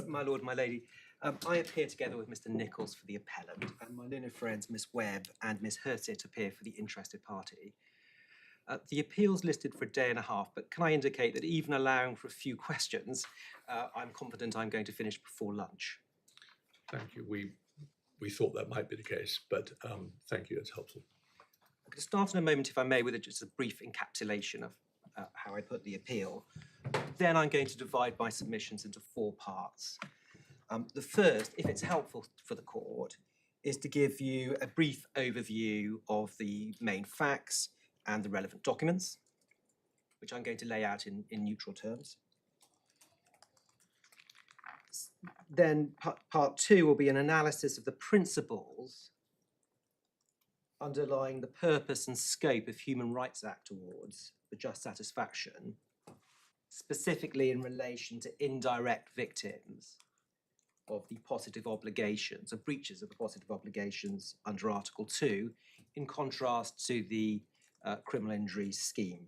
My lord, my lady, I appear together with Mr. Nichols for the appellant, and my learned friends Miss Webb and Miss Hursit appear for the interested party. The appeal's listed for a day and a half, but can I indicate that even allowing for a few questions, I'm confident I'm going to finish before lunch. Thank you. We thought that might be the case, but thank you. It's helpful. I'm going to start in a moment, if I may, with just a brief encapsulation of how I put the appeal. Then I'm going to divide my submissions into 4 parts. The first, if it's helpful for the court, is to give you a brief overview of the main facts and the relevant documents, which I'm going to lay out in neutral terms. Then part 2 will be an analysis of the principles underlying the purpose and scope of Human Rights Act awards for just satisfaction, specifically in relation to indirect victims of the positive obligations, of breaches of the positive obligations under Article 2, in contrast to the criminal injury scheme.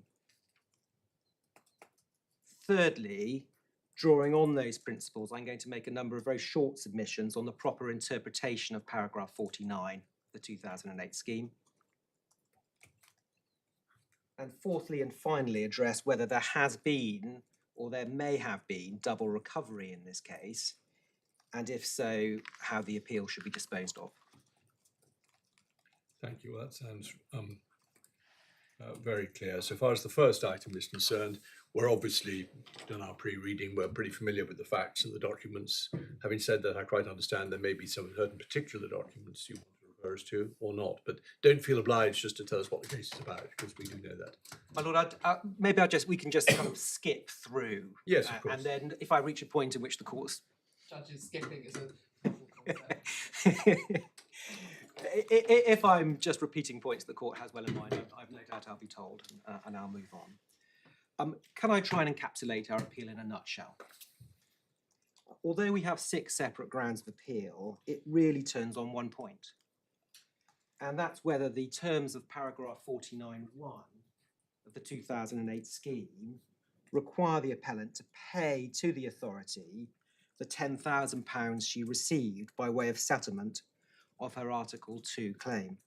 Thirdly, drawing on those principles, I'm going to make a number of very short submissions on the proper interpretation of paragraph 49 of the 2008 scheme. And fourthly and finally, address whether there has been or there may have been double recovery in this case, and if so, how the appeal should be disposed of. Thank you. Well, that sounds very clear. So far as the first item is concerned, we're obviously done our pre-reading. We're pretty familiar with the facts and the documents. Having said that, I quite understand there may be some certain particular documents you want to refer us to or not, but don't feel obliged just to tell us what the case is about, because we do know that. My lord, maybe we can just kind of skip through. Yes, of course. And then if I reach a point in which the court's judges skipping is a concept. If I'm just repeating points the court has well in mind, I've no doubt I'll be told, and I'll move on. Can I try and encapsulate our appeal in a nutshell? Although we have 6 separate grounds of appeal, it really turns on one point. And that's whether the terms of paragraph 49(1) of the 2008 scheme require the appellant to pay to the authority the £10,000 she received by way of settlement of her Article 2 claim.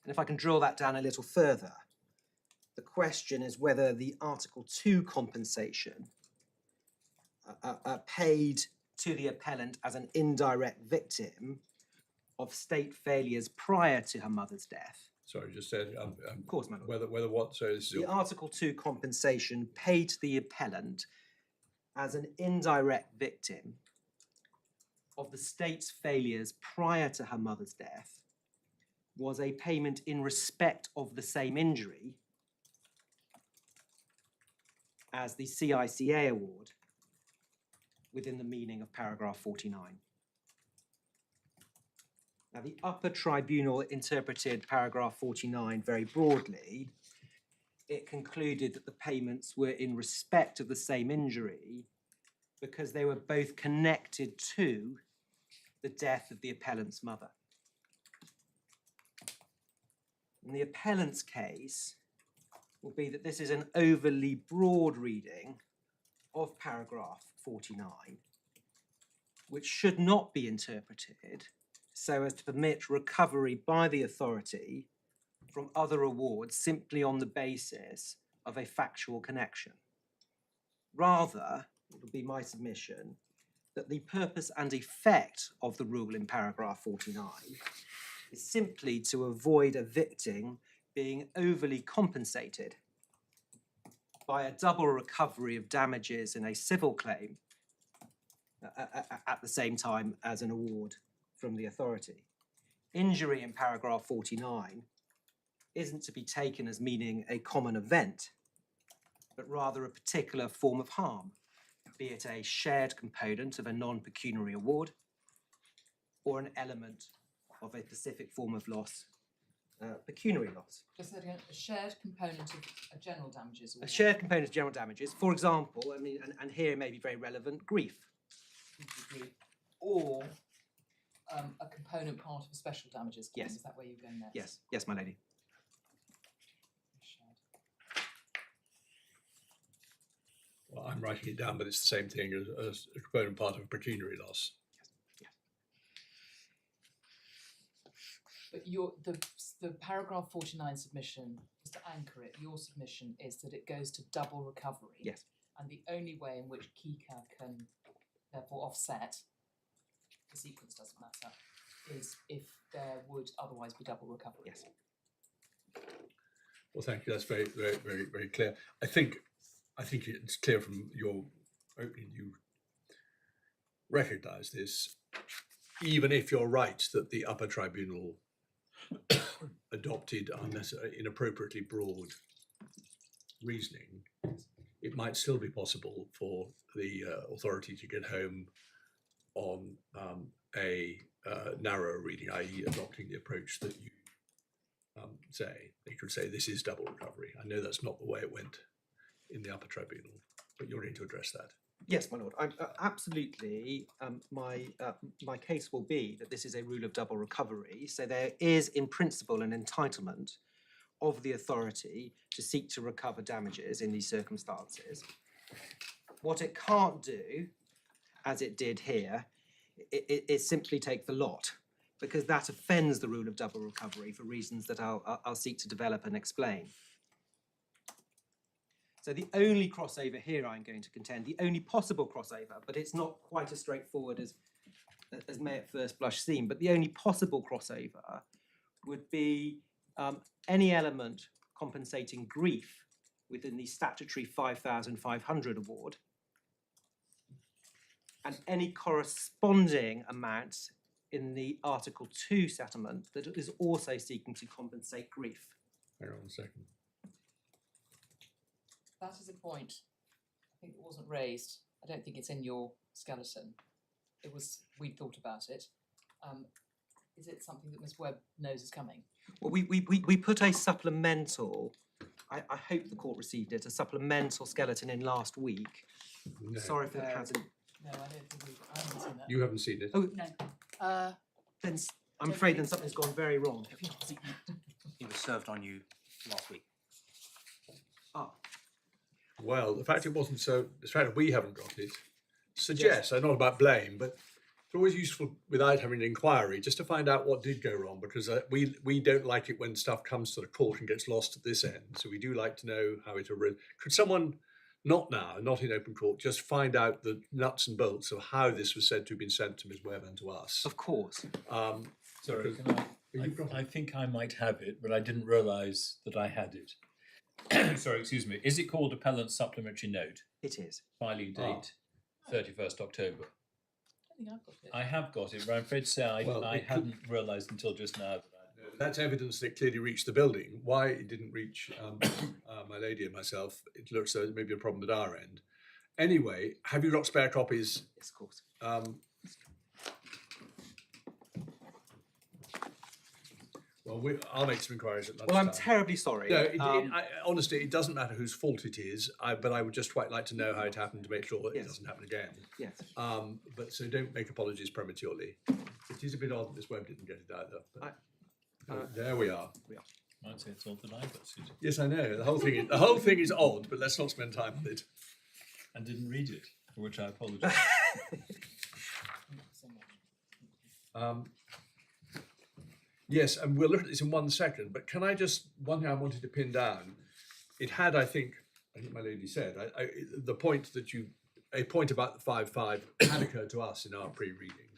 And if I can drill that down a little further, the question is whether the Article 2 compensation paid to the appellant as an indirect victim of state failures prior to her mother's death. Sorry, just said. Of course, madam. Whether what? So the Article 2 compensation paid to the appellant as an indirect victim of the state's failures prior to her mother's death was a payment in respect of the same injury as the CICA award within the meaning of paragraph 49. Now, the Upper Tribunal interpreted paragraph 49 very broadly. It concluded that the payments were in respect of the same injury because they were both connected to the death of the appellant's mother. In the appellant's case, will be that this is an overly broad reading of paragraph 49, which should not be interpreted so as to permit recovery by the authority from other awards simply on the basis of a factual connection. Rather, it will be my submission that the purpose and effect of the rule in paragraph 49 is simply to avoid a victim being overly compensated by a double recovery of damages in a civil claim at the same time as an award from the authority. Injury in paragraph 49 isn't to be taken as meaning a common event, but rather a particular form of harm, be it a shared component of a non-pecuniary award or an element of a specific form of loss, pecuniary loss. Just again, a shared component of a general damages award. A shared component of general damages, for example, I mean, and here may be very relevant, grief. Or a component part of a special damages claim. Yes. Is that where you're going next? Yes, yes, my lady. Well, I'm writing it down, but it's the same thing as a component part of a pecuniary loss. But the paragraph 49 submission, just to anchor it, your submission is that it goes to double recovery. Yes. And the only way in which CICA can therefore offset, the sequence doesn't matter, is if there would otherwise be double recovery. Yes. Well, thank you. That's very, very, very, very clear. I think it's clear from your opening you recognise this, even if you're right that the Upper Tribunal adopted inappropriately broad reasoning, it might still be possible for the authority to get home on a narrower reading, i.e. adopting the approach that you say. They could say this is double recovery. I know that's not the way it went in the Upper Tribunal, but you're going to address that. Yes, my lord. Absolutely. My case will be that this is a rule of double recovery. So there is, in principle, an entitlement of the authority to seek to recover damages in these circumstances. What it can't do, as it did here, is simply take the lot, because that offends the rule of double recovery for reasons that I'll seek to develop and explain. So the only crossover here I'm going to contend, the only possible crossover, but it's not quite as straightforward as may at first blush seem, but the only possible crossover would be any element compensating grief within the statutory 5,500 award and any corresponding amount in the Article 2 settlement that is also seeking to compensate grief. Hang on a second. That is a point, I think it wasn't raised. I don't think it's in your skeleton. It was, we thought about it. Is it something that Ms Webb knows is coming? Well, we put a supplemental, I hope the court received it, a supplemental skeleton in last week. No. Sorry if it hasn't. No, I don't think I haven't seen that. You haven't seen it? Oh, No. then I'm afraid then something's gone very wrong. Have you not seen it? It was served on you last week. Ah, Well, the fact that we haven't got it suggests, I'm not about blame, but it's always useful without having an inquiry just to find out what did go wrong, because we don't like it when stuff comes to the court and gets lost at this end. So we do like to know how it arose. Could someone, not now, not in open court, just find out the nuts and bolts of how this was said to have been sent to Ms Webb and to us? of course. Sorry, because- can You've got I think I might have it, but I didn't realise that I had it. Sorry, excuse me. Is it called Appellant Supplementary Note? It is. Filing date 31st October. I don't think I've got it. I have got it, but I'm afraid to say I It could- hadn't realised until just now that I That's evidence that it clearly reached the building. Why it didn't reach my lady and myself, it looks as maybe a problem at our end. Anyway, have you got spare copies? Yes, of course. Well, I'll make some inquiries at lunchtime. Well, I'm terribly sorry. No, honestly, it doesn't matter whose fault it is, but I would just quite like to know how it happened to make sure that Yes. it doesn't happen again. Yes. But so don't make apologies prematurely. It is a bit odd that Ms Webb didn't get it either. But, there we are. might say it's all that I got it Yes, I know. The whole thing is odd, but let's not spend time on it. and didn't read it, for which I apologise. Yes, and we'll look at this in 1 second, but can I just, one thing I wanted to pin down, it had, I think my lady said, the point that a point about the 5-5 had occurred to us in our pre-reading.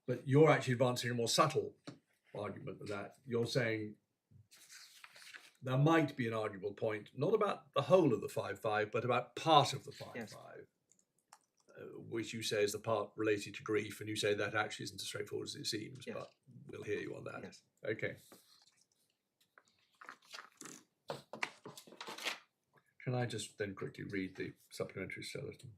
But you're actually advancing a more subtle argument than that. You're saying there might be an arguable point, not about the whole of the 5-5, but about part of the 5-5. Yes. Which you say is the part related to grief, and you say that actually isn't as straightforward as it seems, Yes. but we'll hear you on that. Yes. Okay. Can I just then quickly read the supplementary skeleton?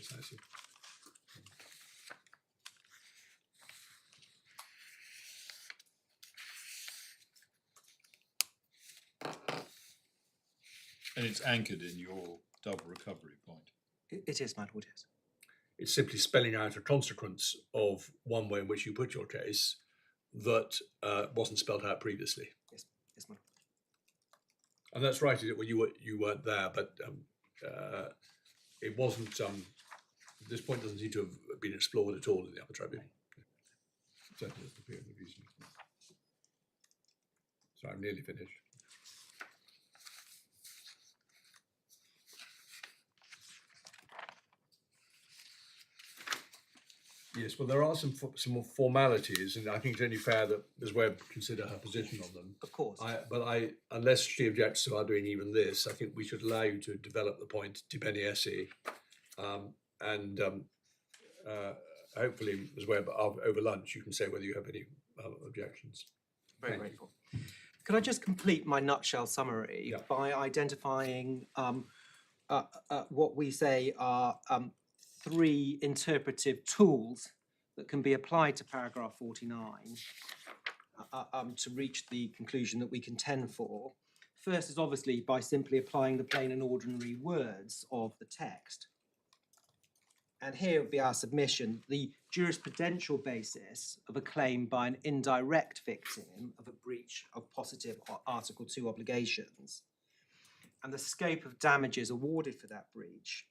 Yes, I see. And it's anchored in your double recovery point. It is, my lord, yes. It's simply spelling out a consequence of one way in which you put your case that wasn't spelled out previously. Yes, my lord. And that's right. Well, you weren't there, but it wasn't. This point doesn't seem to have been explored at all in the Upper Tribunal. Certainly doesn't appear in the reasoning. So I'm nearly finished. Yes, well, there are some more formalities, and I think it's only fair that Ms. Webb consider her position on them. Of course. Unless she objects to our doing even this, I think we should allow you to develop the point de beniesi, and hopefully, Ms. Webb, over lunch, you can say whether you have any objections. Very Thank you. grateful. Could I just complete my nutshell summary Yeah. by identifying what we say are three interpretive tools that can be applied to paragraph 49 to reach the conclusion that we contend for. First is obviously by simply applying the plain and ordinary words of the text. And here would be our submission, the jurisprudential basis of a claim by an indirect victim of a breach of positive or Article 2 obligations and the scope of damages awarded for that breach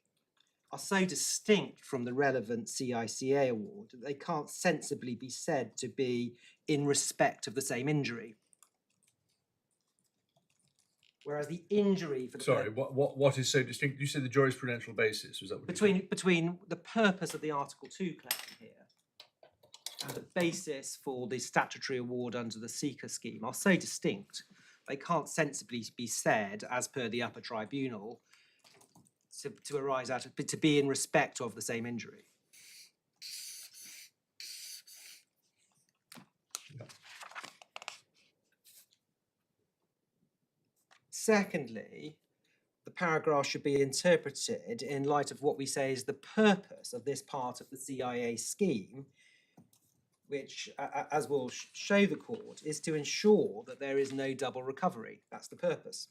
are so distinct from the relevant CICA award that they can't sensibly be said to be in respect of the same injury. Whereas the injury for the Sorry, what is so distinct? You said the jurisprudential basis, was that what you said? between the purpose of the Article 2 claim here and the basis for the statutory award under the CICA scheme are so distinct, they can't sensibly be said, as per the Upper Tribunal, to arise out of, to be in respect of the same injury. Secondly, the paragraph should be interpreted in light of what we say is the purpose of this part of the CIA scheme, which, as we'll show the court, is to ensure that there is no double recovery. That's the purpose.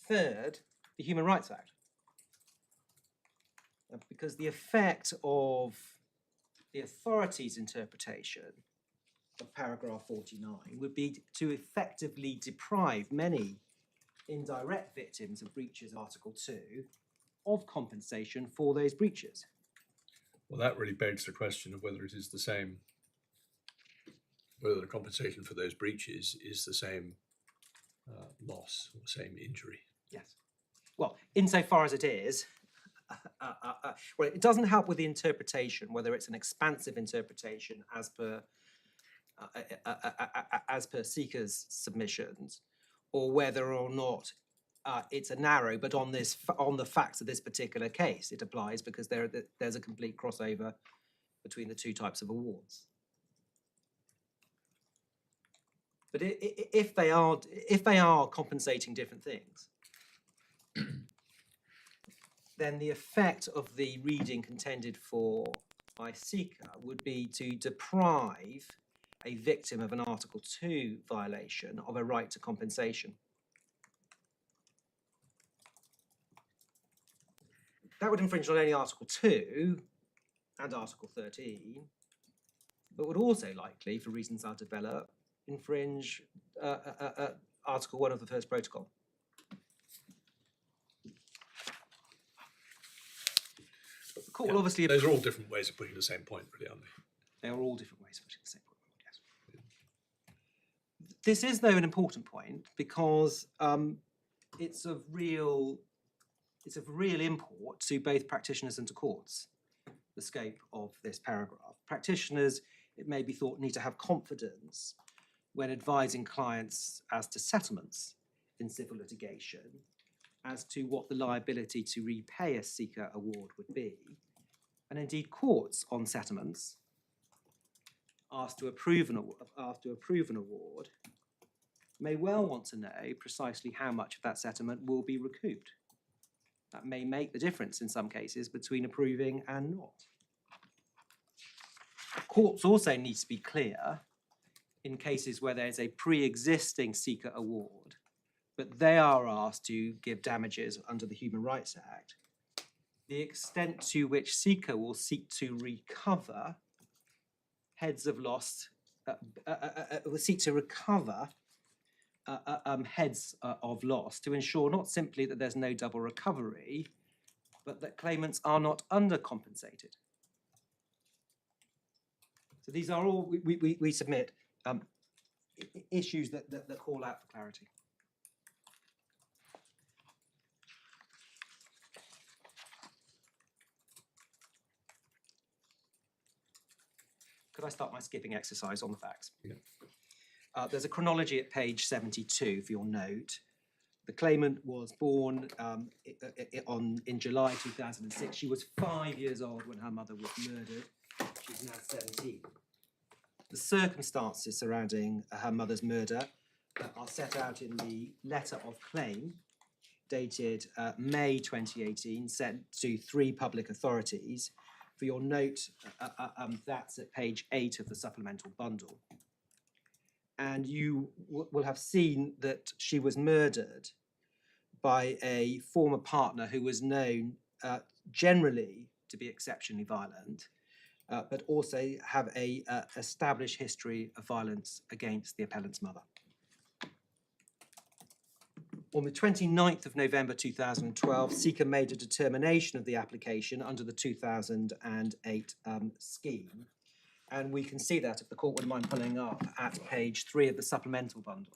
Third, the Human Rights Act. Because the effect of the authority's interpretation of paragraph 49 would be to effectively deprive many indirect victims of breaches of Article 2 of compensation for those breaches. Well, that really begs the question of whether it is the same, whether the compensation for those breaches is the same loss or same injury. Yes. Well, insofar as it is, well, it doesn't help with the interpretation, whether it's an expansive interpretation as per CICA's submissions, or whether or not it's a narrow, but on the facts of this particular case, it applies because there's a complete crossover between the two types of awards. But if they are compensating different things, then the effect of the reading contended for by CICA would be to deprive a victim of an Article 2 violation of a right to compensation. That would infringe not only Article 2 and Article 13, but would also likely, for reasons I'll develop, infringe Article 1 of the First Protocol. The court will obviously... Those are all different ways of putting the same point, really, aren't they? They are all different ways of putting the same point, yes. This is, though, an important point because it's of real import to both practitioners and to courts, the scope of this paragraph. Practitioners, it may be thought, need to have confidence when advising clients as to settlements in civil litigation, as to what the liability to repay a CICA award would be. And indeed, courts on settlements asked to approve an award may well want to know precisely how much of that settlement will be recouped. That may make the difference in some cases between approving and not. Courts also need to be clear in cases where there's a pre-existing CICA award, but they are asked to give damages under the Human Rights Act, the extent to which CICA will seek to recover heads of loss, will seek to recover heads of loss to ensure not simply that there's no double recovery, but that claimants are not undercompensated. So these are all, we submit issues that call out for clarity. Could I start my skipping exercise on the facts? Yeah. There's a chronology at page 72 for your note. The claimant was born in July 2006. She was 5 years old when her mother was murdered. She's now 17. The circumstances surrounding her mother's murder are set out in the letter of claim dated May 2018, sent to 3 public authorities. For your note, that's at page 8 of the supplemental bundle. And you will have seen that she was murdered by a former partner who was known generally to be exceptionally violent, but also have a established history of violence against the appellant's mother. On the 29th of November 2012, CICA made a determination of the application under the 2008 scheme. And we can see that, if the court wouldn't mind pulling up, at page 3 of the supplemental bundle.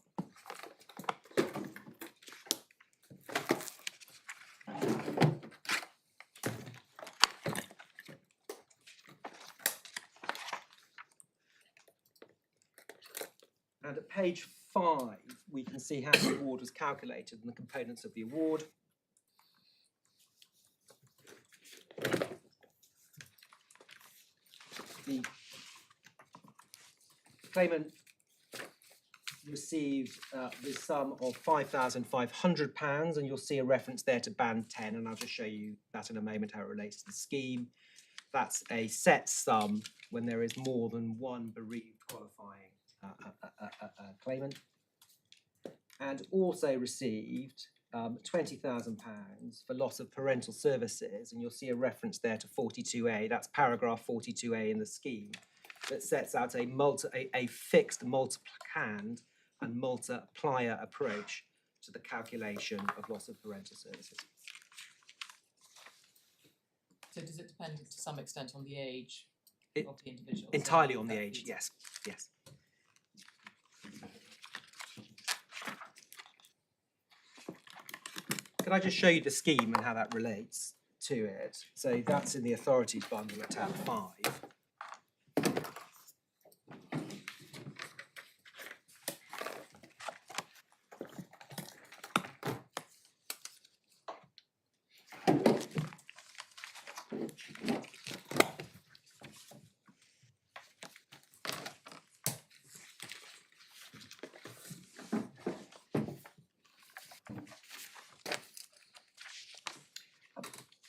And at page 5, we can see how the award was calculated and the components of the award. The claimant received the sum of £5,500, and you'll see a reference there to band 10, and I'll just show you that in a moment, how it relates to the scheme. That's a set sum when there is more than one bereaved qualifying claimant. And also received £20,000 for loss of parental services, and you'll see a reference there to 42A. That's paragraph 42A in the scheme that sets out a fixed multiplicand and multiplier approach to the calculation of loss of parental services. So does it depend to some extent on the age of the individual? Entirely on the age, yes, yes. Could I just show you the scheme and how that relates to it? So that's in the authorities bundle at tab 5.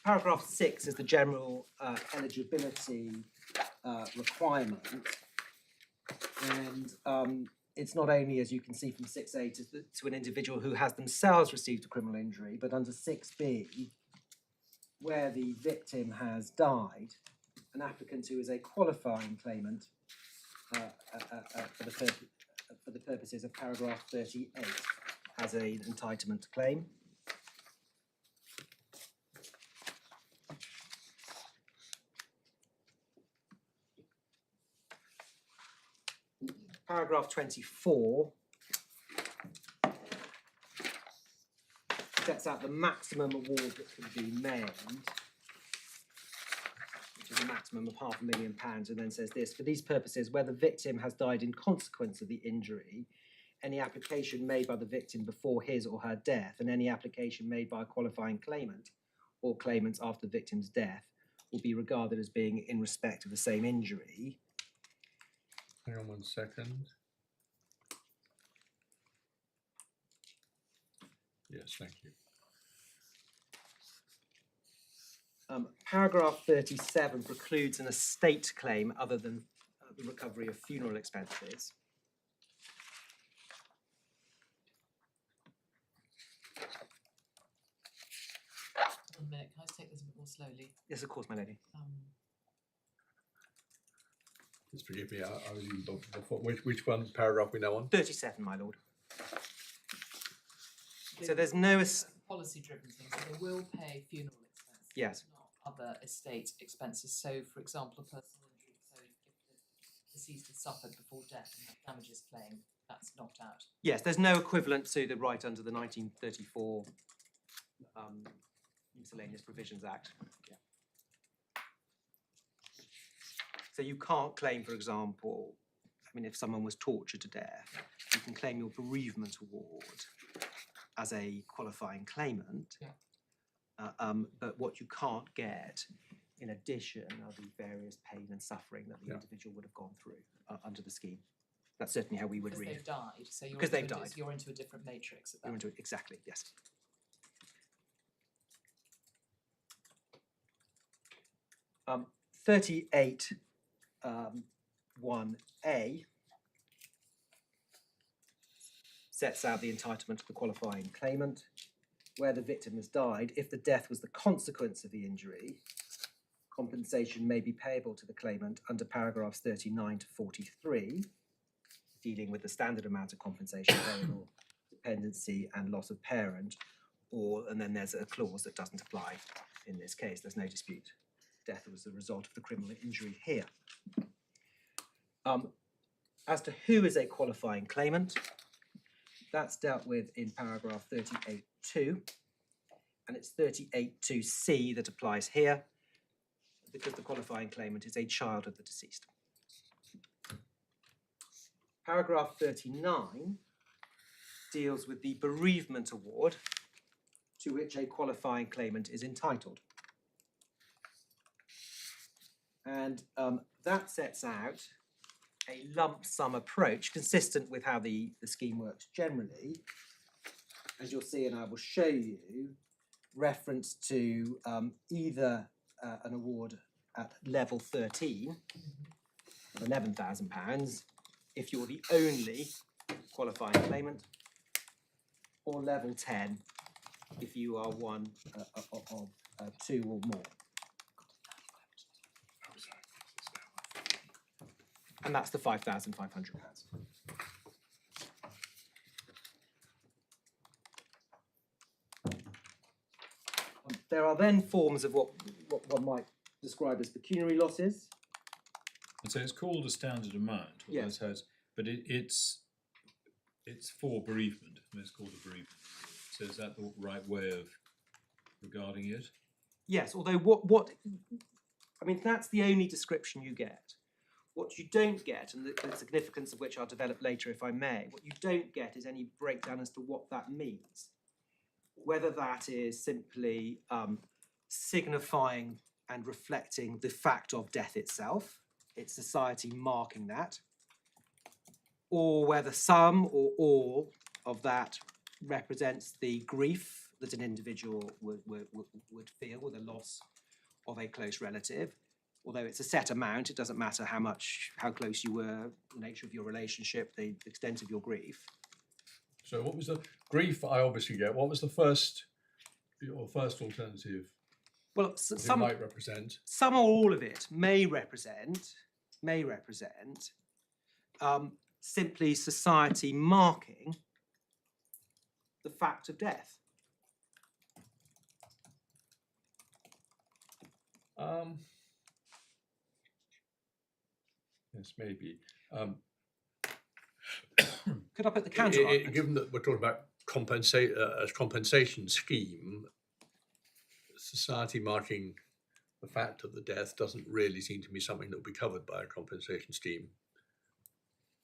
Paragraph 6 is the general eligibility requirement, and it's not only, as you can see from 6A, to an individual who has themselves received a criminal injury, but under 6B, where the victim has died, an applicant who is a qualifying claimant for the purposes of paragraph 38 has an entitlement to claim. Paragraph 24 sets out the maximum award that can be made, which is a maximum of £500,000, and then says this: for these purposes, where the victim has died in consequence of the injury, any application made by the victim before his or her death, and any application made by a qualifying claimant or claimants after the victim's death, will be regarded as being in respect of the same injury. Hang on 1 second. Yes, thank you. Paragraph 37 precludes an estate claim other than the recovery of funeral expenses. 1 minute, can I just take this a bit more slowly? Yes, of course, my lady. Just forgive me, I was even before, which one paragraph we now on? 37, my lord. So there's no Policy driven things, so they will pay funeral expenses. Yes. Not other estate expenses, so for example, a personal injury, so if the deceased has suffered before death and that damages claim, that's knocked out. Yes, there's no equivalent to the right under the 1934 Miscellaneous Provisions Act. Yeah. So you can't claim, for example, I mean, if someone was tortured to death, you can claim your bereavement award as a qualifying claimant. Yeah. But what you can't get, in addition, are the various pain and suffering that the individual would have gone through under the scheme. That's certainly how we would Because read they've it. died, so you're Because they've into died. you're into a different matrix at that. You're into it, exactly, yes. Um, 38 1A sets out the entitlement of the qualifying claimant. Where the victim has died, if the death was the consequence of the injury, compensation may be payable to the claimant under paragraphs 39 to 43, dealing with the standard amount of compensation payable, dependency and loss of parent, and then there's a clause that doesn't apply in this case. There's no dispute. Death was the result of the criminal injury here. As to who is a qualifying claimant, that's dealt with in paragraph 38.2, and it's 38.2c that applies here, because the qualifying claimant is a child of the deceased. Paragraph 39 deals with the bereavement award to which a qualifying claimant is entitled. And that sets out a lump sum approach consistent with how the scheme works generally. As you'll see, and I will show you, reference to either an award at level 13 of £11,000 if you're the only qualifying claimant, or level 10 if you are one of two or more. And that's the £5,500. There are then forms of what one might describe as pecuniary losses. And so it's called a standard amount. Yes. But it's for bereavement. And it's called a bereavement. So is that the right way of regarding it? Yes, although what I mean, that's the only description you get. What you don't get, and the significance of which I'll develop later if I may, what you don't get is any breakdown as to what that means. Whether that is simply signifying and reflecting the fact of death itself, it's society marking that, or whether some or all of that represents the grief that an individual would feel with the loss of a close relative. Although it's a set amount, it doesn't matter how close you were, the nature of your relationship, the extent of your grief. So what was the grief I obviously get? What was the first alternative? Well, It might represent. some or all of it may represent simply society marking the fact of death. Yes, maybe. Could I put the counter argument? Given that we're talking about a compensation scheme, society marking the fact of the death doesn't really seem to be something that would be covered by a compensation scheme.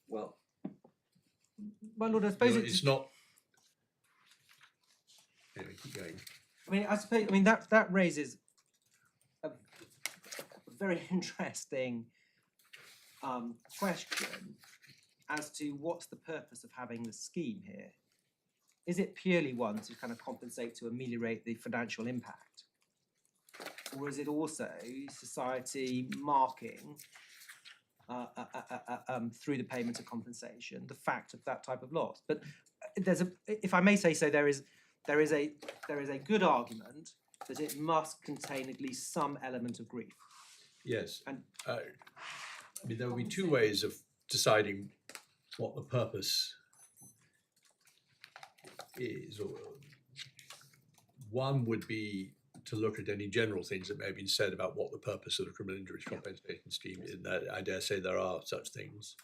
Well, my lord, I suppose It's not. Anyway, keep going. I mean that raises a very interesting question as to what's the purpose of having the scheme here. is it purely one to kind of compensate to ameliorate the financial impact? Or is it also society marking through the payment of compensation the fact of that type of loss? But if I may say so, there is a good argument that it must contain at least some element of grief. Yes. And I mean, there will be two ways of deciding what the purpose is. Or one would be to look at any general things that may have been said about what the purpose of the criminal injuries compensation scheme is. In that, I dare say there are such things.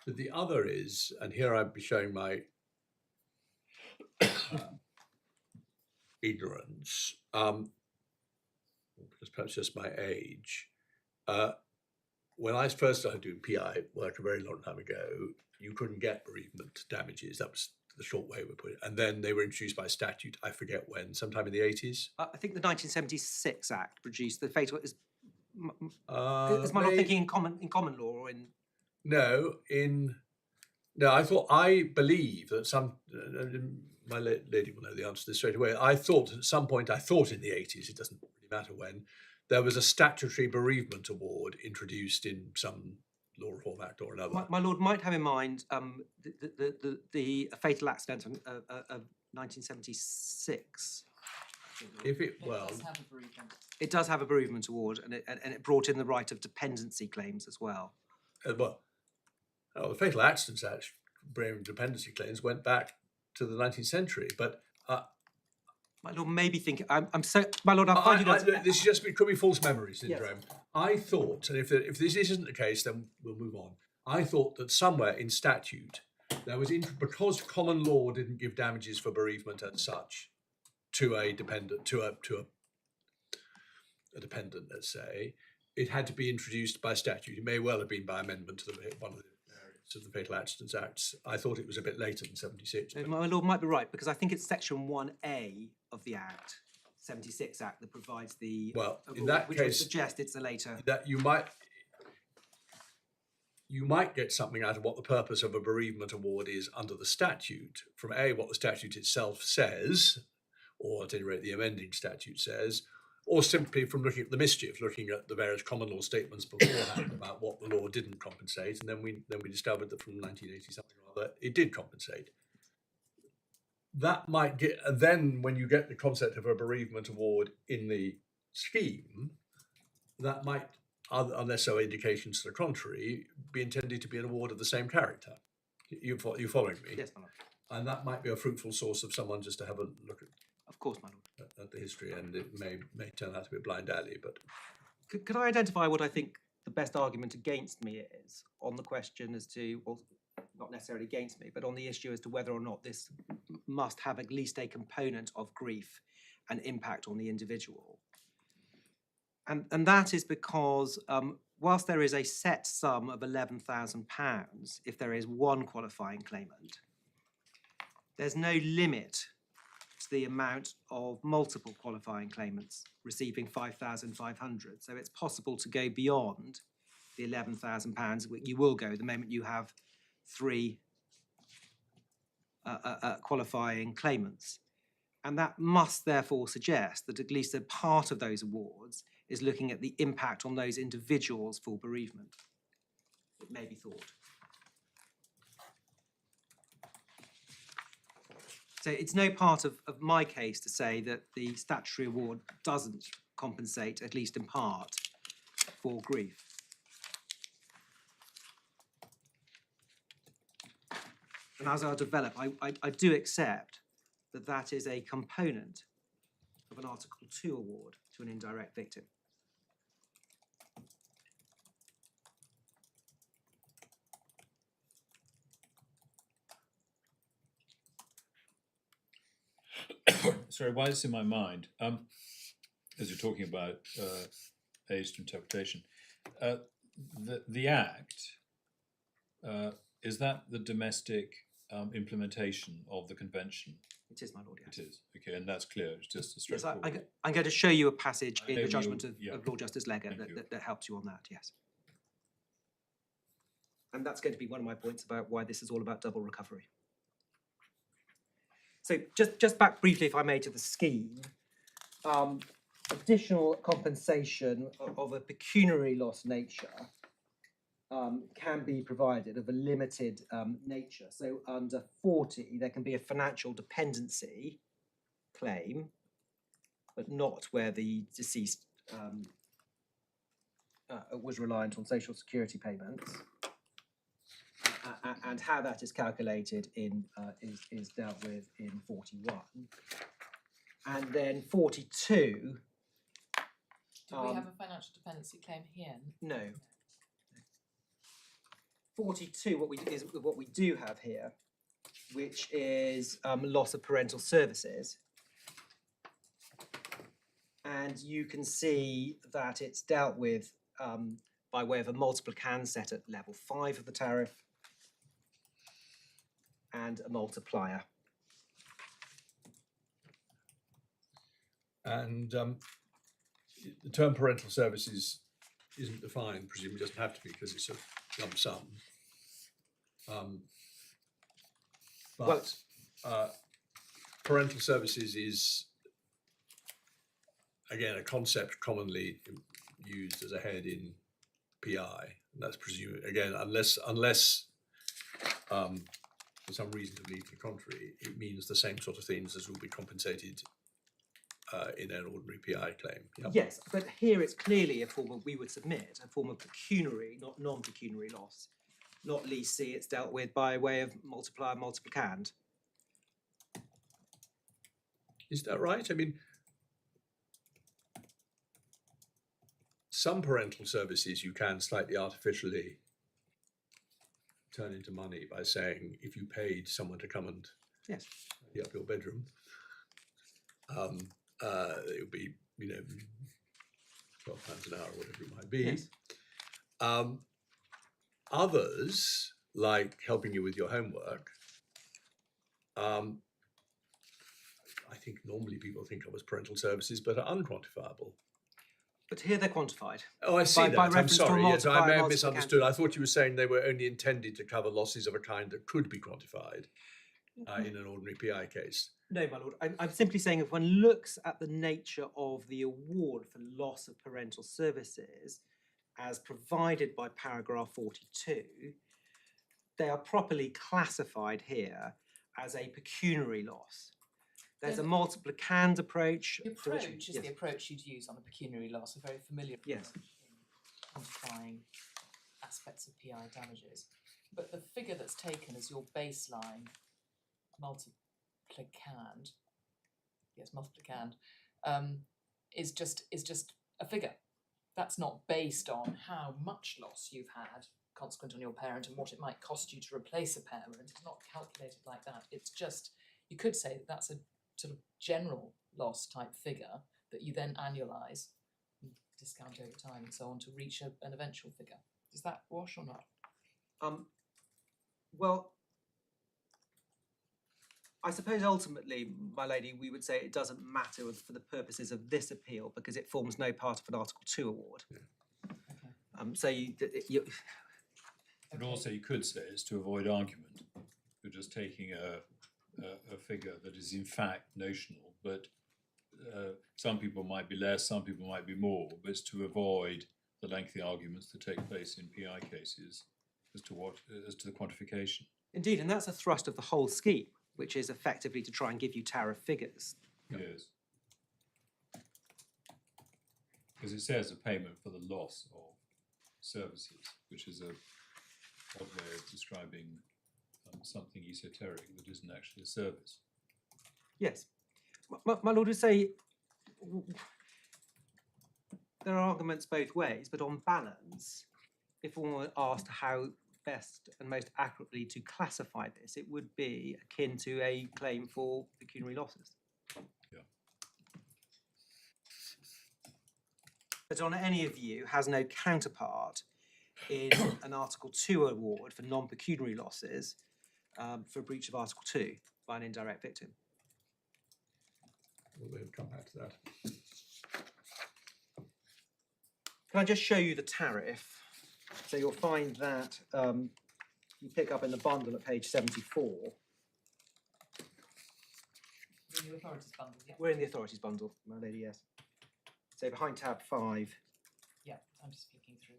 But the other is, and here I'd be showing my ignorance, because perhaps just my age. When I first started doing PI work a very long time ago, you couldn't get bereavement damages. That was the short way we put it. And then they were introduced by statute, I forget when, sometime in the 80s. I think the 1976 Act produced the fatal. Is my not thinking in common law or in? No, I believe that my lady will know the answer to this straight away. I thought at some point, in the 80s, it doesn't really matter when, there was a statutory bereavement award introduced in some law reform act or another. My lord might have in mind the fatal accident of 1976. If it It well, does have a bereavement. It does have a bereavement award, and it brought in the right of dependency claims as well. the Fatal Accidents Act, bereavement dependency claims went back to the 19th century, but. My lord, maybe think I'm so. My lord, I'll find you that. This is just it could be false memory syndrome. Yes. I thought, and if this isn't the case, then we'll move on. I thought that somewhere in statute there was because common law didn't give damages for bereavement as such to a dependent, a dependent, let's say, it had to be introduced by statute. It may well have been by amendment to one of the areas of the Fatal Accidents Acts. I thought it was a bit later than 76. My lord might be right, because I think it's section 1A of the Act, 76 Act, that provides the Well, in award, that which would case, suggest it's a later. that you might get something out of what the purpose of a bereavement award is under the statute, from what the statute itself says, or at any rate the amending statute says, or simply from looking at the mischief, looking at the various common law statements beforehand about what the law didn't compensate, and then we discovered that from 1980 something or other it did compensate. That might get, and then when you get the concept of a bereavement award in the scheme, that might, unless there are indications to the contrary, be intended to be an award of the same character. You following me? Yes, my lord. And that might be a fruitful source of someone just to have a look Of course, my lord. at the history, and it may turn out to be a blind alley, but Could I identify what I think the best argument against me is on the question as to, well, not necessarily against me, but on the issue as to whether or not this must have at least a component of grief and impact on the individual? And that is because whilst there is a set sum of £11,000 if there is one qualifying claimant, there's no limit to the amount of multiple qualifying claimants receiving £5,500. So it's possible to go beyond the £11,000. You will go the moment you have 3 qualifying claimants. And that must therefore suggest that at least a part of those awards is looking at the impact on those individuals for bereavement. It may be thought. So it's no part of my case to say that the statutory award doesn't compensate, at least in part, for grief. And as I'll develop, I do accept that that is a component of an Article 2 award to an indirect victim. Sorry, why it's in my mind, as you're talking about aids to interpretation, the Act, is that the domestic implementation of the Convention? It is, my lord, yes. It is, okay, and that's clear, it's just a Yes, straightforward. I'm going to show you a passage I in know the judgment of yeah. Lord Justice Legger Thank you. that helps you on that, yes. And that's going to be one of my points about why this is all about double recovery. So just back briefly, if I may, to the scheme. Additional compensation of a pecuniary loss nature can be provided of a limited nature. So under 40, there can be a financial dependency claim, but not where the deceased was reliant on social security payments. And how that is calculated is dealt with in 41. And then 42. Do we have a financial dependency claim here? No. 42, what we do have here, which is loss of parental services. And you can see that it's dealt with by way of a multiplican set at level 5 of the tariff and a multiplier. And the term parental services isn't defined, presumably doesn't have to be because it's a lump sum. But parental services is, again, a concept commonly used as a head in PI. And that's presumed, again, unless for some reason to believe to the contrary, it means the same sort of things as will be compensated in an ordinary PI claim. Yep. Yes, but here it's clearly a form of, we would submit, a form of pecuniary, not non-pecuniary loss. Not least C, it's dealt with by way of multiplier, multiplicand. Is that right? I mean, some parental services you can slightly artificially turn into money by saying if you paid someone to come and Yes. tidy up your bedroom, it would be, you know, £12 an hour or whatever it might be. Yes. Others, like helping you with your homework, I think normally people think of as parental services, but are unquantifiable. But here they're quantified. Oh, I see By that. I'm reference to a sorry. Yes, I may have multiplier, misunderstood. I thought you were saying they were only intended to cover losses of a kind that could be quantified in an ordinary PI case. No, my lord. I'm simply saying if one looks at the nature of the award for loss of parental services as provided by paragraph 42, they are properly classified here as a pecuniary loss. There's a Then multiplicand approach. The to which- approach is yes. the approach you'd use on a pecuniary loss, a very familiar Yes. approach in quantifying aspects of PI damages. But the figure that's taken as your baseline multiplicand, is just a figure. That's not based on how much loss you've had consequent on your parent and what it might cost you to replace a parent. It's not calculated like that. It's just, you could say that that's a sort of general loss type figure that you then annualise and discount over time and so on to reach an eventual figure. Does that wash or not? Well, I suppose ultimately, my lady, we would say it doesn't matter for the purposes of this appeal because it forms no part of an Article 2 award. Okay. So you But also you could say it's to avoid argument. You're just taking a figure that is in fact notional, but some people might be less, some people might be more, but it's to avoid the lengthy arguments that take place in PI cases as to the quantification. Indeed, and that's a thrust of the whole scheme, which is effectively to try and give you tariff figures. Yes. Because it says a payment for the loss of services, which is a odd way of describing something esoteric that isn't actually a service. Yes. My lord would say there are arguments both ways, but on balance, if one were asked how best and most accurately to classify this, it would be akin to a claim for pecuniary losses. Yeah. But on any of you has no counterpart in an Article 2 award for non-pecuniary losses for breach of Article 2 by an indirect victim. We'll come back to that. Can I just show you the tariff? So you'll find that you pick up in the bundle at page 74. the authorities bundle, yeah. We're in the authorities bundle, my lady, yes. So behind tab 5, Yeah, I'm just flicking through.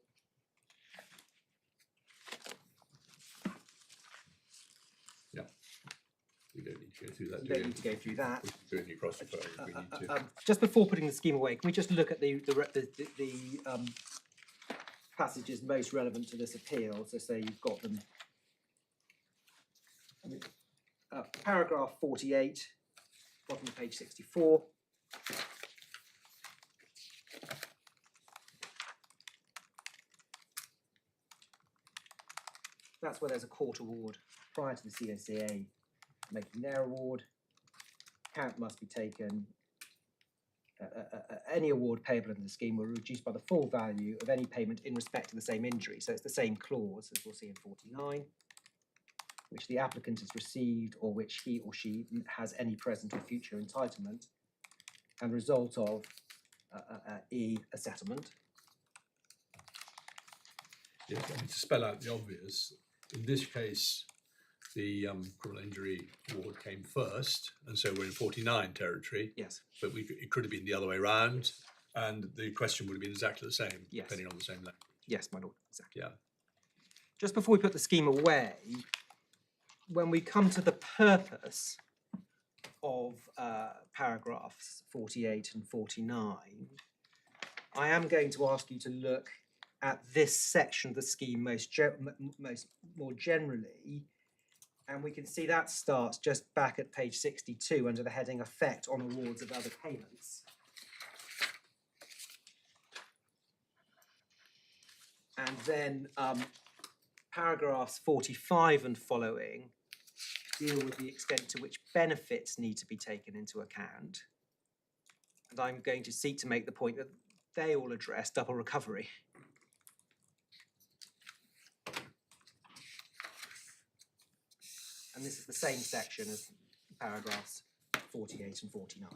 We don't need to go through that, you do we? don't need to go through that. We can do any cross referral if we need to. Just before putting the scheme away, can we just look at the passages most relevant to this appeal, so say you've got them. Paragraph 48, bottom of page 64. That's where there's a court award prior to the CICA making their award. Account must be taken. Any award payable under the scheme will be reduced by the full value of any payment in respect to the same injury. So it's the same clause as we'll see in 49, which the applicant has received or which he or she has any present or future entitlement, and result of a settlement. Yes, I mean, to spell out the obvious, in this case, the criminal injury award came first, and so we're in 49 territory, Yes. but it could have been the other way around, and the question would have been exactly the same, Yes. depending on the same language. Yes, my lord. Exactly. Yeah. Just before we put the scheme away, when we come to the purpose of paragraphs 48 and 49, I am going to ask you to look at this section of the scheme more generally, and we can see that starts just back at page 62 under the heading Effect on Awards of Other Payments. And then paragraphs 45 and following deal with the extent to which benefits need to be taken into account. And I'm going to seek to make the point that they all address double recovery. And this is the same section as paragraphs 48 and 49.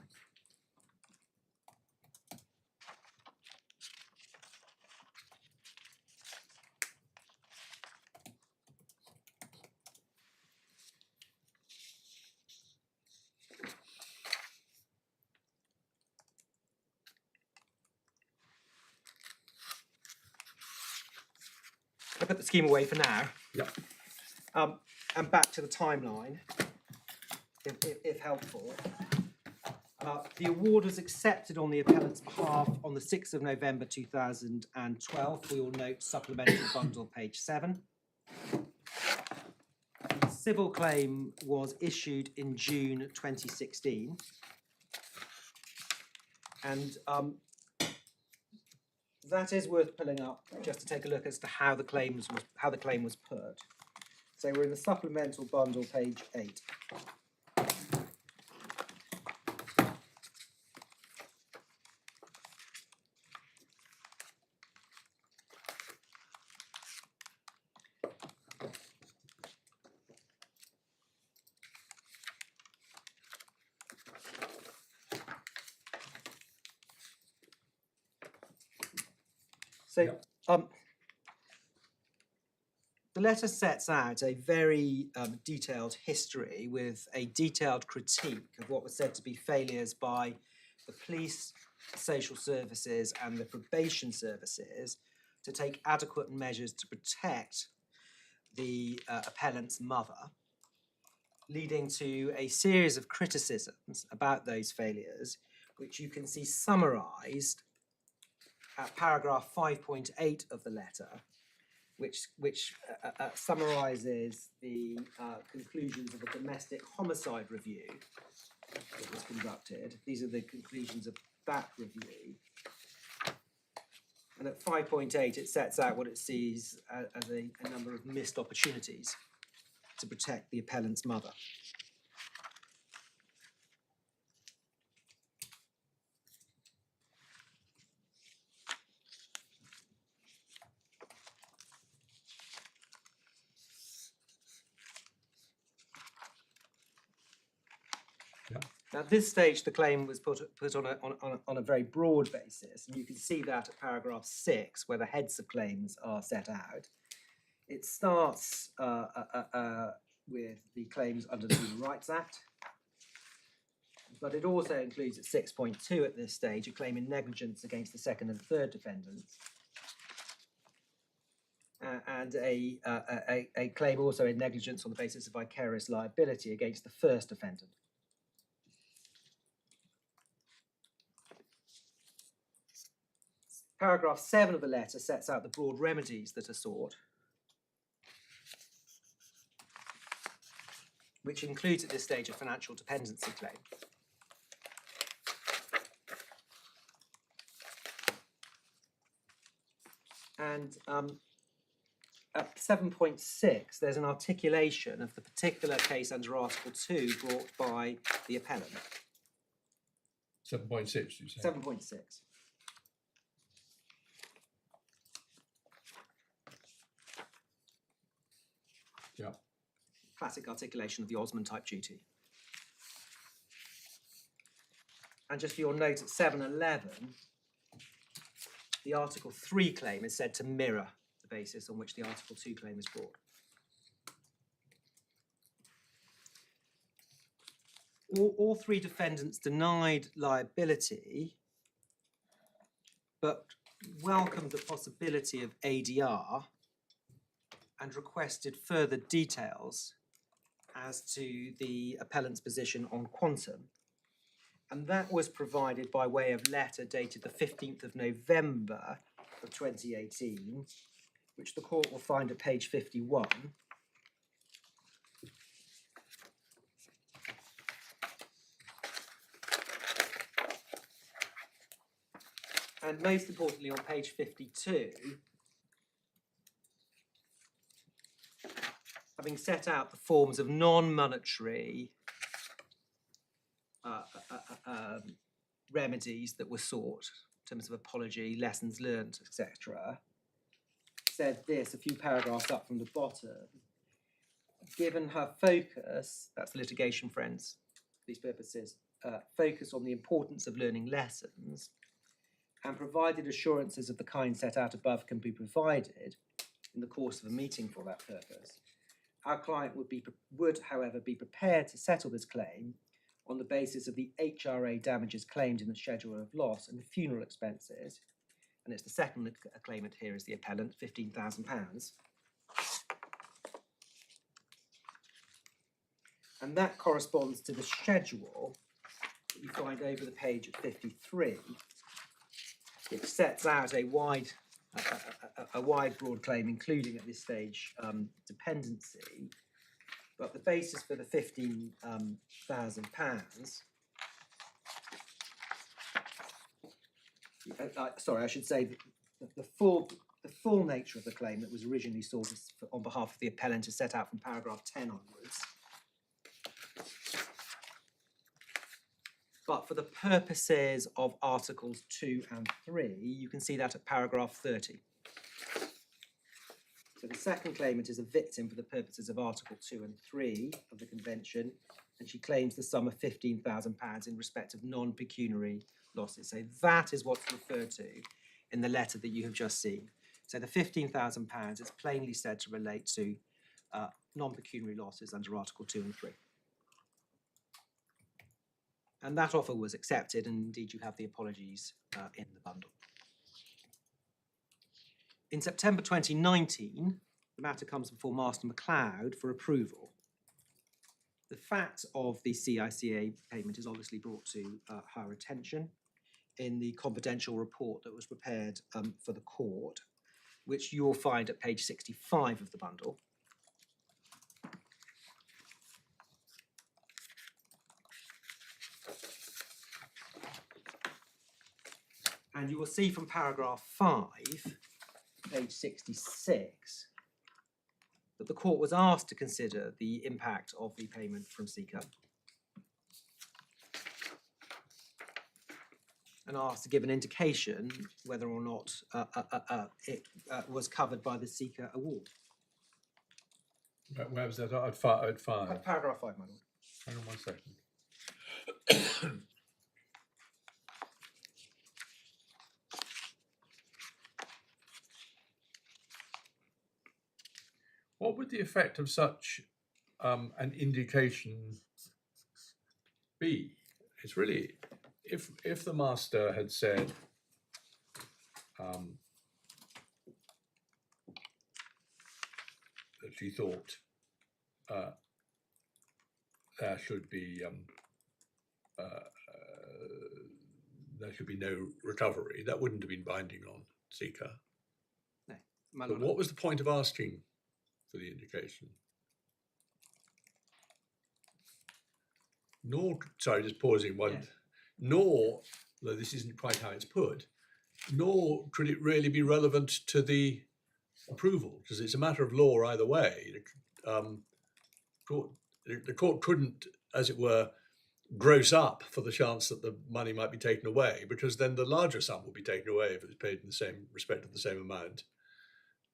I put the scheme away for now. Yeah. And back to the timeline, if helpful. The award was accepted on the appellant's behalf on the 6th of November 2012. For your note, supplementary bundle, page 7. The civil claim was issued in June 2016. And that is worth pulling up just to take a look as to how the claim was put. So we're in the supplemental bundle, page 8. So the letter sets out a very detailed history with a detailed critique of what was said to be failures by the police, social services and the probation services to take adequate measures to protect the appellant's mother, leading to a series of criticisms about those failures, which you can see summarised at paragraph 5.8 of the letter, which summarises the conclusions of a domestic homicide review that was conducted. These are the conclusions of that review. And at 5.8, it sets out what it sees as a number of missed opportunities to protect the appellant's mother. Now, at this stage, the claim was put on a very broad basis, and you can see that at paragraph 6, where the heads of claims are set out. It starts with the claims under the Human Rights Act. But it also includes at 6.2 at this stage a claim in negligence against the second and third defendants, and a claim also in negligence on the basis of vicarious liability against the first defendant. Paragraph 7 of the letter sets out the broad remedies that are sought, which includes at this stage a financial dependency claim. And at 7.6, there's an articulation of the particular case under Article 2 brought by the appellant. 7.6, you say? 7.6. Yeah. Classic articulation of the Osmond type duty. And just for your note, at 7.11, the Article 3 claim is said to mirror the basis on which the Article 2 claim is brought. All three defendants denied liability, but welcomed the possibility of ADR and requested further details as to the appellant's position on quantum. And that was provided by way of letter dated the 15th of November of 2018, which the court will find at page 51. And most importantly, on page 52, having set out the forms of non-monetary remedies that were sought in terms of apology, lessons learned, etc., said this a few paragraphs up from the bottom. Given her focus, that's the litigation friends, for these purposes, focus on the importance of learning lessons, and provided assurances of the kind set out above can be provided in the course of a meeting for that purpose, our client would, however, be prepared to settle this claim on the basis of the HRA damages claimed in the schedule of loss and the funeral expenses, and it's the second claimant here is the appellant, £15,000. And that corresponds to the schedule that you find over the page at 53, which sets out a wide, broad claim, including at this stage dependency. But the basis for the £15,000, sorry, I should say the full nature of the claim that was originally sought on behalf of the appellant is set out from paragraph 10 onwards. But for the purposes of Articles 2 and 3, you can see that at paragraph 30. So the second claimant is a victim for the purposes of Article 2 and 3 of the Convention, and she claims the sum of £15,000 in respect of non-pecuniary losses. So that is what's referred to in the letter that you have just seen. So the £15,000 is plainly said to relate to non-pecuniary losses under Article 2 and 3. And that offer was accepted, and indeed you have the apologies in the bundle. In September 2019, the matter comes before Master MacLeod for approval. The fact of the CICA payment is obviously brought to her attention in the confidential report that was prepared for the court, which you'll find at page 65 of the bundle. And you will see from paragraph 5, page 66, that the court was asked to consider the impact of the payment from CICA and asked to give an indication whether or not it was covered by the CICA award. Where was that? At 5? Paragraph 5, my lord. Hang on 1 second. What would the effect of such an indication be? it's really, if the master had said, that she thought there should be no recovery, that wouldn't have been binding on CICA. No, my But lord. what was the point of asking for the indication? Nor, sorry, just pausing one, Yes. nor, though this isn't quite how it's put, nor could it really be relevant to the approval, because it's a matter of law either way. The court couldn't, as it were, gross up for the chance that the money might be taken away, because then the larger sum will be taken away if it's paid in the same respect of the same amount.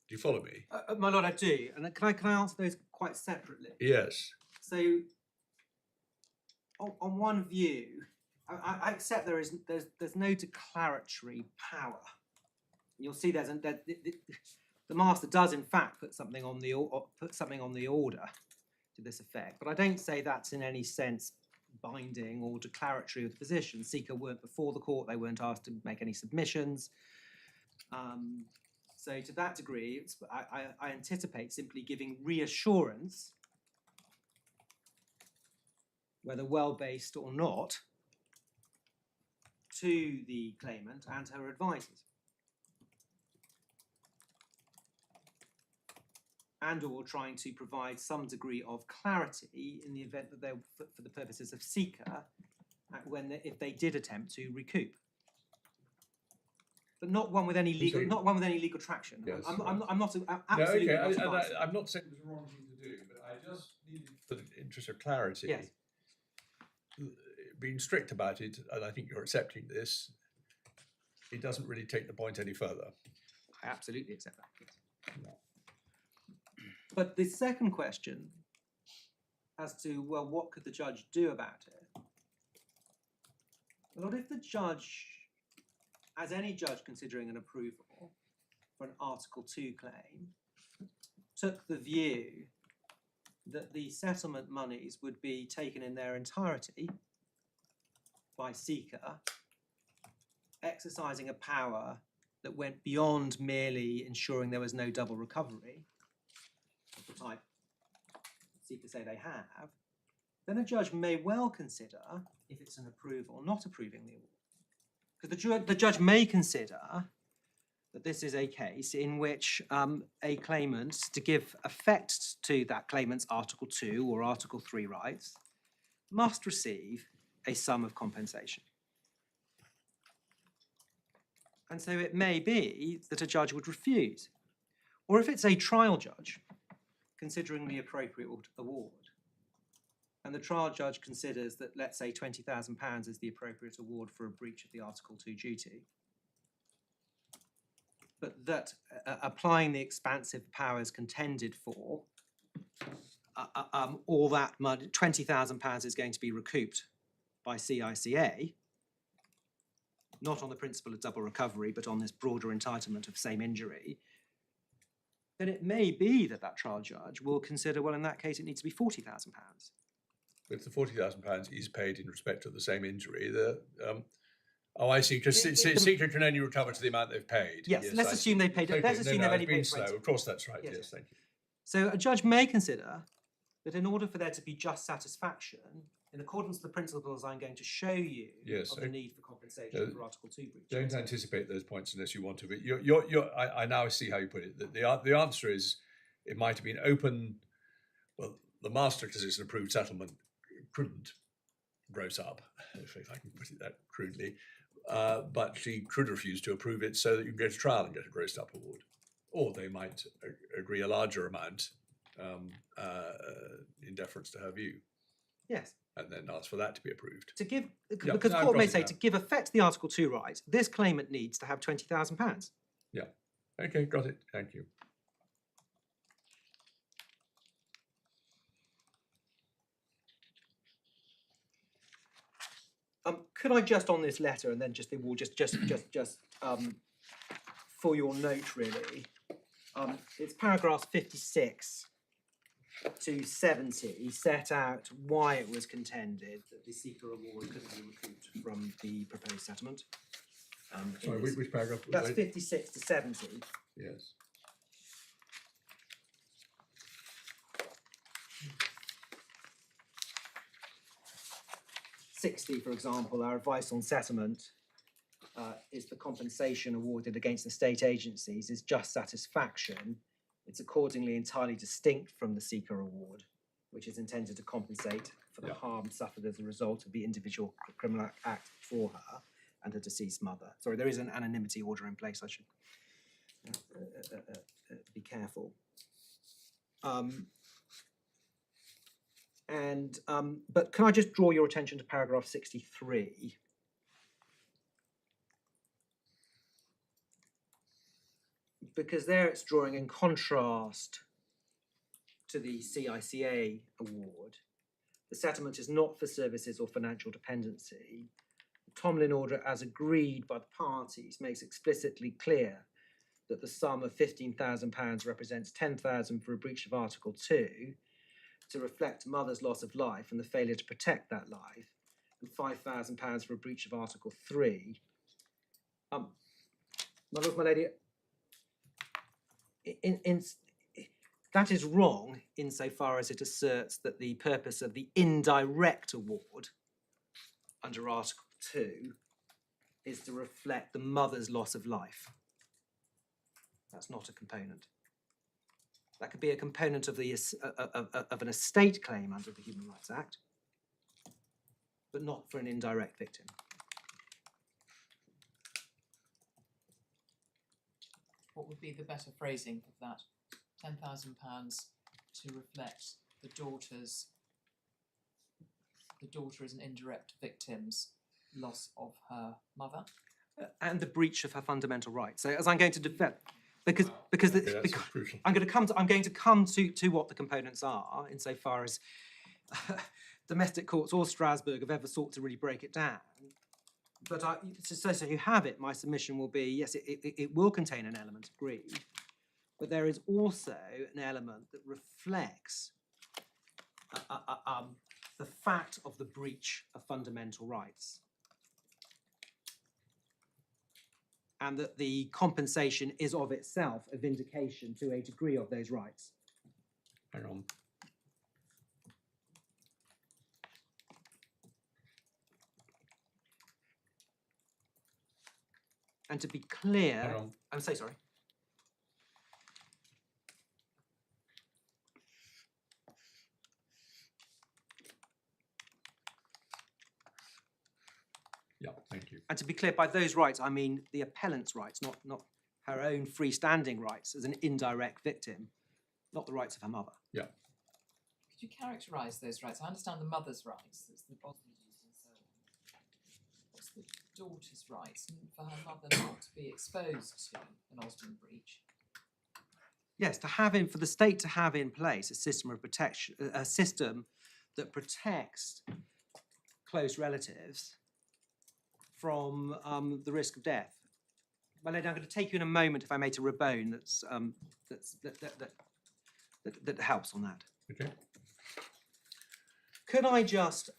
Do you follow me? My lord, I do. And can I answer those quite separately? Yes. So, on one view, I accept there's no declaratory power. You'll see the master does in fact put something on the order to this effect, but I don't say that's in any sense binding or declaratory of the position. CICA weren't before the court; they weren't asked to make any submissions. So to that degree, I anticipate simply giving reassurance, whether well-based or not, to the claimant and her advisors. And or trying to provide some degree of clarity in the event that they're, for the purposes of CICA, if they did attempt to recoup. But not one with any legal traction. Yes, I'm not absolutely no, not okay, advising. I'm not saying it was the wrong thing to do, but I just needed, for the interest of clarity, Yes. being strict about it, and I think you're accepting this, it doesn't really take the point any further. I absolutely accept that. Yes. No. But the second question, as to, well, what could the judge do about it? Well, if the judge, as any judge considering an approval for an Article 2 claim, took the view that the settlement monies would be taken in their entirety by CICA, exercising a power that went beyond merely ensuring there was no double recovery, of the type CICA say they have, then a judge may well consider, if it's an approval, not approving the award. Because the judge may consider that this is a case in which a claimant, to give effect to that claimant's Article 2 or Article 3 rights, must receive a sum of compensation. And so it may be that a judge would refuse. Or if it's a trial judge considering the appropriate award, and the trial judge considers that, let's say, £20,000 is the appropriate award for a breach of the Article 2 duty, but that applying the expansive powers contended for, all that money, £20,000 is going to be recouped by CICA, not on the principle of double recovery, but on this broader entitlement of same injury, then it may be that that trial judge will consider, well, in that case, it needs to be £40,000. If the £40,000 is paid in respect of the same injury, oh, I see, because CICA can only recover to the amount they've paid. Yes, let's assume they paid. Okay, Let's assume they've only paid 20. Of course, that's right. Yes, Yes, thank you. So a judge may consider that in order for there to be just satisfaction, in accordance with the principles I'm going to show you Yes, of the need for compensation for Article 2 breach. Don't anticipate those points unless you want to. But I now see how you put it. The answer is, it might have been open. Well, the master, because it's an approved settlement, couldn't gross up, if I can put it that crudely. But she could refuse to approve it so that you can go to trial and get a grossed up award. Or they might agree a larger amount in deference to her view. Yes. And then ask for that to be approved. To give, Yeah, because no, court may I've got say it to now. give effect to the Article 2 rights, this claimant needs to have £20,000. Yeah. Okay, got it. Thank you. Could I just on this letter and then just the award, just for your note really, it's paragraph 56 to 70 set out why it was contended that the CICA award couldn't be recouped from the proposed settlement. Sorry, which paragraph? was That's that? 56 to 70. Yes. For example, our advice on settlement is the compensation awarded against the state agencies is just satisfaction. It's accordingly entirely distinct from the CICA award, which is intended to compensate for the harm suffered as a result of the individual criminal act for her and her deceased mother. Sorry, there is an anonymity order in place. I should be careful. But can I just draw your attention to paragraph 63? Because there it's drawing in contrast to the CICA award. The settlement is not for services or financial dependency. The Tomlin order, as agreed by the parties, makes explicitly clear that the sum of £15,000 represents £10,000 for a breach of Article 2 to reflect mother's loss of life and the failure to protect that life, and £5,000 for a breach of Article 3. My lord, my lady, that is wrong insofar as it asserts that the purpose of the indirect award under Article 2 is to reflect the mother's loss of life. That's not a component. That could be a component of an estate claim under the Human Rights Act, but not for an indirect victim. What would be the better phrasing of that? £10,000 to reflect the daughter as an indirect victim's loss of her mother. And the breach of her fundamental rights. So as I'm going to defend, because That's crucial. I'm going to come to what the components are insofar as domestic courts or Strasbourg have ever sought to really break it down. But so you have it. My submission will be yes, it will contain an element of greed, but there is also an element that reflects the fact of the breach of fundamental rights, and that the compensation is of itself a vindication to a degree of those rights. Hang on. And to be clear, Hang on. I'm so sorry. Yeah, thank you. And to be clear, by those rights, I mean the appellant's rights, not her own freestanding rights as an indirect victim, not the rights of her mother. Yeah. Could you characterise those rights? I understand the mother's rights, that's the Bosnians and so on. What's the daughter's rights and for her mother not to be exposed to an Osborne breach? Yes, for the state to have in place a system of protection, a system that protects close relatives from the risk of death. My lady, I'm going to take you in a moment, if I may, to Rabone that helps on that. Okay. Could I just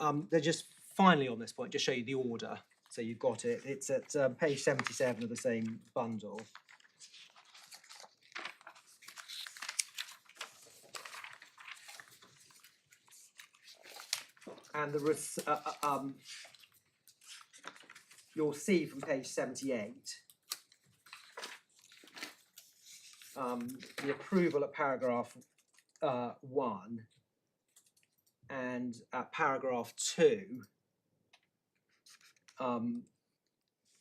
finally on this point, just show you the order, so you've got it. It's at page 77 of the same bundle. And you'll see from page 78 the approval at paragraph 1 and at paragraph 2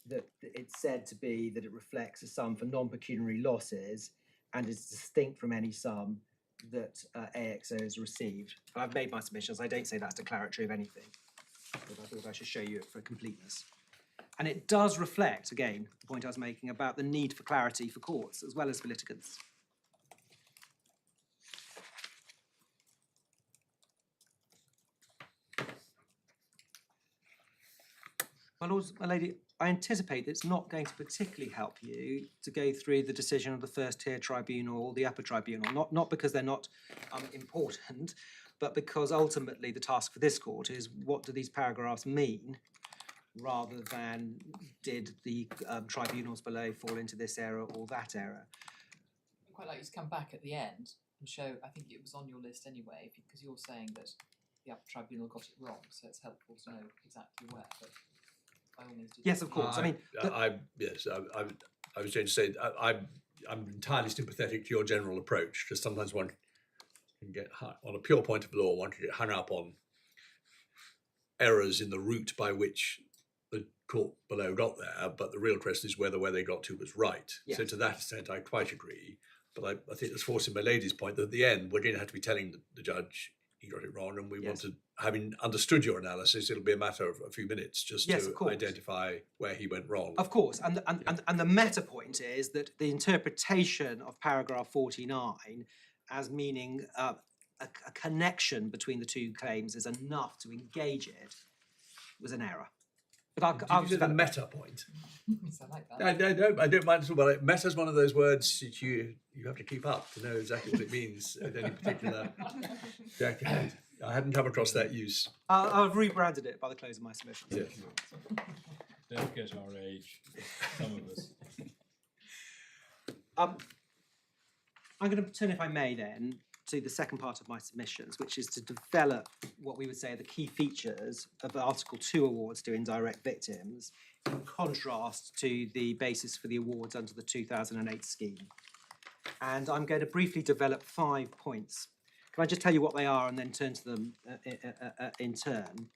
that it's said to be that it reflects a sum for non-pecuniary losses and is distinct from any sum that AXO has received. I've made my submissions. I don't say that's declaratory of anything, but I thought I should show you it for completeness. And it does reflect, again, the point I was making about the need for clarity for courts as well as for litigants. My lords, my lady, I anticipate that it's not going to particularly help you to go through the decision of the First-Tier Tribunal or the Upper Tribunal, not because they're not important, but because ultimately the task for this court is what do these paragraphs mean, rather than did the tribunals below fall into this error or that error. I'd quite like you to come back at the end and show, I think it was on your list anyway, because you're saying that the Upper Tribunal got it wrong, so it's helpful to know exactly where, but by all means do Yes, that. of course. I mean, I was going to say I'm entirely sympathetic to your general approach. Because sometimes one can get on a pure point of law, one can get hung up on errors in the route by which the court below got there. But the real question is whether where they got to was right. Yes. So to that extent, I quite agree. But I think it's forcing my lady's point that at the end we're going to have to be telling the judge he got it wrong, and we want Yes. to, having understood your analysis, it'll be a matter of a few minutes just Yes, to of course. identify where he went wrong. of course, and the meta point is that the interpretation of paragraph 49 as meaning a connection between the two claims is enough to engage it was an error. But Did I'll you say the meta point? So I like that. I don't mind at all. But meta is one of those words that you have to keep up to know exactly what it means at any particular decade. I hadn't come across that use. I've rebranded it by the close of my submission. Yes. Don't get our age, some of us. I'm going to turn, if I may, then, to the second part of my submissions, which is to develop what we would say are the key features of Article 2 awards to indirect victims, in contrast to the basis for the awards under the 2008 scheme. And I'm going to briefly develop 5 points. Can I just tell you what they are and then turn to them in turn?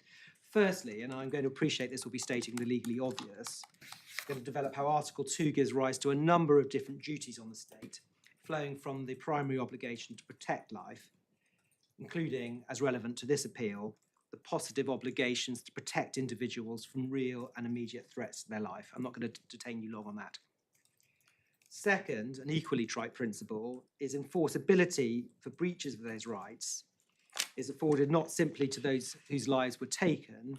Firstly, and I'm going to appreciate this will be stating the legally obvious, I'm going to develop how Article 2 gives rise to a number of different duties on the state, flowing from the primary obligation to protect life, including, as relevant to this appeal, the positive obligations to protect individuals from real and immediate threats to their life. I'm not going to detain you long on that. Second, an equally trite principle, is enforceability for breaches of those rights is afforded not simply to those whose lives were taken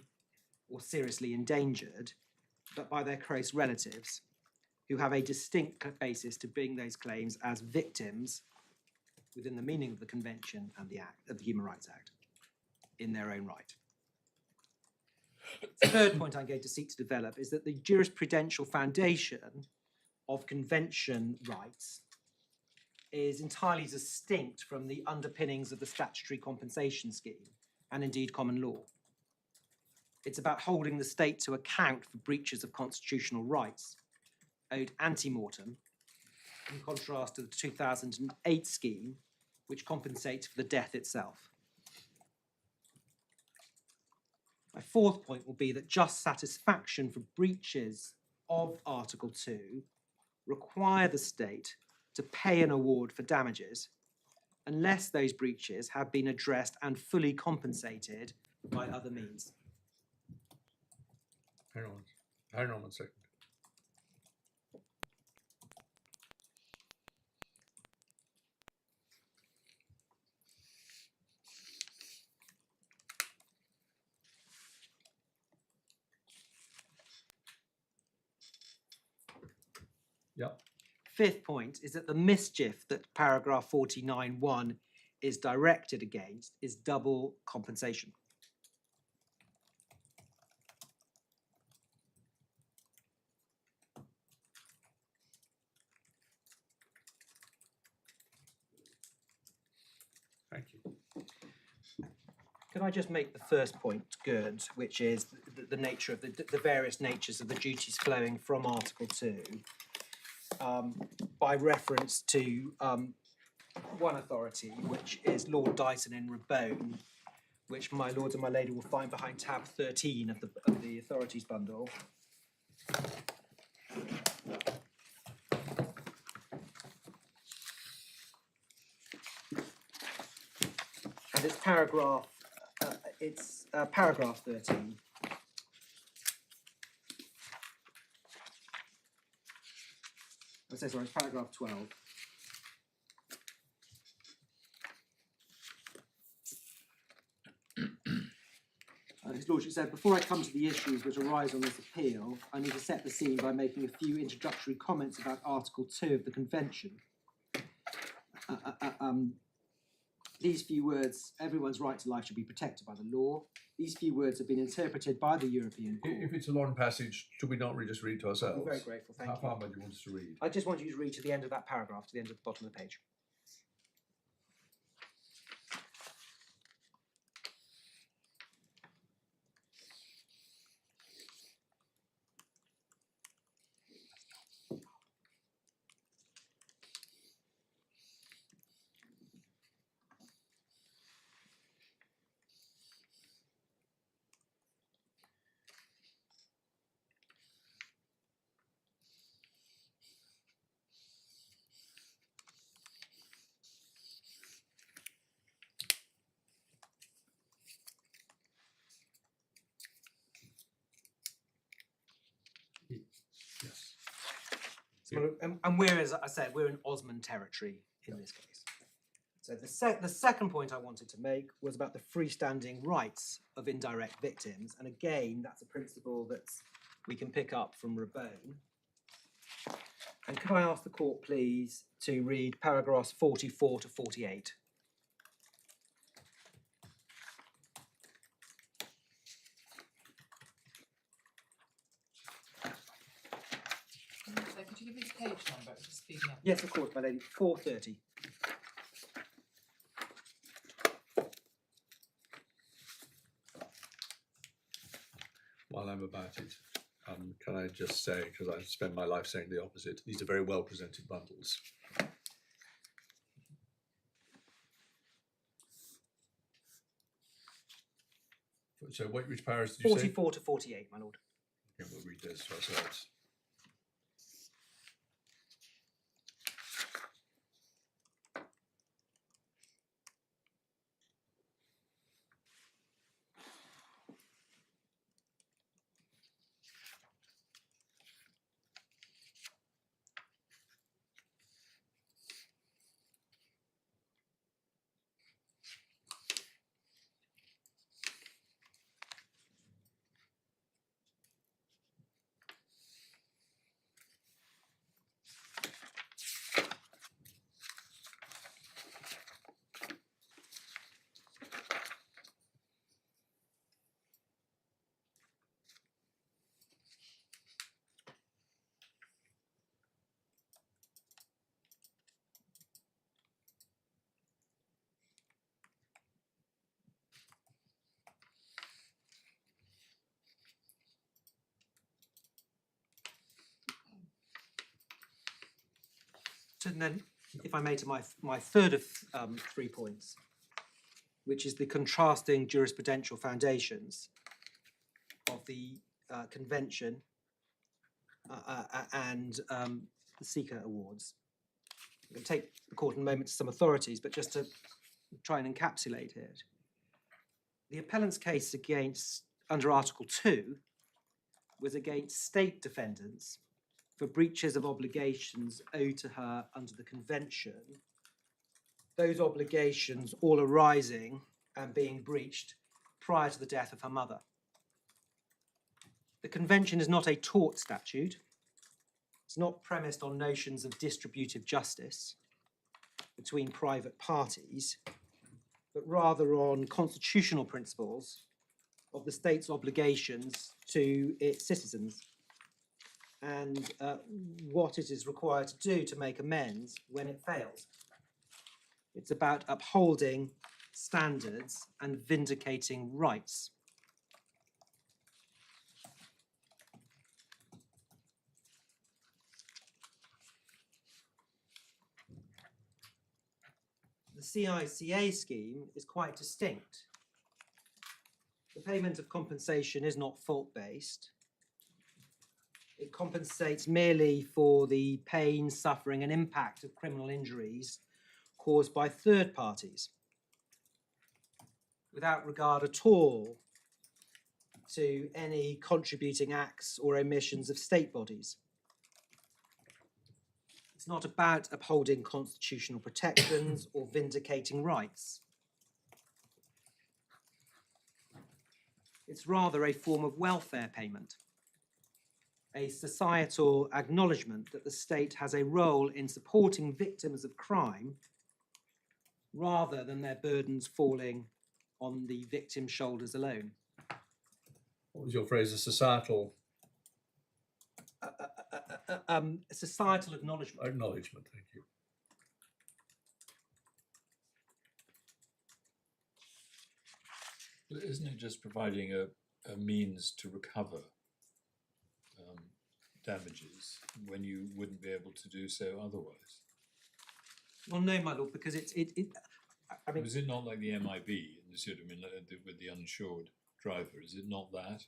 or seriously endangered, but by their close relatives, who have a distinct basis to bring those claims as victims within the meaning of the Convention and the Act of the Human Rights Act in their own right. The third point I'm going to seek to develop is that the jurisprudential foundation of convention rights is entirely distinct from the underpinnings of the statutory compensation scheme and indeed common law. It's about holding the state to account for breaches of constitutional rights owed ante-mortem, in contrast to the 2008 scheme, which compensates for the death itself. My fourth point will be that just satisfaction for breaches of Article 2 require the state to pay an award for damages unless those breaches have been addressed and fully compensated by other means. Hang on 1 second. Yep. Fifth point is that the mischief that paragraph 49(1) is directed against is double compensation. Thank you. Can I just make the first point good, which is the nature of the various natures of the duties flowing from Article 2, by reference to one authority, which is Lord Dyson in Rabone, which my lords and my lady will find behind tab 13 of the authorities bundle. And it's paragraph 13. I'm so sorry, it's paragraph 12. Lordship said, before I come to the issues which arise on this appeal, I need to set the scene by making a few introductory comments about Article 2 of the Convention. These few words, everyone's right to life should be protected by the law. These few words have been interpreted by the European Court. If it's a long passage, should we not just read it to ourselves? I'm very grateful, thank How you. far do you want us to read? I just want you to read to the end of that paragraph, to the end of the bottom of the page. Yes. So, and we're, as I said, we're in Osman territory in this case. So the second point I wanted to make was about the freestanding rights of indirect victims. And again, that's a principle that we can pick up from Rabone. And can I ask the court, please, to read paragraphs 44 to 48? So could you give me the page number? Just speeding up. Yes, of course, my lady. 430. While I'm about it, can I just say, because I spend my life saying the opposite, these are very well presented bundles. So which paragraphs did you say? 44 to 48, my lord. Okay, we'll read this to ourselves. So then, if I may, to my third of 3 points, which is the contrasting jurisprudential foundations of the Convention and the CICA awards. I'm going to take the court in a moment to some authorities, but just to try and encapsulate it. The appellant's case against, under Article 2, was against State Defendants for breaches of obligations owed to her under the Convention, those obligations all arising and being breached prior to the death of her mother. The Convention is not a tort statute. It's not premised on notions of distributive justice between private parties, but rather on constitutional principles of the state's obligations to its citizens and what it is required to do to make amends when it fails. It's about upholding standards and vindicating rights. The CICA scheme is quite distinct. The payment of compensation is not fault-based. It compensates merely for the pain, suffering, and impact of criminal injuries caused by third parties, without regard at all to any contributing acts or omissions of state bodies. It's not about upholding constitutional protections or vindicating rights. It's rather a form of welfare payment, a societal acknowledgement that the state has a role in supporting victims of crime rather than their burdens falling on the victim's shoulders alone. What was your phrase? A societal A societal acknowledgement. acknowledgement. Thank you. But isn't it just providing a means to recover damages when you wouldn't be able to do so otherwise? Well, no, my lord, because I mean, Is it not like the MIB in the sort of with the uninsured driver? Is it not that?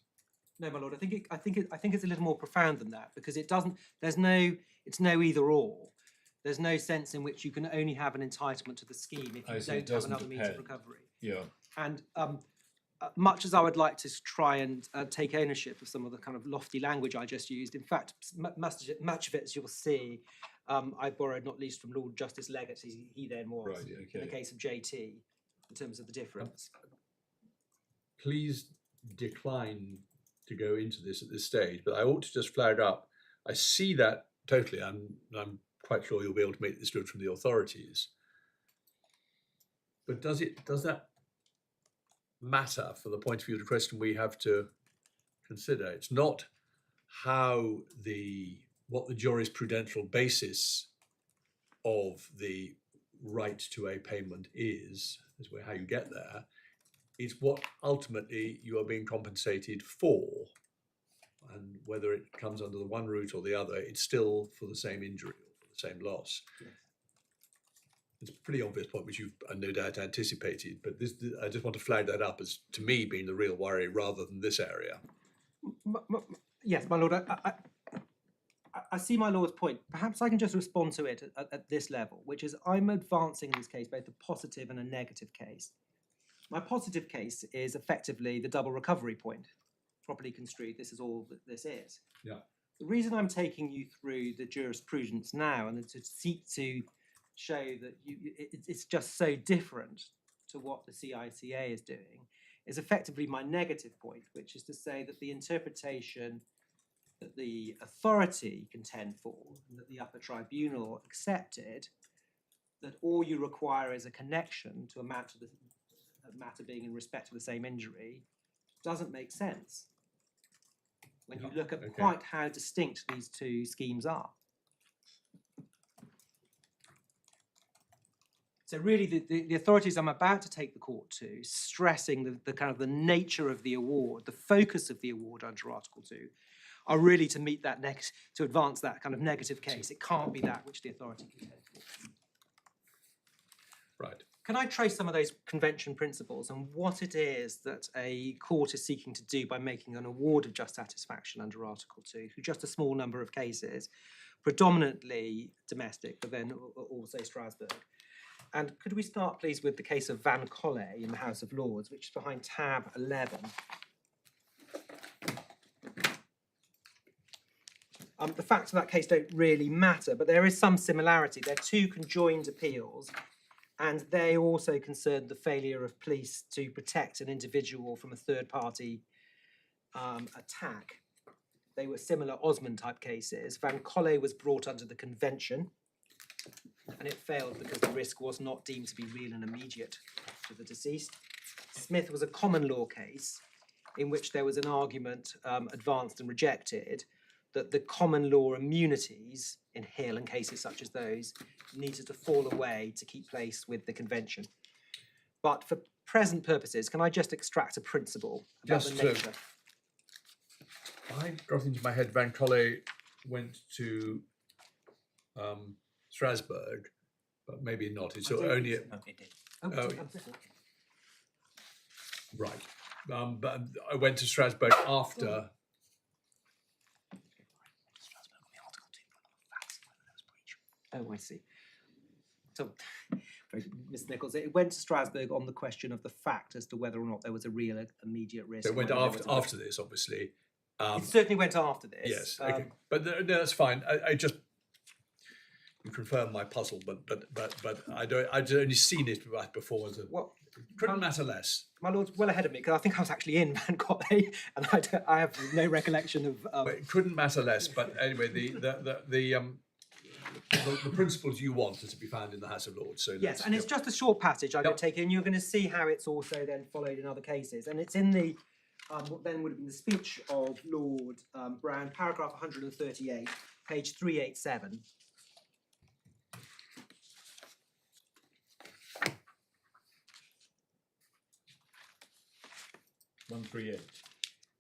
no, my lord. I think it's a little more profound than that, because it doesn't. It's no either or. There's no sense in which you can only have an entitlement to the scheme if I you see, it don't have doesn't another means of depend. recovery. Yeah. And much as I would like to try and take ownership of some of the kind of lofty language I just used, in fact, much of it, as you'll see, I borrowed not least from Lord Justice Leggett, he then was, Right, in the okay. case of JT, in terms of the difference. Please decline to go into this at this stage, but I ought to just flag up. I see that totally. I'm quite sure you'll be able to make this good from the authorities. But does that matter for the point of view of the question we have to consider? It's not what the jurisprudential basis of the right to a payment is how you get there. It's what ultimately you are being compensated for, and whether it comes under the one route or the other, it's still for the same injury or for the same loss. Yes. It's a pretty obvious point, which you've no doubt anticipated, but I just want to flag that up as, to me, being the real worry rather than this area. Yes, my lord, I see my lord's point. Perhaps I can just respond to it at this level, which is I'm advancing in this case both a positive and a negative case. My positive case is effectively the double recovery point. Properly construed, this is all that this is. Yeah. The reason I'm taking you through the jurisprudence now and to seek to show that it's just so different to what the CICA is doing is effectively my negative point, which is to say that the interpretation that the authority contend for, and that the Upper Tribunal accepted, that all you require is a connection to amount to the matter being in respect to the same injury, doesn't make sense when you look at quite how distinct these two schemes are. So really the authorities I'm about to take the court to, stressing the kind of the nature of the award, the focus of the award under Article 2, are really to meet that to advance that kind of negative case. It can't be that which the authority contends for. Right. Can I trace some of those convention principles and what it is that a court is seeking to do by making an award of just satisfaction under Article 2 for just a small number of cases, predominantly domestic, but then also Strasbourg? And could we start, please, with the case of Van Colle in the House of Lords, which is behind tab 11. The facts of that case don't really matter, but there is some similarity. They're two conjoined appeals, and they also concerned the failure of police to protect an individual from a third-party attack. They were similar Osmond-type cases. Van Colle was brought under the convention, and it failed because the risk was not deemed to be real and immediate to the deceased. Smith was a common law case in which there was an argument advanced and rejected that the common law immunities in Hill and cases such as those needed to fall away to keep pace with the convention. But for present purposes, can I just extract a principle about the nature? I got into my head Van Colle went to Strasbourg, but maybe not. It's only No, it did. right. But I went to Strasbourg after. Oh, I see. So, Mr. Nichols, it went to Strasbourg on the question of the fact as to whether or not there was a real immediate risk. So it went after this, obviously. It certainly went after this. Yes, okay. But no, that's fine. I just you confirm my puzzle, but I don't. I'd only seen it before as a. Well, couldn't matter less. My lord's well ahead of me because I think I was actually in Van Gogh and I have no recollection of. But it couldn't matter less. But anyway, the principles you want are to be found in the House of Lords. So Yes, and it's just a short passage I'm going Yep. to take in. You're going to see how it's also then followed in other cases. And it's in the, what then would have been the speech of Lord Brown, paragraph 138, page 387.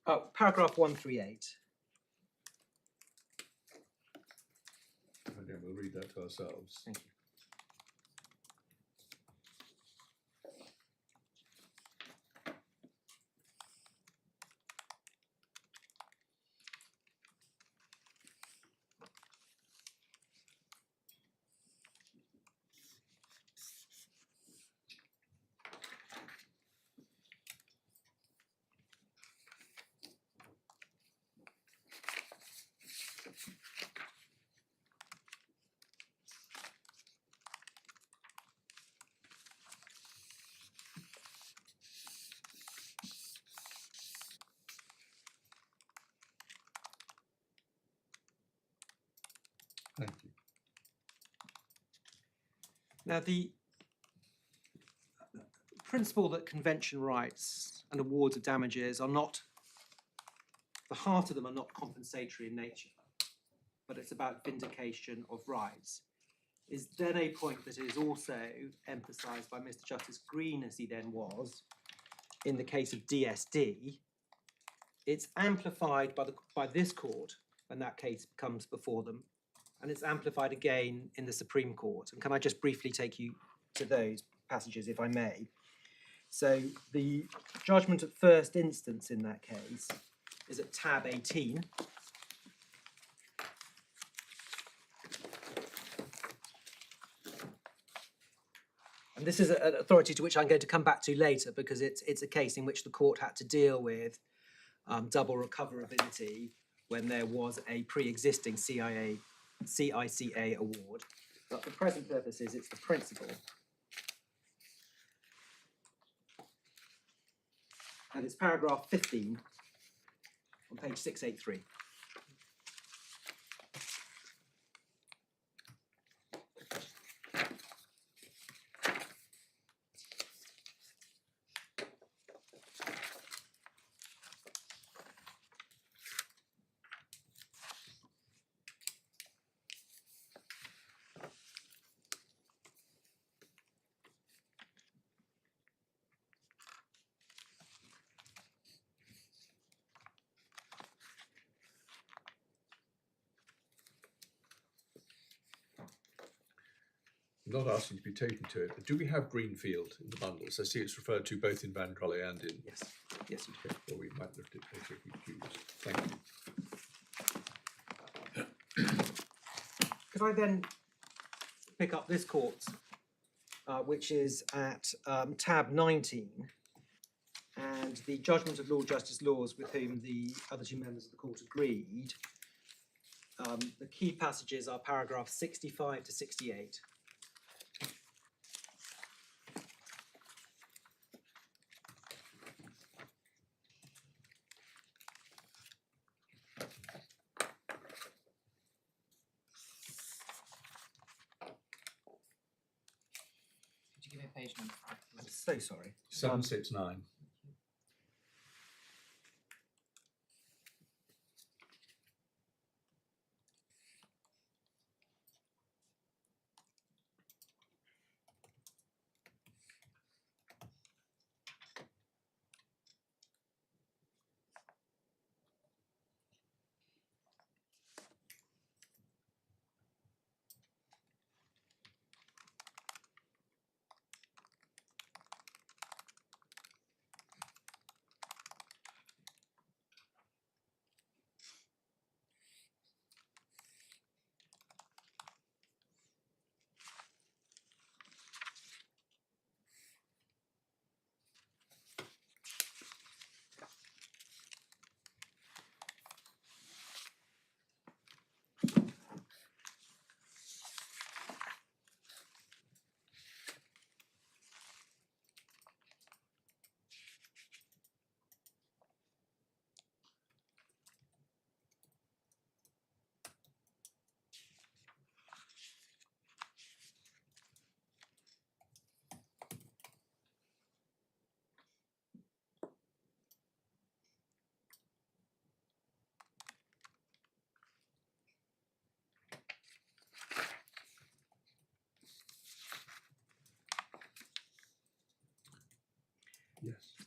Oh, paragraph 138. Again, we'll read that to ourselves. Thank you. Thank you. Now, the principle that convention rights and awards of damages are not, the heart of them are not compensatory in nature, but it's about vindication of rights, is then a point that is also emphasised by Mr. Justice Green, as he then was, in the case of DSD. It's amplified by this court when that case comes before them, and it's amplified again in the Supreme Court. And can I just briefly take you to those passages, if I may? So the judgment at first instance in that case is at tab 18. And this is an authority to which I'm going to come back to later, because it's a case in which the court had to deal with double recoverability when there was a pre-existing CICA award. But for present purposes, it's the principle. And it's paragraph 15 on page 683. I'm not asking to be taken to it, but do we have Greenfield in the bundles? I see it's referred to both in Van Trolley and in. Yes, yes, you do. Okay, well, we might lift it later if we choose. Thank you. Could I then pick up this court, which is at tab 19, and the judgment of Lord Justice Laws, with whom the other two members of the court agreed. The key passages are paragraphs 65 to 68. Could you give me a page number? I'm so sorry. 769.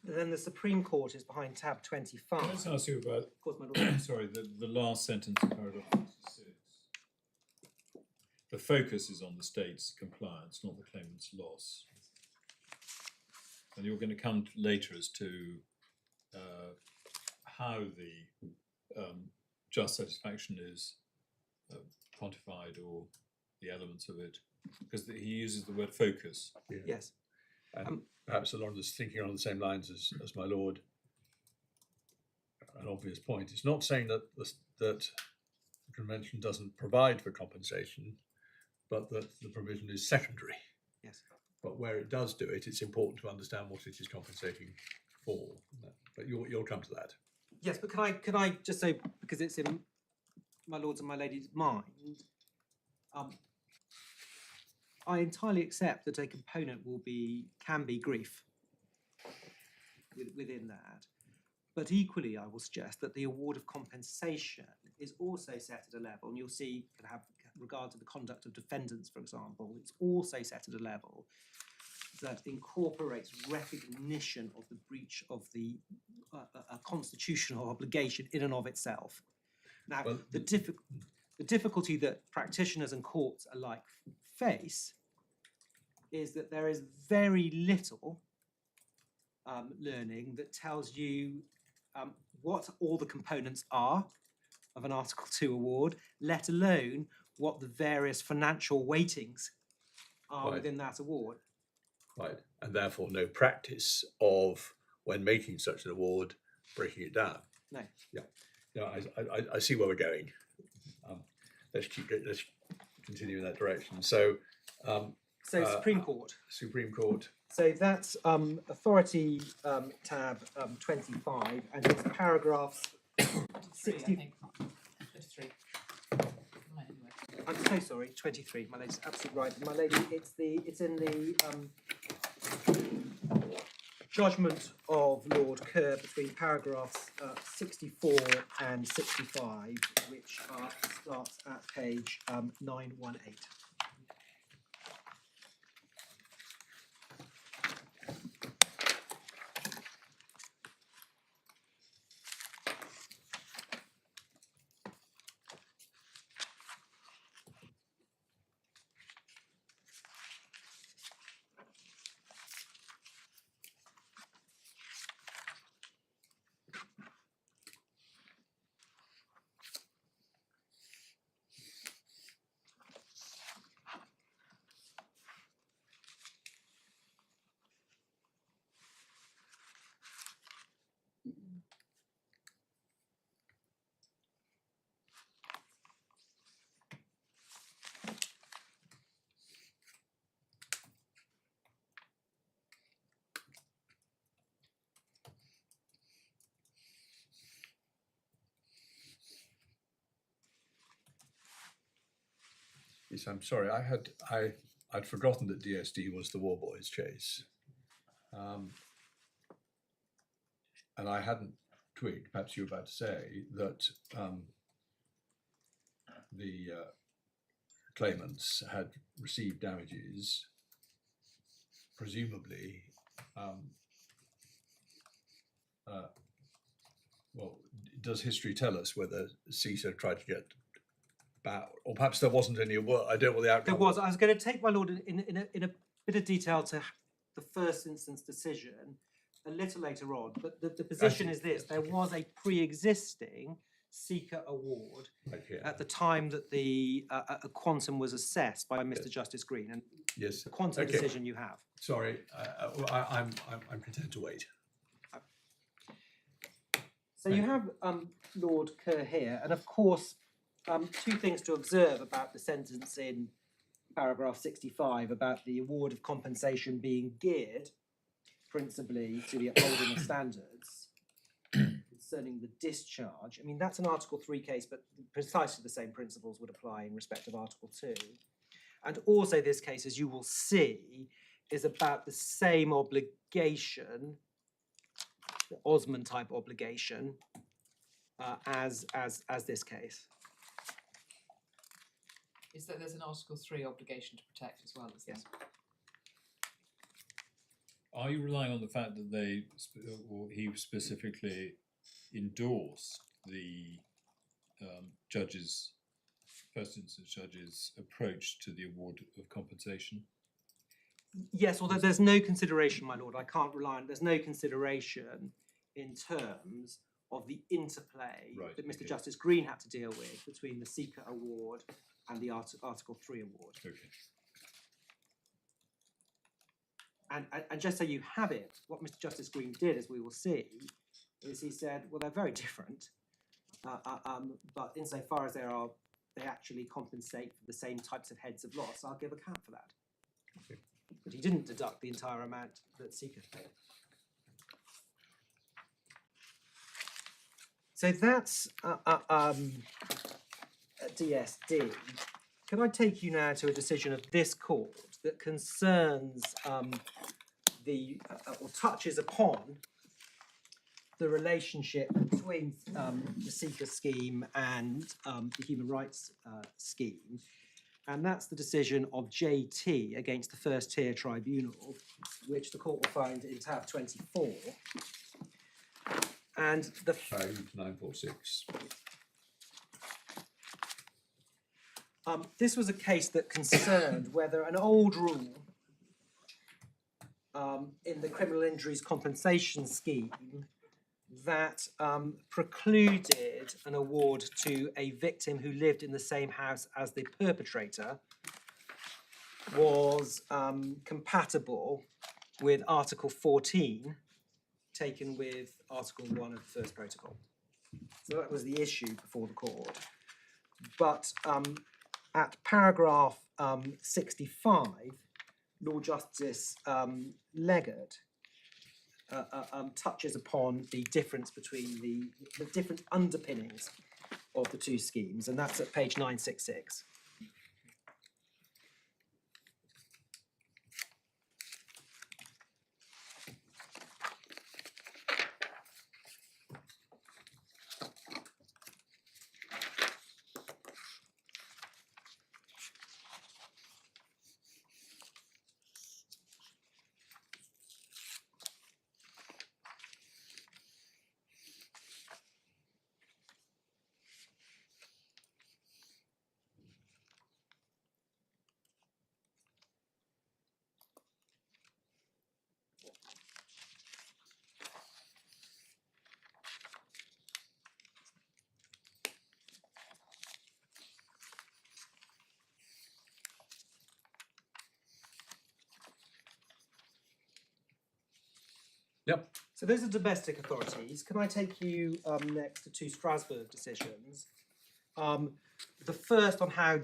Then the Supreme Court is behind tab 25. Can I just ask you about, Of course, my lord. sorry, the last sentence of paragraph 56? The focus is on the state's compliance, not the claimant's loss. And you're going to come later as to how the just satisfaction is quantified, or the elements of it, because he uses the word focus. Yeah. Yes. And perhaps along this thinking on the same lines as my lord, an obvious point. It's not saying that that the convention doesn't provide for compensation, but that the provision is secondary. Yes. But where it does do it, it's important to understand what it is compensating for. But you'll come to that. Yes, but can I just say, because it's in my lord's and my lady's mind, I entirely accept that a component can be grief within that. But equally, I will suggest that the award of compensation is also set at a level, and you'll see, can have regard to the conduct of defendants, for example, it's also set at a level that incorporates recognition of the breach of the a constitutional obligation in and of itself. Now, Well, the difficulty that practitioners and courts alike face is that there is very little learning that tells you what all the components are of an Article 2 award, let alone what the various financial weightings are Right. within that award. Right, and therefore no practice of, when making such an award, breaking it down. No. Yeah, I see where we're going. Let's continue in that direction. So, Supreme Court. Supreme Court. So that's authority tab 25, and it's paragraphs 60. I think. 53. Right, anyway. I'm so sorry, 23. My lady's absolutely right. My lady, it's in the judgment of Lord Kerr between paragraphs 64 and 65, which starts at page 918. Yes, I'm sorry. I'd forgotten that DSD was the War Boys chase, and I hadn't twigged. Perhaps you were about to say that the claimants had received damages, presumably. Well, does history tell us whether CICA tried to get back, or perhaps there wasn't any work? I don't know what the outcome There was. I was going to take my lord in a bit of detail to the first instance decision a little later on, but the position is this: there was a pre-existing CICA award right here. at the time that the a quantum was assessed by Mr. Justice Green, and Yes. the quantum Okay. decision you have. Sorry, I'm content to wait. So you have Lord Kerr here, and of course, two things to observe about the sentence in paragraph 65 about the award of compensation being geared principally to the upholding of standards concerning the discharge. I mean, that's an Article 3 case, but precisely the same principles would apply in respect of Article 2. And also this case, as you will see, is about the same obligation, the Osman type obligation, as this case. Is that there's an Article 3 obligation to protect as well as Yes. are you relying on the fact that or he specifically endorsed the first instance judge's approach to the award of compensation? Yes, although there's no consideration, my lord, I can't rely on, there's no consideration in terms of the interplay Right, that Mr. okay. Justice Green had to deal with between the CICA award and the Article 3 award. Okay. And just so you have it, what Mr. Justice Green did, as we will see, is he said, well, they're very different, but insofar as they actually compensate for the same types of heads of loss, I'll give account for that. Okay. But he didn't deduct the entire amount that CICA paid. So that's DSD. Can I take you now to a decision of this court that concerns or touches upon the relationship between the CICA scheme and the human rights scheme, and that's the decision of JT against the First-Tier Tribunal, which the court will find in tab 24. And the Page 946. this was a case that concerned whether an old rule in the criminal injuries compensation scheme that precluded an award to a victim who lived in the same house as the perpetrator was compatible with Article 14 taken with Article 1 of the First Protocol. So that was the issue before the court. But at paragraph 65, Lord Justice Leggett touches upon the difference between the different underpinnings of the two schemes, and that's at page 966. Yep. So those are domestic authorities. Can I take you next to two Strasbourg decisions? The first on how,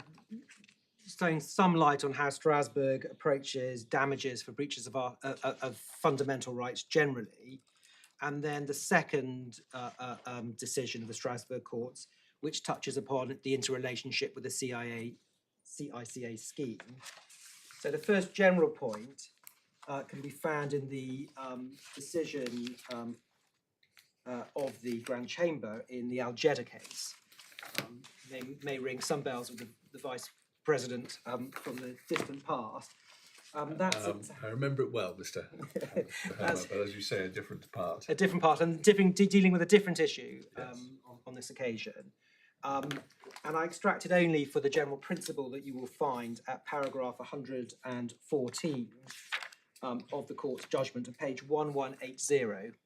throwing some light on how Strasbourg approaches damages for breaches of fundamental rights generally, and then the second decision of the Strasbourg courts, which touches upon the interrelationship with the CICA scheme. So the first general point can be found in the decision of the Grand Chamber in the Al-Jeddah case. They may ring some bells with the Vice President from the distant past. I remember it well, Mr. Hammer, but as you say, a different part. A different part, and dealing with a different issue on this occasion. And I extracted only for the general principle that you will find at paragraph 114 of the court's judgment on page 1180.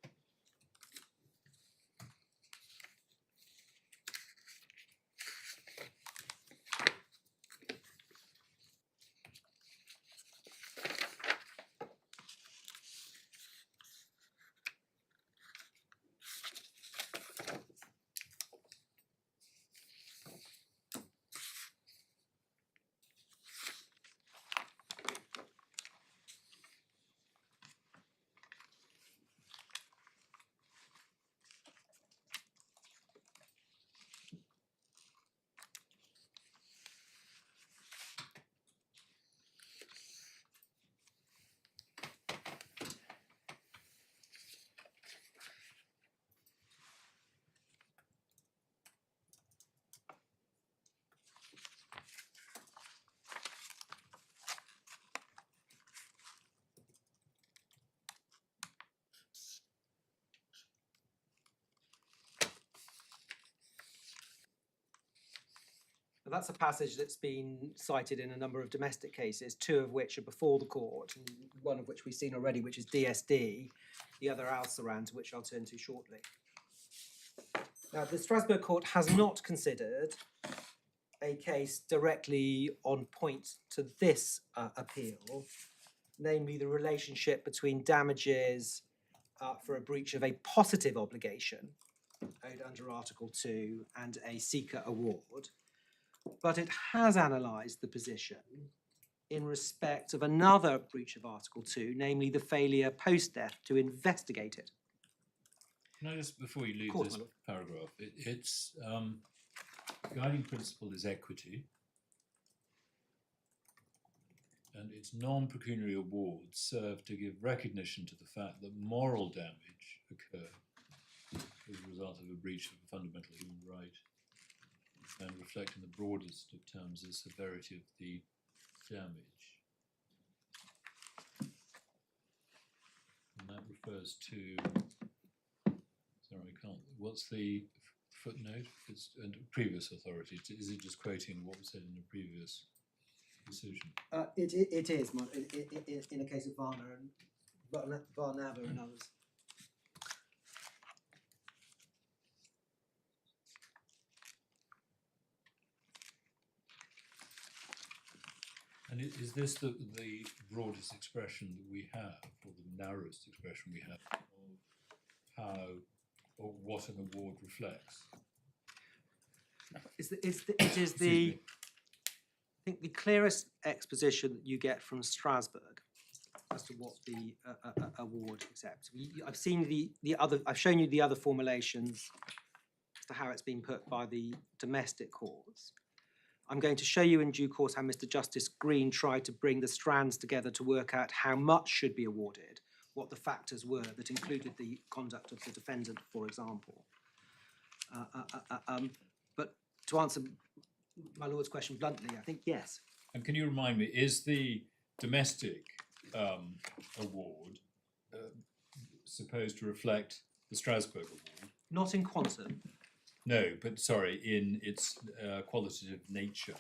And that's a passage that's been cited in a number of domestic cases, two of which are before the court, and one of which we've seen already, which is DSD, the other Alceran, to which I'll turn to shortly. Now, the Strasbourg court has not considered a case directly on point to this appeal, namely the relationship between damages for a breach of a positive obligation owed under Article 2 and a CICA award. But it has analysed the position in respect of another breach of Article 2, namely the failure post-death to investigate it. Can I just, before you leave Of course, this my lord. paragraph, its guiding principle is equity, and its non-pecuniary awards serve to give recognition to the fact that moral damage occurred as a result of a breach of a fundamental human right, and reflect in the broadest of terms the severity of the damage. And that refers to, sorry, I can't, what's the footnote? It's a previous authority. Is it just quoting what was said in a previous decision? It is, in a case of Varna and Varnava and others. And is this the broadest expression that we have, or the narrowest expression we have, of how or what an award reflects? It is the, I think, the clearest exposition that you get from Strasbourg as to what the award accepts. I've seen the other. I've shown you the other formulations as to how it's been put by the domestic courts. I'm going to show you in due course how Mr. Justice Green tried to bring the strands together to work out how much should be awarded, what the factors were that included the conduct of the defendant, for example. But to answer my lord's question bluntly, I think yes. And can you remind me, is the domestic award supposed to reflect the Strasbourg award? Not in quantum. No, but sorry, in its qualitative nature.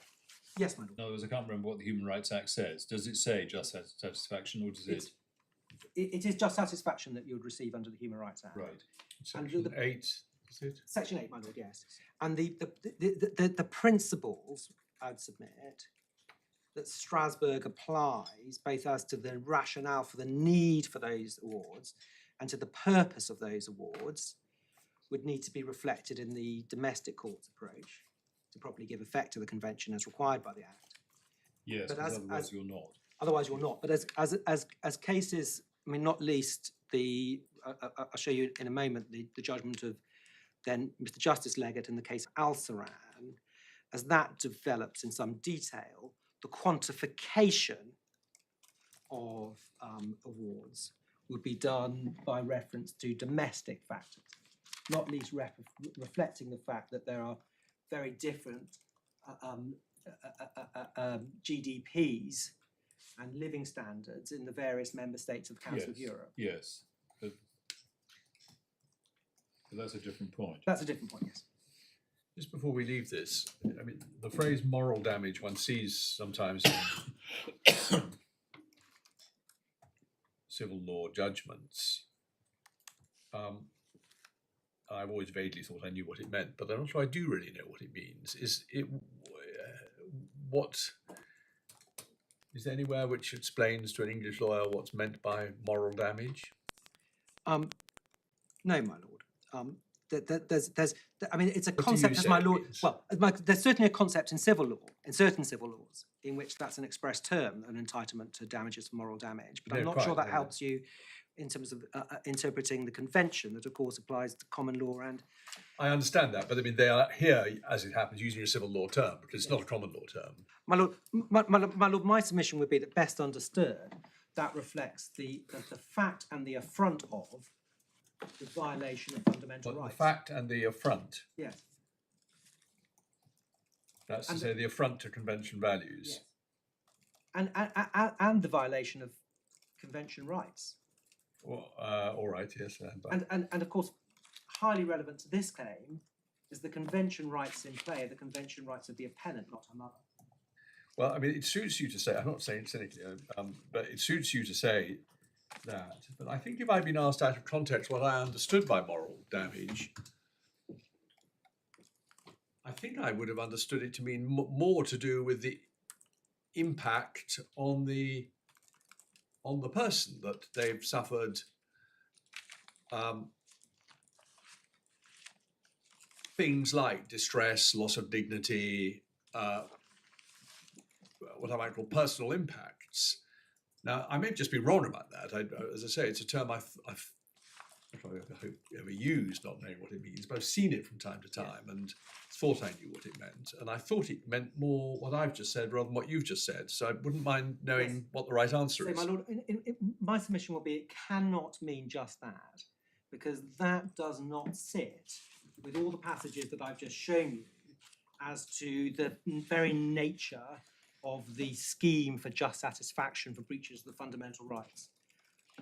Yes, my lord. In other words, I can't remember what the Human Rights Act says. Does it say just satisfaction, or does it? It is just satisfaction that you would receive under the Human Rights Act. Right. Section 8, is it? Section 8, my lord, yes. And the principles, I'd submit, that Strasbourg applies, both as to the rationale for the need for those awards and to the purpose of those awards, would need to be reflected in the domestic court's approach to properly give effect to the convention as required by the Act. Yes, But because otherwise you're not. Otherwise, you're not. But as cases, I mean, not least the, I'll show you in a moment the judgment of then Mr. Justice Leggett in the case of Alceran, as that develops in some detail, the quantification of awards would be done by reference to domestic factors, not least reflecting the fact that there are very different GDPs and living standards in the various member states of the Council of Europe. Yes, but that's a different point. That's a different point, yes. Just before we leave this, I mean, the phrase moral damage one sees sometimes in civil law judgments. I've always vaguely thought I knew what it meant, but I'm not sure I do really know what it means. Is there anywhere which explains to an English lawyer what's meant by moral damage? No, my lord. I mean, it's a What do concept, you as say my it lord. means? Well, there's certainly a concept in civil law, in certain civil laws, in which that's an express term, an entitlement to damages for moral damage. But I'm Yeah, not quite, sure that yeah. helps you in terms of interpreting the convention that, of course, applies to common law and. I understand that, but I mean, they are here, as it happens, using a civil law term, because it's not a common law term. My lord, my submission would be that best understood, that reflects the fact and the affront of the violation of fundamental But the rights. fact and the affront, Yes. that's to And say the affront to convention values. Yes. And the violation of convention rights. Well, all right, yes. And of course, highly relevant to this claim Is the convention rights in play, the convention rights of the appellant, not her mother? Well, I mean, it suits you to say, I'm not saying it cynically, but it suits you to say that. But I think if I'd been asked out of context what I understood by moral damage, I think I would have understood it to mean more to do with the impact on the person, that they've suffered things like distress, loss of dignity, what I might call personal impacts. Now, I may just be wrong about that. As I say, it's a term I've ever used, not knowing what it means, but I've seen it from time to time and thought I knew what it meant. And I thought it meant more what I've just said rather than what you've just said. So I wouldn't mind knowing what the right answer So, is. my lord, my submission will be it cannot mean just that, because that does not sit with all the passages that I've just shown you as to the very nature of the scheme for just satisfaction for breaches of the fundamental rights.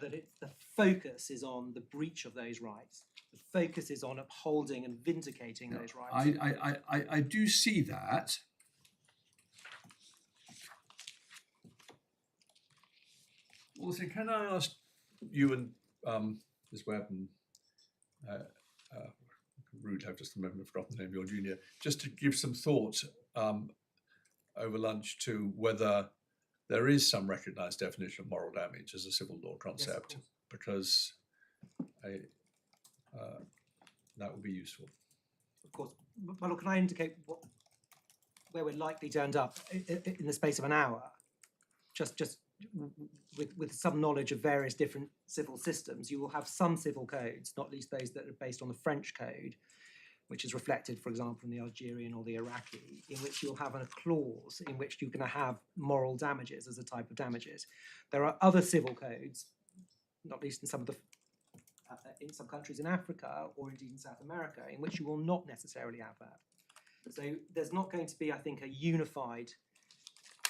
That the focus is on the breach of those rights. The focus is on upholding and vindicating those rights. I do see that. Also, can I ask you and Ms. Webb and Root, I've just remembered, I've forgotten the name of your junior, just to give some thought over lunch to whether there is some recognised definition of moral damage as a civil law concept, because that would be useful. Of course. My lord, can I indicate where we're likely to end up in the space of an hour? Just with some knowledge of various different civil systems, you will have some civil codes, not least those that are based on the French code, which is reflected, for example, in the Algerian or the Iraqi, in which you'll have a clause in which you're going to have moral damages as a type of damages. There are other civil codes, not least in some of the in some countries in Africa or indeed in South America, in which you will not necessarily have that. So there's not going to be, I think, a unified.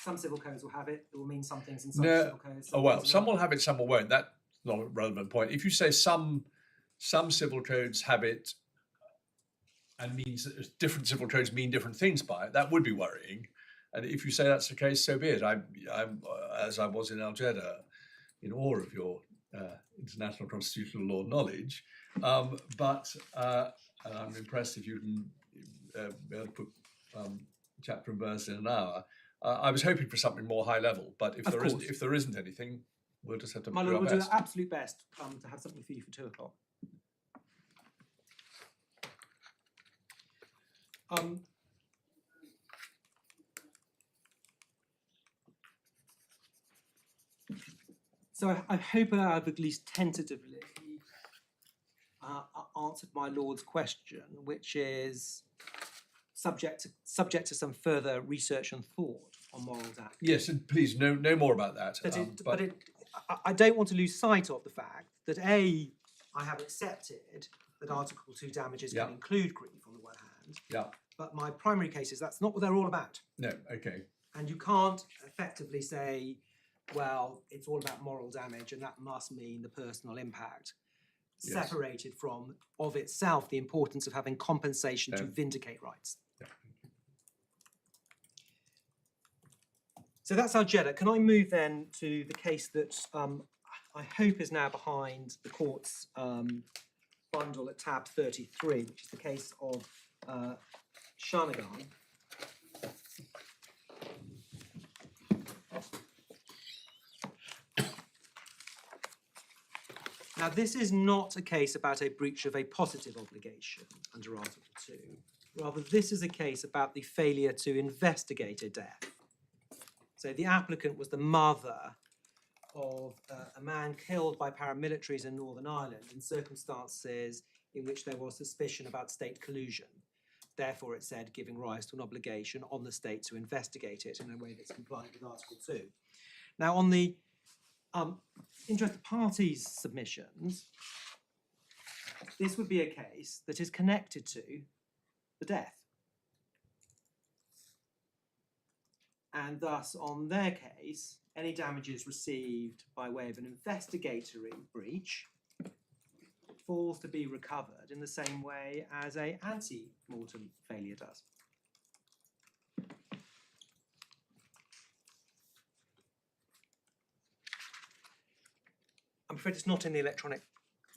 Some civil codes will have it. It will mean some things in some civil codes. Oh well, some will have it, some will won't. That's not a relevant point. If you say some civil codes have it, and means that different civil codes mean different things by it, that would be worrying. And if you say that's the case, so be it. I'm as I was in Algeda, in awe of your international constitutional law knowledge, but and I'm impressed if you can be able to put chapter and verse in an hour. I was hoping for something more high level, but if there isn't anything, we'll just have to do our best. My lord, we'll do our absolute best to have something for you for 2 o'clock. So I hope I've at least tentatively answered my lord's question, which is subject to some further research and thought on moral damage. Yes, and please, no more about that. I don't want to lose sight of the fact that I have accepted that Article 2 damages can include grief on the one hand. Yeah. But my primary case is that's not what they're all about. No, okay. And you can't effectively say, well, it's all about moral damage and that must mean the personal impact, separated from, of itself, the importance of having compensation to vindicate rights. Yeah. So that's Algeda. Can I move then to the case that I hope is now behind the court's bundle at tab 33, which is the case of Shanagan. Now, this is not a case about a breach of a positive obligation under Article 2. Rather, this is a case about the failure to investigate a death. So the applicant was the mother of a man killed by paramilitaries in Northern Ireland in circumstances in which there was suspicion about state collusion. Therefore, it said, giving rise to an obligation on the state to investigate it in a way that's compliant with Article 2. Now, on the interested parties submissions, this would be a case that is connected to the death. And thus, on their case, any damages received by way of an investigatory breach falls to be recovered in the same way as a ante-mortem failure does. I'm afraid it's not in the electronic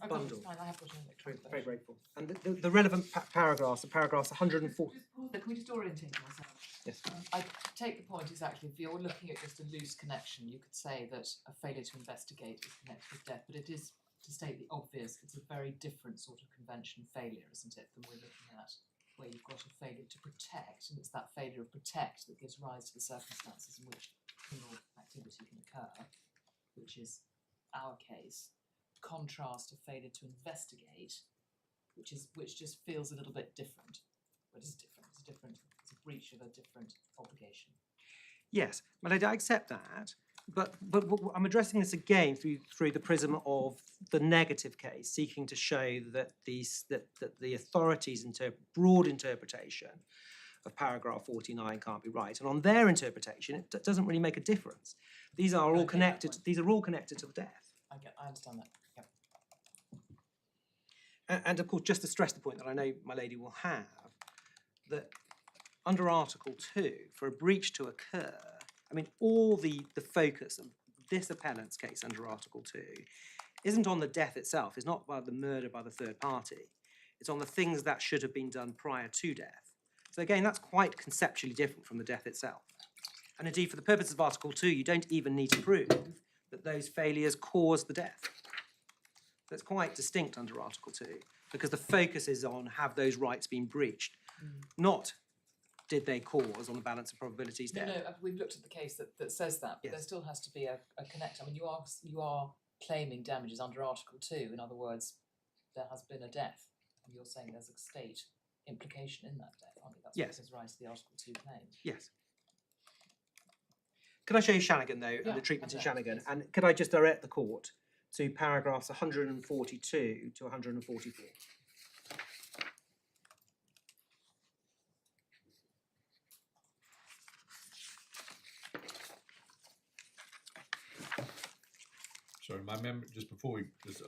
I've got it, bundle. it's fine, I have got an electronic Very version. grateful. And the relevant paragraphs are paragraphs 104. Can we just orientate ourselves? Yes. I take the point exactly. If you're looking at just a loose connection, you could say that a failure to investigate is connected with death, but it is, to state the obvious, it's a very different sort of convention failure, isn't it, than we're looking at, where you've got a failure to protect, and it's that failure of protect that gives rise to the circumstances in which criminal activity can occur, which is our case. Contrast to failure to investigate, which just feels a little bit different. But it's different. It's different. It's a breach of a different obligation. Yes, well, I accept that, but I'm addressing this again through the prism of the negative case, seeking to show that the authorities' broad interpretation of paragraph 49 can't be right, and on their interpretation, it doesn't really make a difference. These are all Okay, that connected. point. These are all connected to the death. I understand that. Yep. And of course, just to stress the point that I know my lady will have, that under Article 2, for a breach to occur, I mean, all the focus of this appellant's case under Article 2 isn't on the death itself, it's not about the murder by the third party, it's on the things that should have been done prior to death. So again, that's quite conceptually different from the death itself. And indeed, for the purposes of Article 2, you don't even need to prove that those failures caused the death. That's quite distinct under Article 2, because the focus is on have those rights been breached, not did they cause on the balance of probabilities No, death. no, we've looked at the case that says that, but there Yes. still has to be a connect. I mean, you are claiming damages under Article 2. In other words, there has been a death, and you're saying there's a state implication in that death, aren't you? That's Yes. what gives rise to the Article 2 claim. Yes. Can I show you Shanagan, though, Yeah, and the treatment in okay, Shanagan? please. And could I just direct the court to paragraphs 142 to 144? Sorry, my memory, just before we just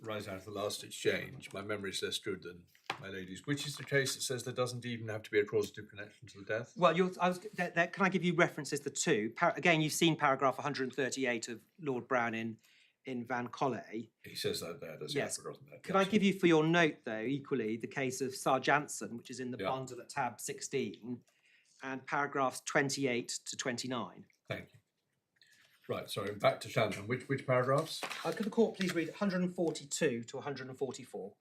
rise out of the last exchange, my memory is less good than my lady's. Which is the case that says there doesn't even have to be a causative connection to the death? Well, can I give you references to two? Again, you've seen paragraph 138 of Lord Brown in Van Colley. He says that there, does Yes. he? I've forgotten that. Could I give you, for your note, though, equally, the case of Sarjanson, which is in the Yeah. bundle at tab 16, and paragraphs 28 to 29. Thank you. Right, sorry, back to Shannon. Which paragraphs? Could the court please read 142 to 144?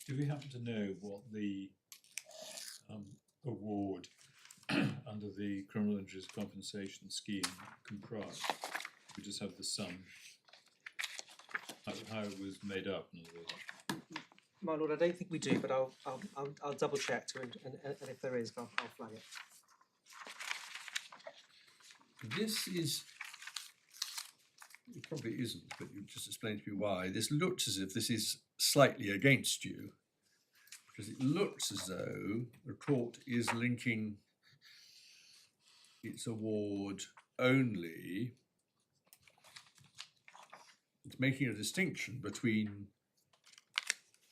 Do we happen to know what the award under the criminal injuries compensation scheme comprised? We just have the sum, how it was made up, in other words. My lord, I don't think we do, but I'll double check and if there is, I'll flag it. This is, it probably isn't, but you just explain to me why. This looks as if this is slightly against you, because it looks as though the court is linking its award only, it's making a distinction between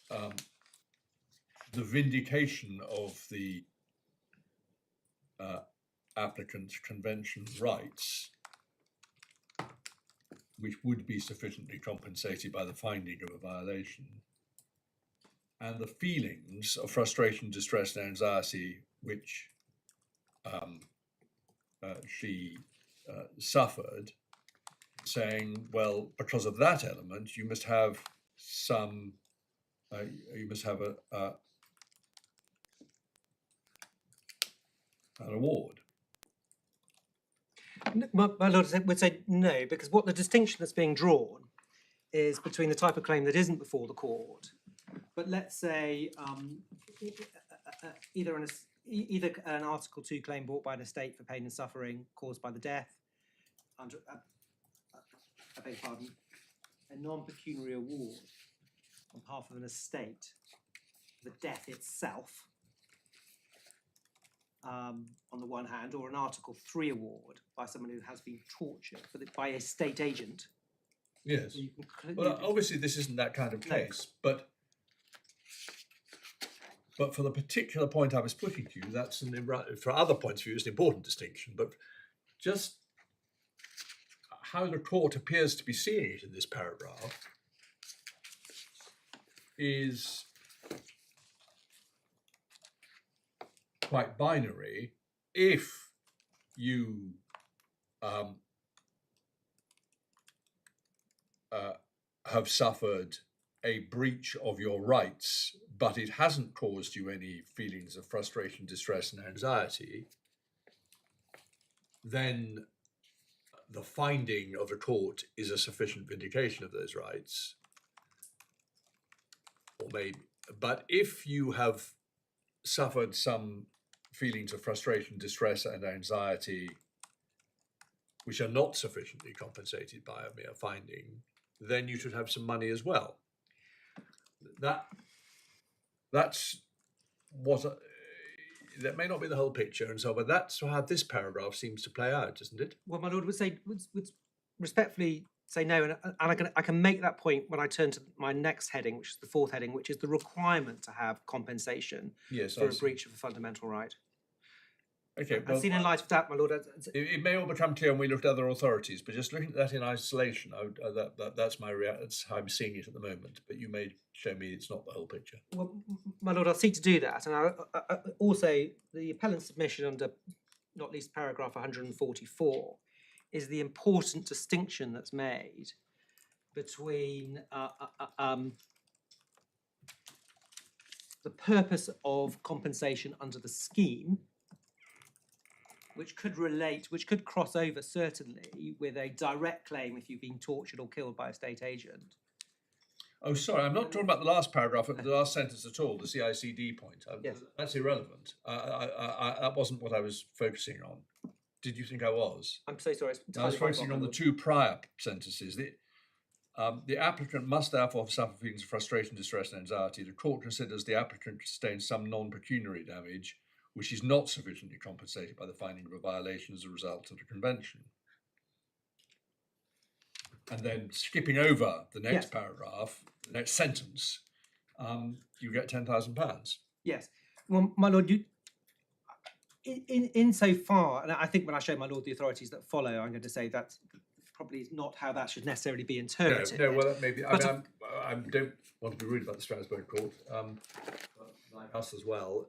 the vindication of the applicant's convention rights, which would be sufficiently compensated by the finding of a violation, and the feelings of frustration, distress, and anxiety which she suffered, saying, well, because of that element, you must have some, you must have an award. My Lord would say no, because what the distinction that's being drawn is between the type of claim that isn't before the court, but let's say either an Article 2 claim brought by an estate for pain and suffering caused by the death, under I beg pardon, a non-pecuniary award on behalf of an estate, the death itself, on the one hand, or an Article 3 award by someone who has been tortured by a state agent. Yes. You can Well, obviously, this isn't that kind of case, but for the particular point I was putting to you, that's for other points of view, it's an important distinction. But just how the court appears to be seeing it in this paragraph is quite binary. If you have suffered a breach of your rights, but it hasn't caused you any feelings of frustration, distress, and anxiety, then the finding of the court is a sufficient vindication of those rights. Or maybe, but if you have suffered some feelings of frustration, distress, and anxiety which are not sufficiently compensated by a mere finding, then you should have some money as well. That's what that may not be the whole picture, and so, but that's how this paragraph seems to play out, isn't it? Well, my Lord would respectfully say no, and I can make that point when I turn to my next heading, which is the fourth heading, which is the requirement to have compensation for a breach of a fundamental right. Okay, I've seen in light of that, my Lord. It may all become clear when we look at other authorities, but just looking at that in isolation, that's my that's how I'm seeing it at the moment. But you may show me it's not the whole picture. Well, my Lord, I'll seek to do that, and I also the appellant's submission under not least paragraph 144 is the important distinction that's made between the purpose of compensation under the scheme, which could cross over certainly with a direct claim if you've been tortured or killed by a state agent. Oh, sorry, I'm not talking about the last paragraph, the last sentence at all, the CICD point. Yes. That's irrelevant. That wasn't what I was focusing on. Did you think I was? I'm so sorry. I was focusing on the two prior sentences. The applicant must therefore suffer feelings of frustration, distress, and anxiety. The court considers the applicant sustained some non-pecuniary damage which is not sufficiently compensated by the finding of a violation as a result of the convention. And then skipping over the next paragraph, the next sentence, you get £10,000. Yes. Well, my Lord, in so far, and I think when I show my Lord the authorities that follow, I'm going to say that's probably not how that should necessarily be interpreted. No, well, that may be. I don't want to be rude about the Strasbourg court, but like us as well.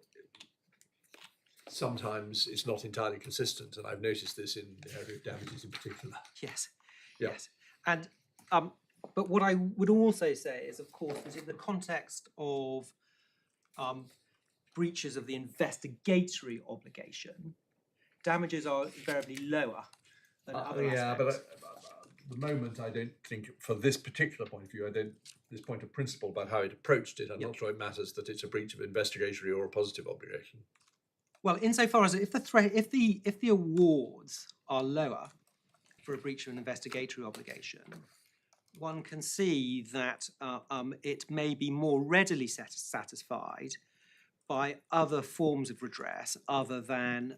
Sometimes it's not entirely consistent, and I've noticed this in the area of damages in particular. Yes, Yeah. yes. And but what I would also say is, of course, that in the context of breaches of the investigatory obligation, damages are invariably lower than other aspects. At the moment, I don't think, for this particular point of view, this point of principle about how it approached it, I'm not sure it matters that it's a breach of investigatory or a positive obligation. Well, insofar as if the awards are lower for a breach of an investigatory obligation, one can see that it may be more readily satisfied by other forms of redress other than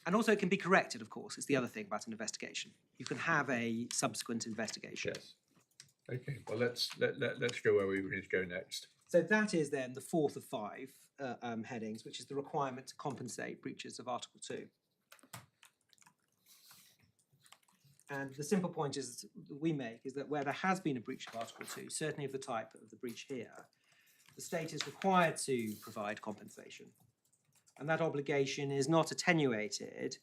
And also it can be corrected, of course. It's the other thing about an investigation. You can have a subsequent investigation. Yes. Okay, well, let's go where we need to go next. So that is then the fourth of five headings, which is the requirement to compensate breaches of Article 2. And the simple point is we make is that where there has been a breach of Article 2, certainly of the type of the breach here, the state is required to provide compensation. And that obligation is not attenuated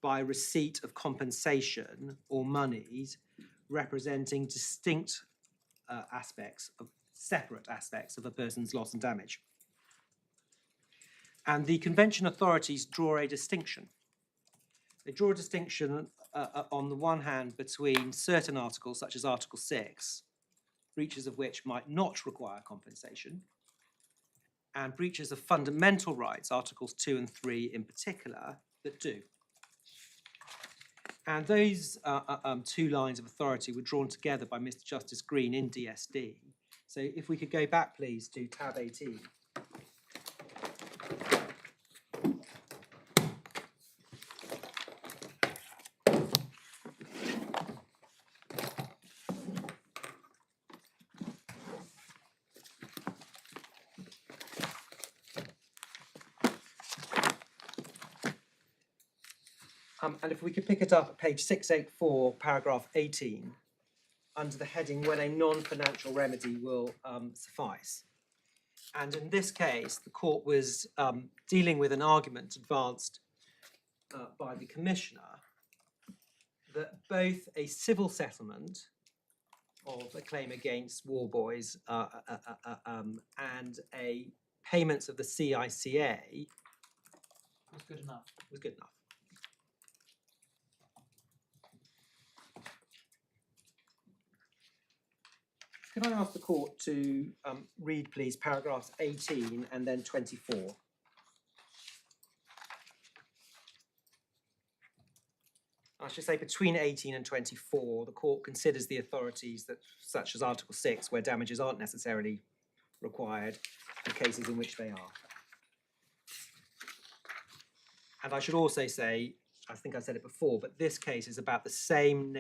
by receipt of compensation or monies representing distinct separate aspects of a person's loss and damage. And the convention authorities draw a distinction. They draw a distinction on the one hand between certain articles, such as Article 6, breaches of which might not require compensation, and breaches of fundamental rights, Articles 2 and 3 in particular, that do. And those two lines of authority were drawn together by Mr. Justice Green in DSD. So if we could go back, please, to tab 18. And if we could pick it up at page 684, paragraph 18, under the heading when a non-financial remedy will suffice. And in this case, the court was dealing with an argument advanced by the Commissioner that both a civil settlement of a claim against war boys and a payments of the CICA Was good enough. was good enough. Can I ask the court to read, please, paragraphs 18 and then 24? I should say between 18 and 24, the court considers the authorities that, such as Article 6, where damages aren't necessarily required, and cases in which they are. And I should also say, I think I said it before, but this case is about the same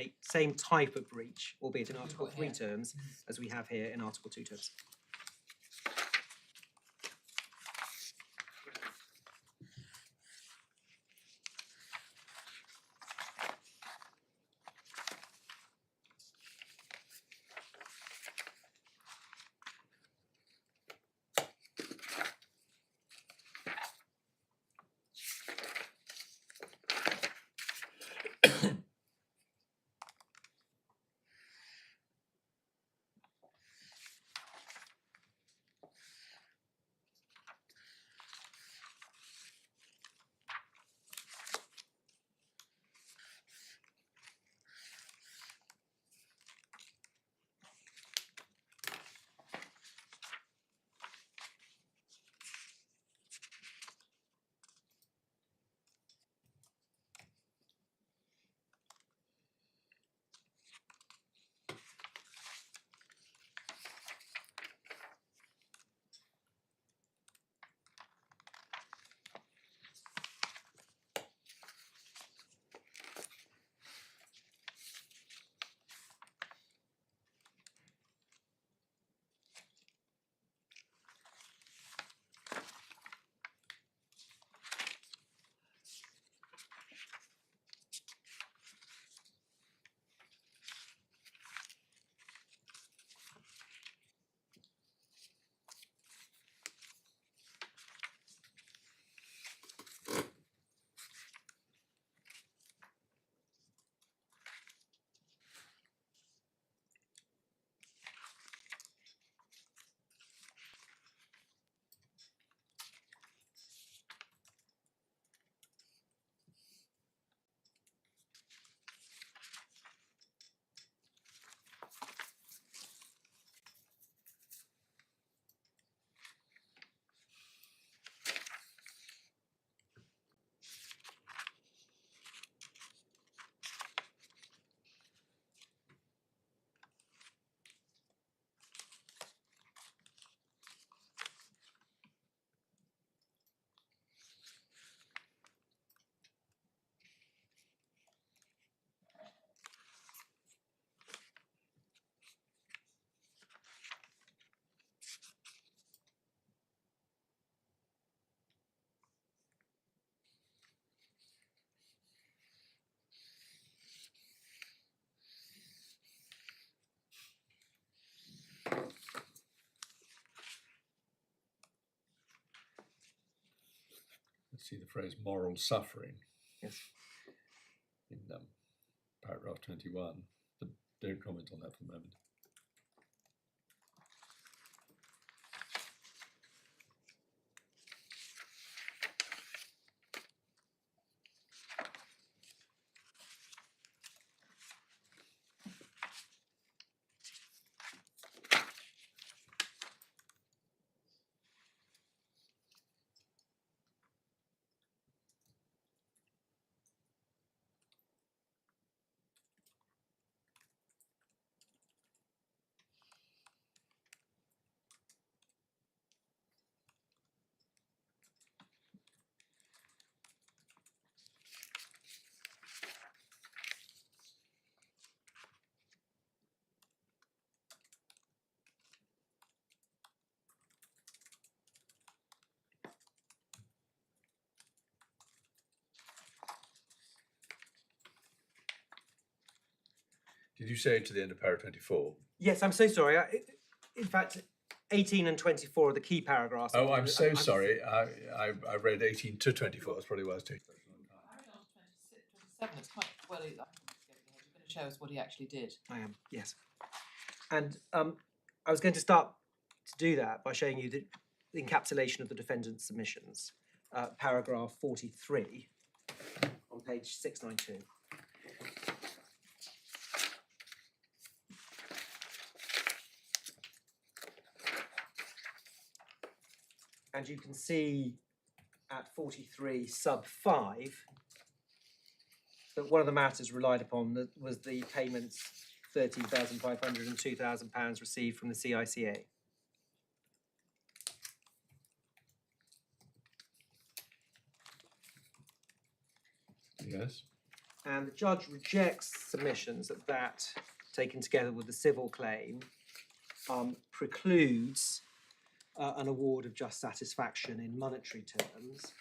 type of breach, albeit in Article 3 terms, as we have here in Article 2 terms. see the phrase moral suffering Yes. in paragraph 21, but don't comment on that for the moment. Did you say to the end of paragraph 24? Yes, I'm so sorry. In fact, 18 and 24 are the key paragraphs. Oh, I'm so sorry. I read 18 to 24. That's probably why I was taking. Paragraph 27, it's quite well. You're going to show us what he actually did. I am, yes. And I was going to start to do that by showing you the encapsulation of the defendant's submissions, paragraph 43 on page 692. And you can see at 43 sub 5 that one of the matters relied upon was the payments £13,500 and £2,000 received from the CICA. Yes. And the judge rejects submissions that taken together with the civil claim, precludes an award of just satisfaction in monetary terms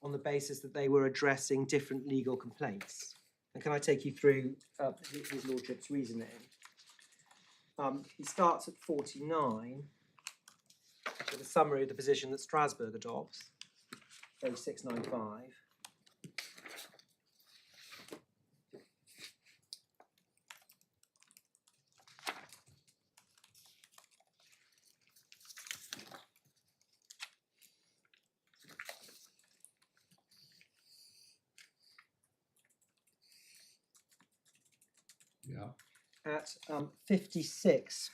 on the basis that they were addressing different legal complaints. And can I take you through his lordship's reasoning? He starts at 49 with a summary of the position that Strasbourg adopts, page 695. Yeah. At 56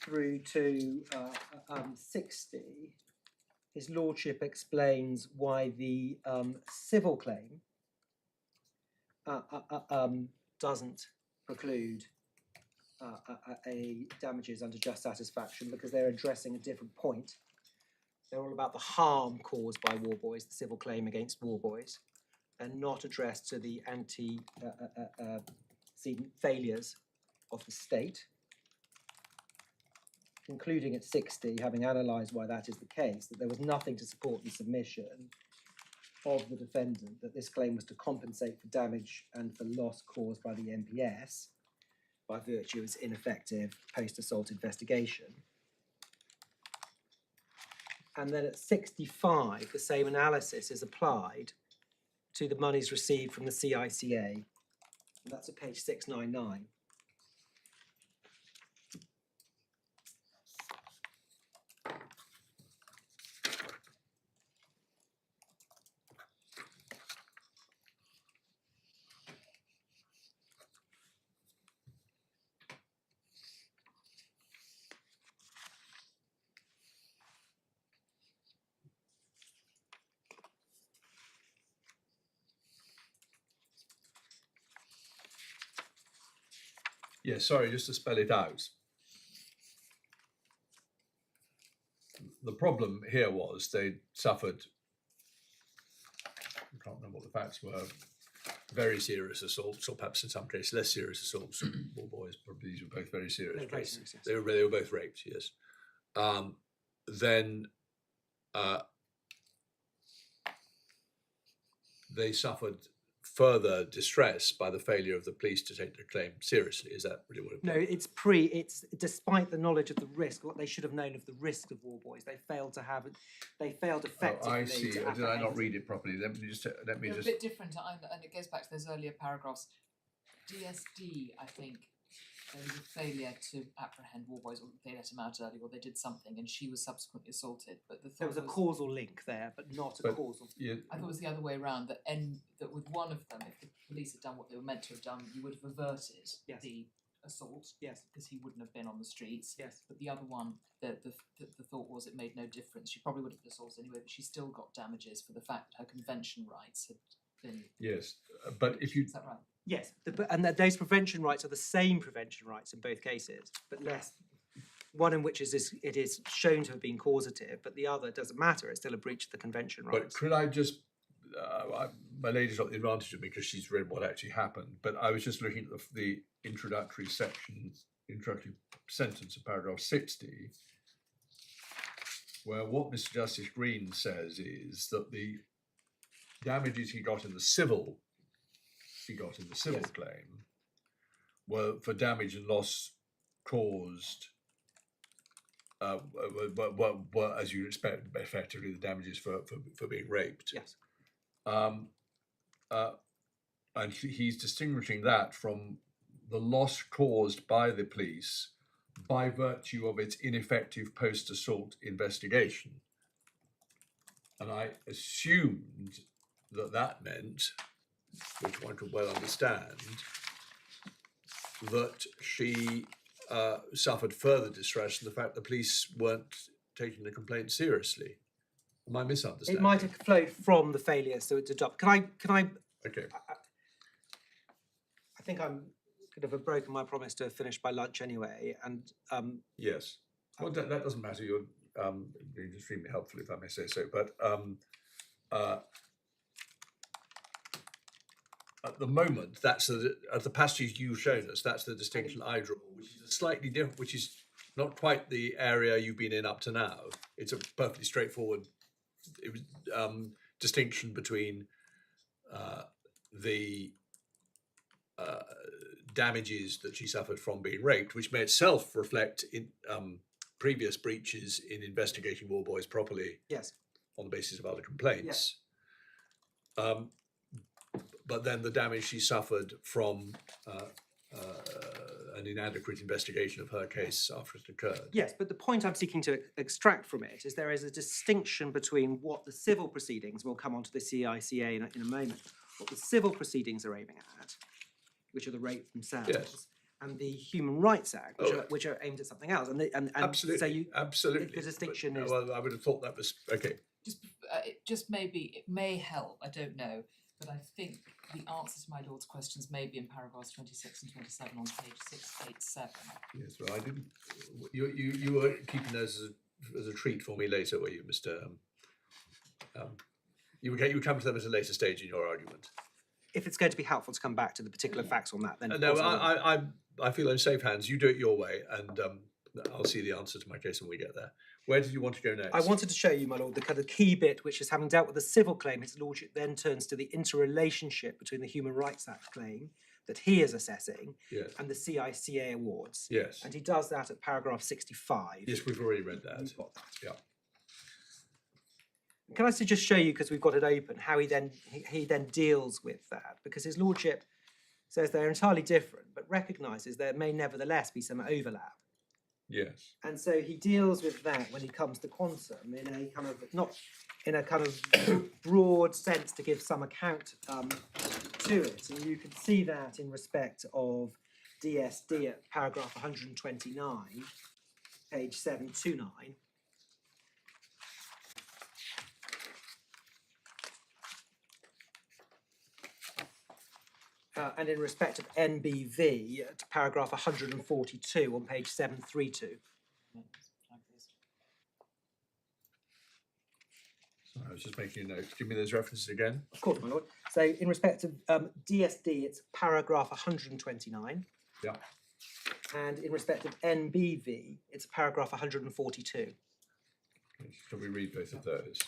through to 60, his lordship explains why the civil claim doesn't preclude a damages under just satisfaction because they're addressing a different point. They're all about the harm caused by war boys, the civil claim against war boys, and not addressed to the antecedent failures of the state. Concluding at 60, having analysed why that is the case, that there was nothing to support the submission of the defendant that this claim was to compensate for damage and for loss caused by the NPS by virtue of its ineffective post-assault investigation. And then at 65, the same analysis is applied to the monies received from the CICA. And that's at page 699. Yeah, sorry, just to spell it out. The problem here was they suffered, I can't remember what the facts were, very serious assaults, or perhaps in some cases less serious assaults. War boys, probably these were both very serious. Very cases. serious, yes. They were both raped, yes. Then they suffered further distress by the failure of the police to take the claim seriously. Is that really what it No, it's despite the knowledge of the risk, what they should have known of the risk of war boys, they failed effectively Oh, I see. to Did I not apprehend read it properly? Let me just They're a bit different, and it goes back to those earlier paragraphs. DSD, I think, there was a failure to apprehend war boys, or they let him out early, or they did something, and she was subsequently assaulted. But the There thought was a causal link there, but not a But- I causal. thought it was the other way around, that with one of them, if the police had done what they were meant to have done, you would have averted Yes. the assault, Yes, because he wouldn't have been on the streets. yes. But the other one, the thought was it made no difference. She probably would have been assaulted anyway, but she still got damages for the fact that her convention rights had been. Yes, but if you Is that right? Yes, those prevention rights are the same prevention rights in both cases, but less. One in which it is shown to have been causative, but the other doesn't matter. It's still a breach of the convention But rights. could I just, my lady's got the advantage of me because she's read what actually happened, but I was just looking at the introductory sentence of paragraph 60, where what Mr. Justice Green says is that the damages he got in the civil Yes. claim were for damage and loss caused, were, as you expect, effectively the damages for being raped. Yes. And he's distinguishing that from the loss caused by the police by virtue of its ineffective post-assault investigation. And I assumed that meant, which one could well understand, that she suffered further distress from the fact the police weren't taking the complaint seriously. Am I misunderstanding? It might have flowed from the failure, so it's adopt. Can I? Okay. I think I'm could have broken my promise to finish by lunch anyway, and Yes. Well, that doesn't matter. You're being extremely helpful, if I may say so. But at the moment, that's the passages you've shown us. That's the distinction I draw, which is slightly different, which is not quite the area you've been in up to now. It's a perfectly straightforward distinction between the damages that she suffered from being raped, which may itself reflect in previous breaches in investigating war boys properly yes, on the basis of other complaints. But then the damage she suffered from an inadequate investigation of her case after it occurred. yes. But the point I'm seeking to extract from it is there is a distinction between what the civil proceedings, we'll come on to the CICA in a moment, what the civil proceedings are aiming at, which are the rape themselves, Yes. and the Human Rights Act, which, Oh. which are aimed at something else. And Absolutely, so you, absolutely. the distinction But, is- well, I would have thought that was okay. It may help, I don't know, but I think the answer to my Lord's questions may be in paragraphs 26 and 27 on page 687. Yes, well, I didn't. You were keeping those as a treat for me later, were you, Mr. You would come to them at a later stage in your argument. if it's going to be helpful to come back to the particular facts on that, then of No, course I will. I feel in safe hands. You do it your way, and I'll see the answer to my case when we get there. Where did you want to go next? I wanted to show you, my lord, the kind of key bit, which is having dealt with the civil claim, his lordship then turns to the interrelationship between the Human Rights Act claim that he is assessing Yes. and the CICA awards. Yes. And he does that at paragraph 65. Yes, we've already read that. You've got that. Yeah. Can I just show you, because we've got it open, how he then deals with that? Because his lordship says they're entirely different, but recognises there may nevertheless be some overlap. Yes. And so he deals with that when he comes to quantum in a kind of not in a kind of broad sense to give some account to it. And you can see that in respect of DSD at paragraph 129, page 729. And in respect of NBV, at paragraph 142 on page 732. Sorry, I was just making a note. Give me those references again. Of course, my lord. So in respect of DSD, it's paragraph 129. Yeah. And in respect of NBV, it's paragraph 142. Can we read both of those?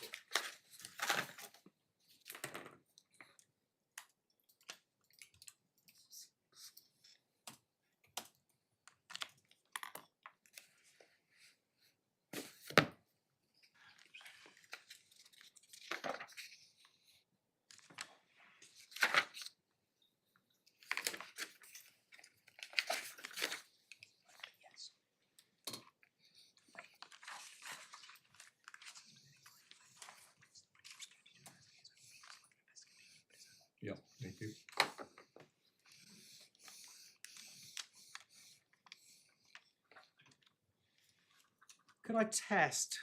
Can I test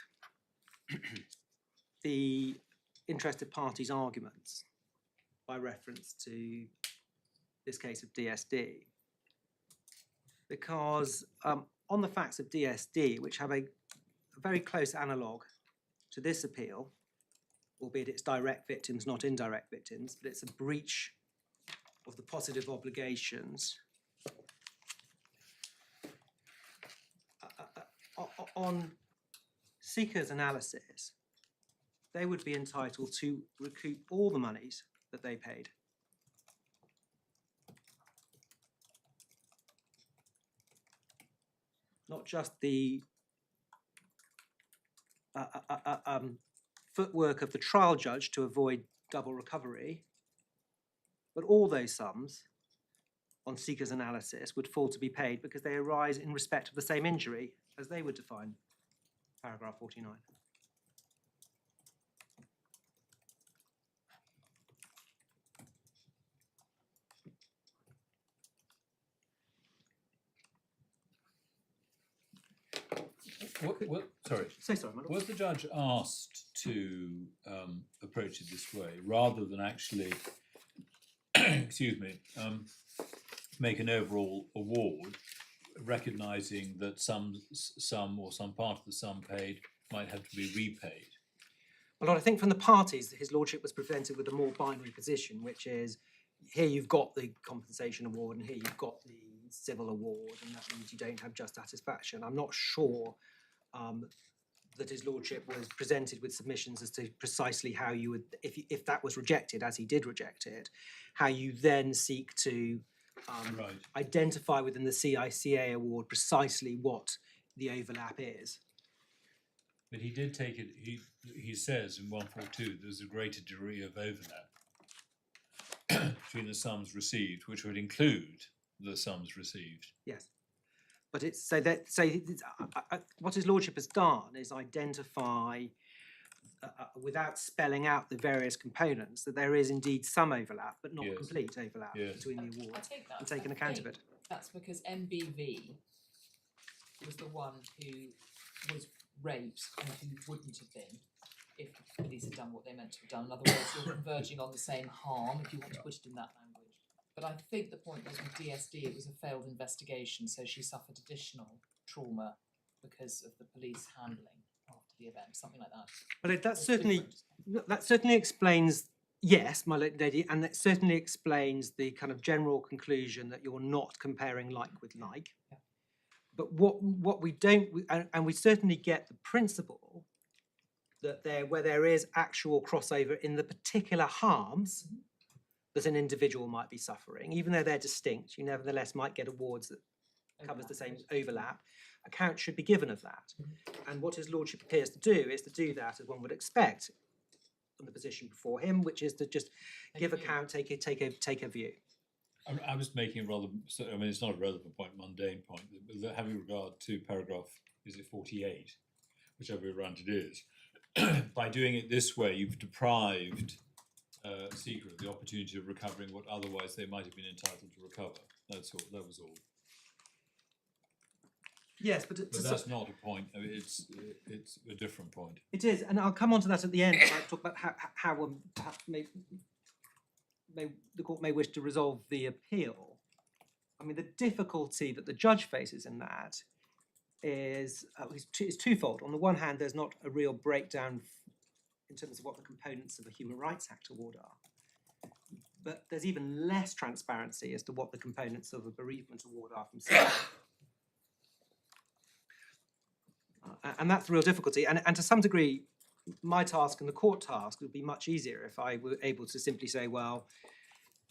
the interested parties' arguments by reference to this case of DSD? Because on the facts of DSD, which have a very close analogue to this appeal, albeit it's direct victims, not indirect victims, but it's a breach of the positive obligations. On CICA's analysis, they would be entitled to recoup all the monies that they paid. Not just the footwork of the trial judge to avoid double recovery, but all those sums on CICA's analysis would fall to be paid because they arise in respect of the same injury as they would define paragraph 49. Sorry. So sorry, my lord. Was the judge asked to approach it this way rather than actually, excuse me, make an overall award, recognising that some or some part of the sum paid might have to be repaid? My lord, I think from the parties, his lordship was presented with a more binary position, which is here you've got the compensation award and here you've got the civil award, and that means you don't have just satisfaction. I'm not sure that his lordship was presented with submissions as to precisely how you would, if that was rejected, as he did reject it, how you then seek to Right. identify within the CICA award precisely what the overlap is. But he did take it, he says in 142 there's a greater degree of overlap between the sums received, which would include the sums received. Yes. But it's what his lordship has done is identify, without spelling out the various components, that there is indeed some overlap, but not Yes. complete overlap Yes. between the I awards, take that. and taken I account of think it. That's because MBV was the one who was raped and who wouldn't have been if the police had done what they meant to have done. In other words, you're converging on the same harm, if you want to put it in that language. But I think the point was with DSD, it was a failed investigation, so she suffered additional trauma because of the police handling after the event, something like that. But It's different. that certainly explains, yes, my lady, and that certainly explains the kind of general conclusion that you're not comparing like with like. Yeah. But what we don't, and we certainly get the principle that where there is actual crossover in the particular harms that an individual might be suffering, even though they're distinct, you nevertheless might get awards that covers the same overlap. Account should be given of that. And what his lordship appears to do is to do that as one would expect from the position before him, which is to just give account, take a view. I was making a rather, I mean, it's not a relevant point, mundane point, but having regard to paragraph, is it 48, whichever way around it is. By doing it this way, you've deprived CICA of the opportunity of recovering what otherwise they might have been entitled to recover. That's all. That was all. Yes, but that's not a point. I mean, it's a different point. it is, and I'll come on to that at the end. I'll talk about how perhaps the court may wish to resolve the appeal. I mean, the difficulty that the judge faces in that is twofold. On the one hand, there's not a real breakdown in terms of what the components of a Human Rights Act award are. But there's even less transparency as to what the components of a bereavement award are from CICA. And that's the real difficulty. And to some degree, my task and the court task would be much easier if I were able to simply say, well,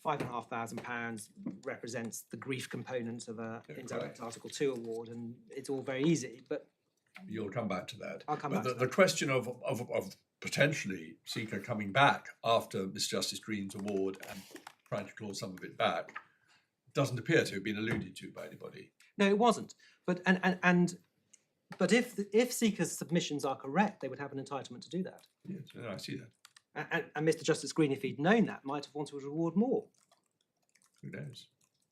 £5,500 represents the grief component of a indirect Article 2 award, and it's all very easy. But you'll come back to that. I'll come but back to the question of potentially CICA coming back after Miss Justice Green's award and trying to claw some of it back doesn't appear to have been alluded to by anybody. no, it wasn't. But but if CICA's submissions are correct, they would have an entitlement to do that. Yes, I see that. And Mr. Justice Green, if he'd known that, might have wanted to reward more. Who knows?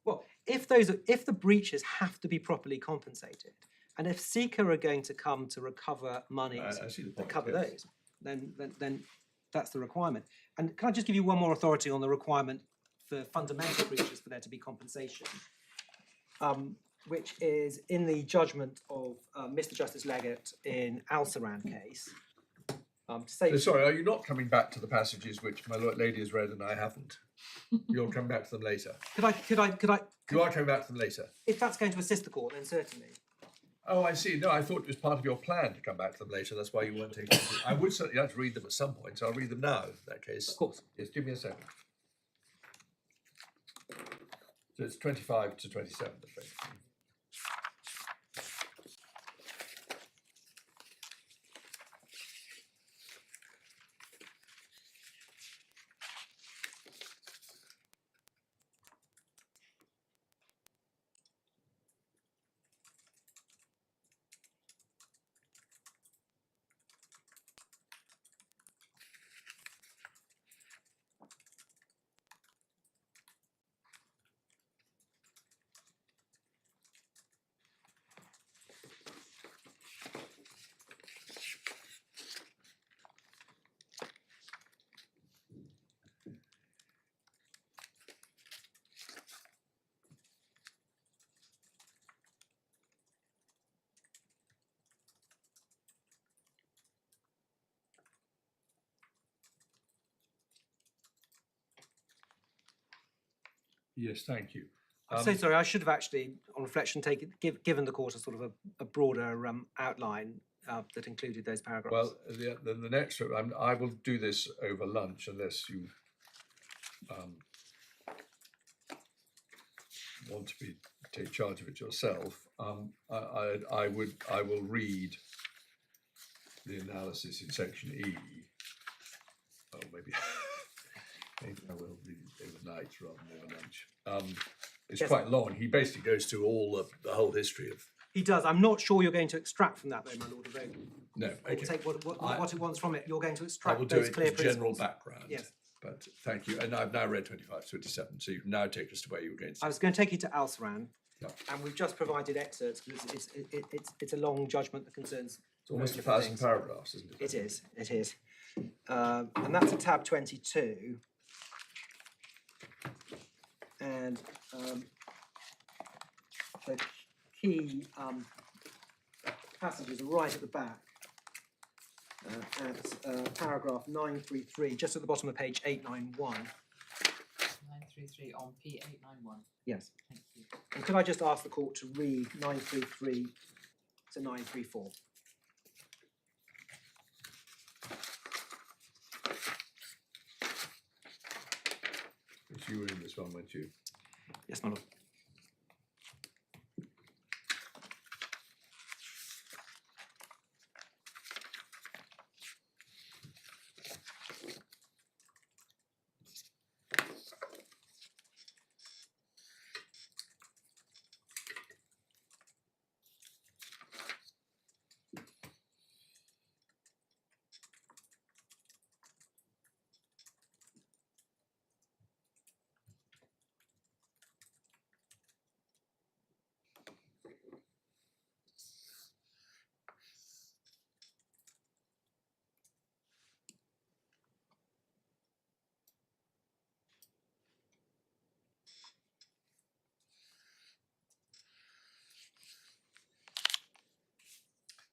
Well, if the breaches have to be properly compensated, And if CICA are going to come to recover monies I see the that point, cover yes. those, then that's the requirement. And can I just give you one more authority on the requirement for fundamental breaches for there to be compensation, which is in the judgment of Mr. Justice Leggett in Al-Saran case. To say, So sorry, are you not coming back to the passages which my lady has read and I haven't? You'll come back to them later. could I? You are coming back to them later. If that's going to assist the court, then certainly. Oh, I see. No, I thought it was part of your plan to come back to them later. That's why you weren't taking them. I would certainly like to read them at some point, so I'll read them now in that case. Of course. Yes, give me a second. So it's 25 to 27, effectively. Yes, thank you. I'm so sorry. I should have actually, on reflection, given the court a sort of a broader outline that included those paragraphs. Well, then the next, I will do this over lunch unless you want to take charge of it yourself. I will read the analysis in section E. Oh, maybe maybe I will read it overnight rather than over lunch. It's Yes. quite long. He basically goes through all the whole history of. He does. I'm not sure you're going to extract from that, though, my lord. Although No, or okay. take what it wants from it. You're going to I extract will do those it clear as general principles. background. Yes. But thank you. And I've now read 25 to 27, so you can now take us to where you were going to. I was going to take you to Al-Saran, Yeah. and we've just provided excerpts because it's a long judgment that concerns. It's almost different 1,000 things. paragraphs, isn't it? It is. It is. And that's a tab 22. And the key passages are right at the back at paragraph 933, just at the bottom of page 891. 933 on P891. Yes. Thank you. And could I just ask the court to read 933 to 934? Yes, you were in this one, weren't you? Yes, my lord.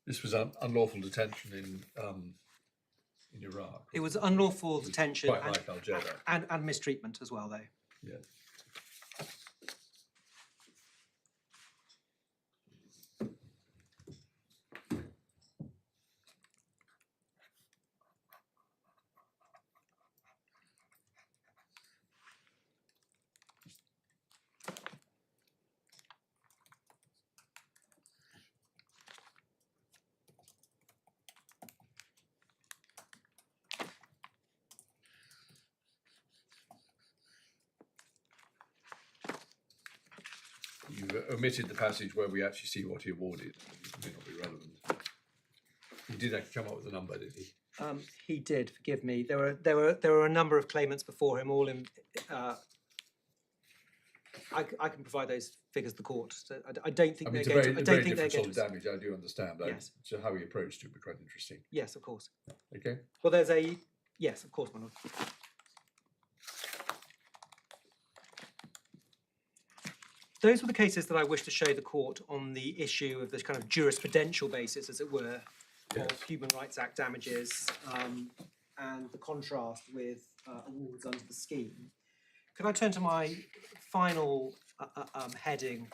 This was unlawful detention in Iraq. It was unlawful detention Quite like Al Jeddah. and mistreatment as well, though. Yeah. You've omitted the passage where we actually see what he awarded. It may not be relevant. He did actually come up with a number, did he? He did. Forgive me. There were a number of claimants before him, all in I can provide those figures to the court. So I don't think I mean, they're it's a going to. I very don't think they're different going sort of to. damage, I do understand, but Yes. so how he approached it would be quite interesting. Yes, of course. Okay? Well, there's a yes, of course, my lord. Those were the cases that I wish to show the court on the issue of this kind of jurisprudential basis, as it were, Yes. of Human Rights Act damages and the contrast with awards under the scheme. Could I turn to my final heading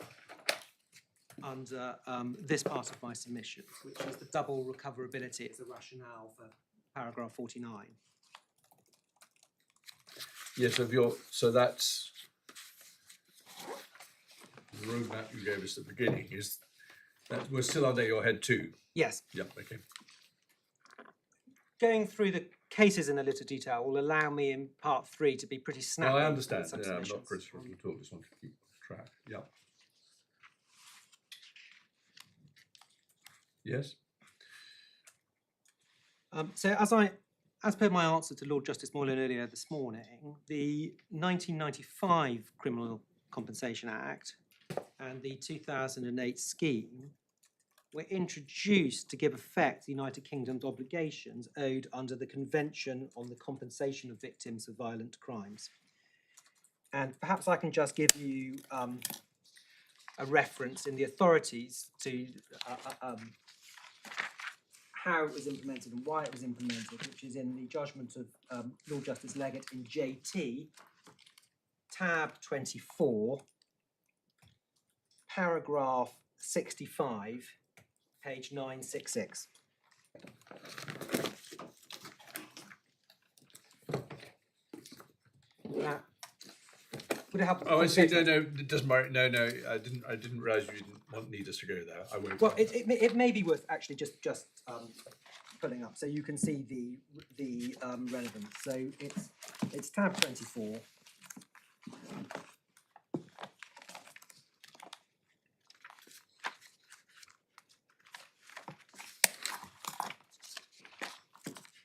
under this part of my submission, which is the double recoverability as a rationale for paragraph 49. Yes, so that's the roadmap you gave us at the beginning, is that we're still under your head too? Yes, Yep, okay. going through the cases in a little detail will allow me in part 3 to be pretty snappy. No, I with understand, some yeah, I'm not submissions. critical at all, just want to keep track, yep. Yes? So as per my answer to Lord Justice Moylan earlier this morning, the 1995 Criminal Compensation Act and the 2008 scheme were introduced to give effect to the United Kingdom's obligations owed under the Convention on the Compensation of Victims of Violent Crimes. And perhaps I can just give you a reference in the authorities to how it was implemented and why it was implemented, which is in the judgment of Lord Justice Leggett in JT, tab 24, paragraph 65, page 966. Now, would it help? Oh, I see, no, it doesn't matter, no, I didn't realise you didn't need us to go there, I won't. Well, it may be worth actually just pulling up so you can see the relevance. So it's tab 24.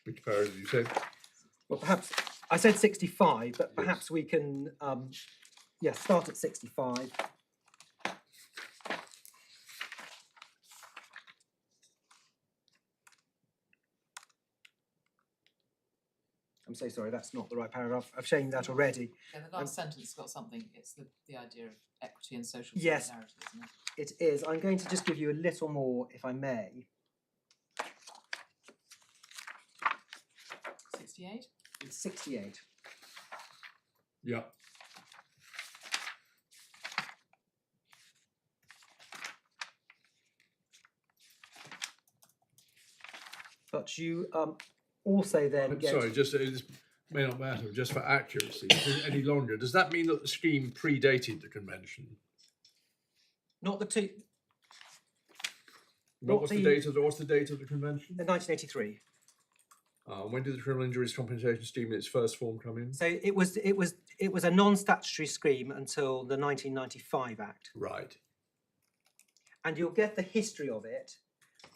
Which paragraph did you say? Well, perhaps I said 65, but Yes. perhaps we can start at 65. I'm so sorry, that's not the right paragraph. I've shown you that already. Yeah, the last sentence has got something, it's the idea of equity and social Yes. solidarity, isn't it? It is. I'm going to just give you a little more, if I may. 68? It's 68. Yeah, But you also then I'm get... sorry, just, it may not matter, just for accuracy, any longer, does that mean that the scheme predated the convention? Not the two... What's the date of the convention? 1983. When did the Criminal Injuries Compensation Scheme in its first form come in? So it was a non-statutory scheme until the 1995 Act, Right, and you'll get the history of it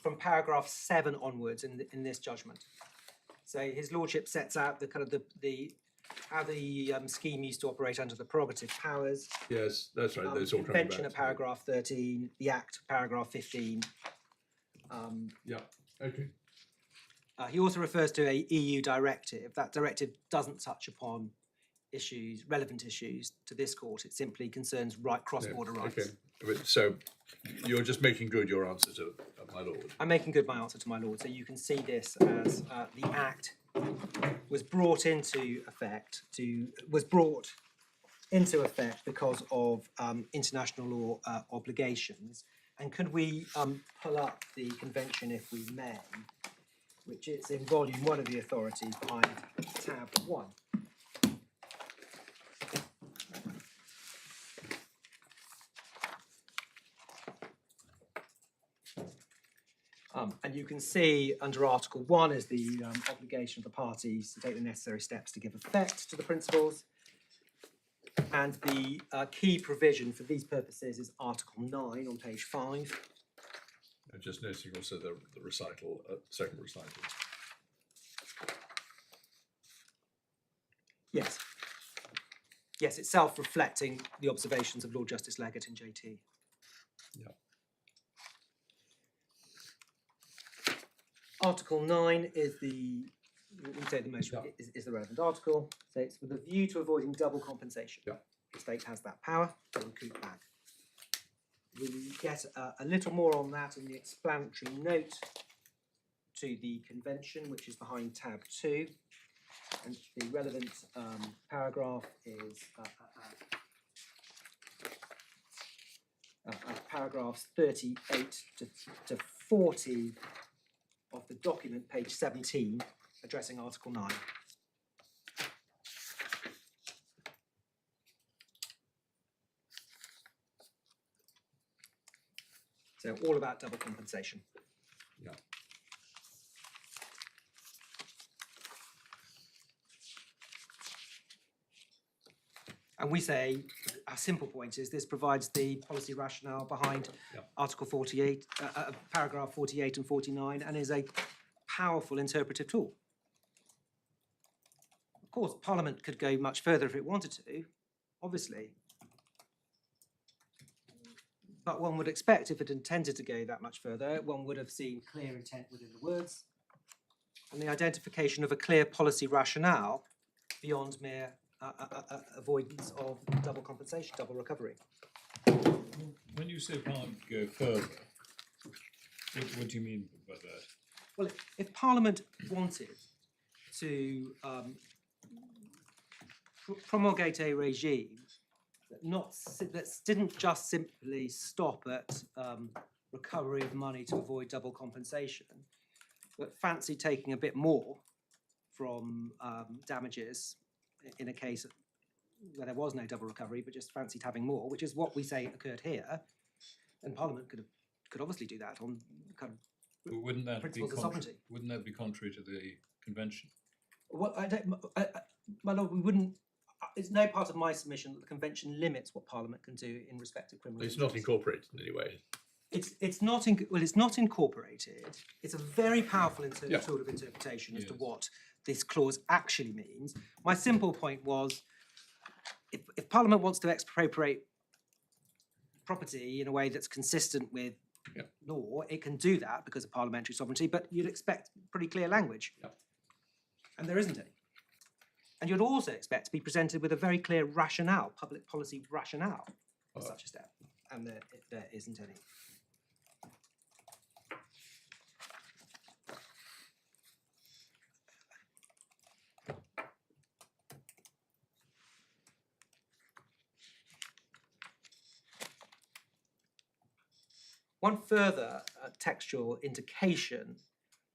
from paragraph 7 onwards in this judgment. So His Lordship sets out the kind of the how the scheme used to operate under the prerogative powers. yes, that's right, those all coming back. Convention at paragraph 13, the Act paragraph 15. Yeah, okay, He also refers to a EU directive. That directive doesn't touch upon relevant issues to this court. It simply concerns cross-border yeah, rights. okay. But so you're just making good your answer to my lord. I'm making good my answer to my lord. So you can see this as the Act was brought into effect because of international law obligations. And could we pull up the convention, if we may, which is in volume 1 of the authorities behind tab 1. And you can see under Article 1 is the obligation of the parties to take the necessary steps to give effect to the principles. And the key provision for these purposes is Article 9 on page 5. I'm just noticing also the recital, second recital. Yes. Yes, it's self-reflecting the observations of Lord Justice Leggett in JT. Yeah. Article 9 is the, we say the most, Yeah. is the relevant article. So it's with a view to avoiding double compensation. Yeah. The state has that power to recoup back. We get a little more on that in the explanatory note to the convention, which is behind tab 2. And the relevant paragraph is paragraphs 38 to 40 of the document, page 17, addressing Article 9. So all about double compensation. Yeah. And we say, our simple point is this provides the policy rationale behind Yeah. Article 48, paragraph 48 and 49, and is a powerful interpretive tool. Of course, Parliament could go much further if it wanted to, obviously. But one would expect if it intended to go that much further, one would have seen clear intent within the words and the identification of a clear policy rationale beyond mere avoidance of double compensation, double recovery. When you say Parliament go further, what do you mean by that? Well, if Parliament wanted to promulgate a regime that didn't just simply stop at recovery of money to avoid double compensation, but fancied taking a bit more from damages in a case where there was no double recovery, but just fancied having more, which is what we say occurred here, then Parliament could obviously do that on kind of But wouldn't that be principles of sovereignty. wouldn't that be contrary to the convention? Well, my lord, we wouldn't. It's no part of my submission that the convention limits what Parliament can do in respect of criminal. It's not justice. incorporated in any way. It's not it's not incorporated. It's a very powerful Yeah. tool of interpretation as to Yes. what this clause actually means. My simple point was, if Parliament wants to expropriate property in a way that's consistent with Yeah. law, it can do that because of parliamentary sovereignty. But you'd expect pretty clear language, Yeah. and there isn't any. And you'd also expect to be presented with a very clear rationale, public policy rationale for such a step, and there isn't any. One further textual indication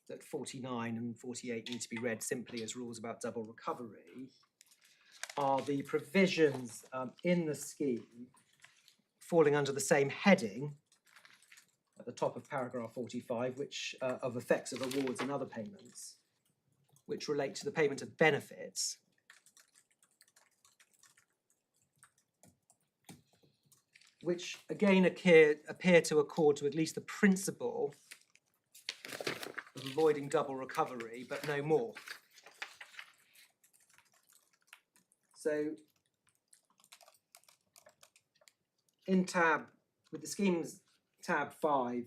that 49 and 48 need to be read simply as rules about double recovery are the provisions in the scheme falling under the same heading at the top of paragraph 45, which of effects of awards and other payments, which relate to the payment of benefits. Which again appear to accord to at least the principle of avoiding double recovery, but no more. So in with the schemes tab 5,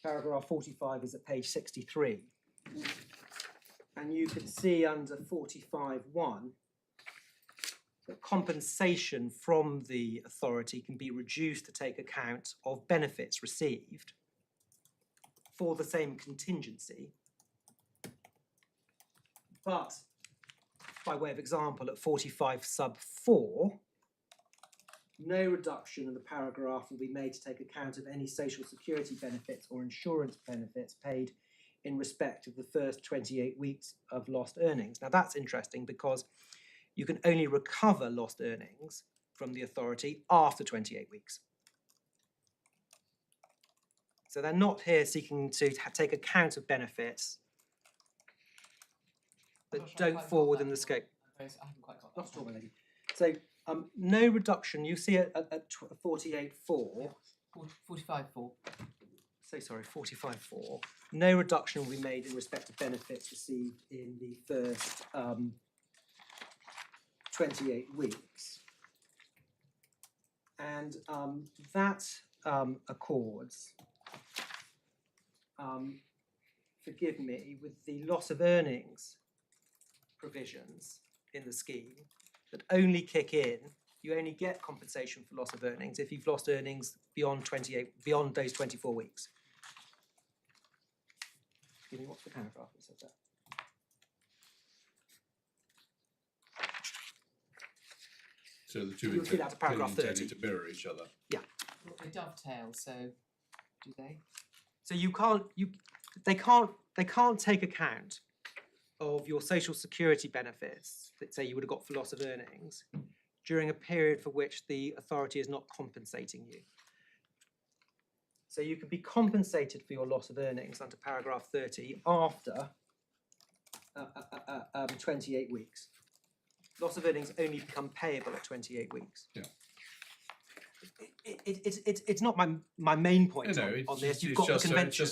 paragraph 45 is at page 63. And you can see under 45.1 that compensation from the authority can be reduced to take account of benefits received for the same contingency. But by way of example, at 45 sub 4, no reduction in the paragraph will be made to take account of any social security benefits or insurance benefits paid in respect of the first 28 weeks of lost earnings. Now that's interesting because you can only recover lost earnings from the authority after 28 weeks. So they're not here seeking to take account of benefits I'm that not sure I don't quite fall got within that, the scope. I haven't quite got that. Not at all, my lady. So no reduction, you see at 48.4, 45.4. so sorry, 45.4, no reduction will be made in respect of benefits received in the first 28 weeks. And that accords, forgive me, with the loss of earnings provisions in the scheme that only kick in. You only get compensation for loss of earnings if you've lost earnings beyond those 24 weeks. Give me what's the paragraph that says that? So the two You'll see that's paragraph clearly 30. intended to mirror each other. Well, they dovetail, so do they? So they can't take account of your social security benefits that say you would have got for loss of earnings during a period for which the authority is not compensating you. So you can be compensated for your loss of earnings under paragraph 30 after 28 weeks. Loss of earnings only become payable at 28 weeks. Yeah. It's not my main point on this. You've got the convention.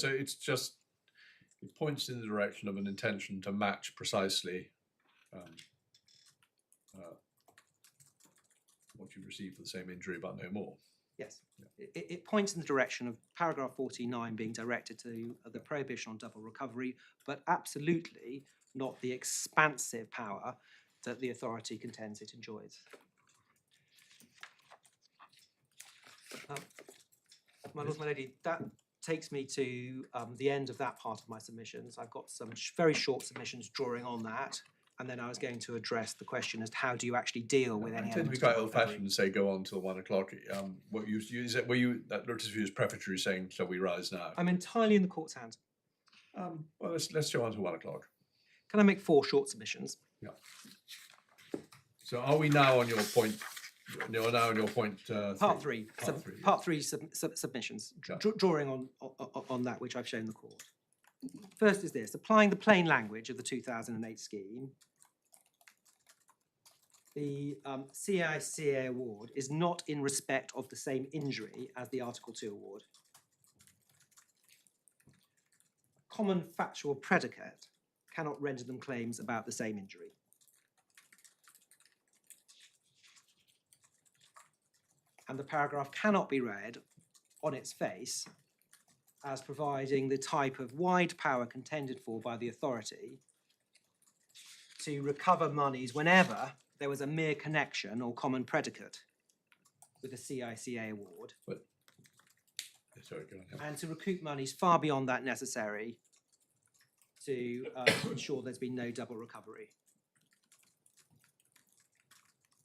It points in the direction of an intention to match precisely what you receive for the same injury, but no more. Yes, it points in the direction of paragraph 49 being directed to the prohibition on double recovery, but absolutely not the expansive power that the authority contends it enjoys. My lord, my lady, that takes me to the end of that part of my submissions. I've got some very short submissions drawing on that, and then I was going to address the question as to how do you actually deal with any I tend to be elements quite of old-fashioned and say go on till 1 o'clock. What you were you that looked as if you was prefatory saying shall we rise now? I'm entirely in the court's hands. Well, let's go on till 1 o'clock. Can I make 4 short submissions? Yeah. So are we now on your point? No, now on your point. Part three. Part three. Part three submissions, Yeah. drawing on that which I've shown the court. First is this: applying the plain language of the 2008 scheme, the CICA award is not in respect of the same injury as the Article 2 award. Common factual predicate cannot render them claims about the same injury. And the paragraph cannot be read on its face as providing the type of wide power contended for by the authority to recover monies whenever there was a mere connection or common predicate with the CICA award, Sorry, go on. Yeah. and to recoup monies far beyond that necessary to ensure there's been no double recovery.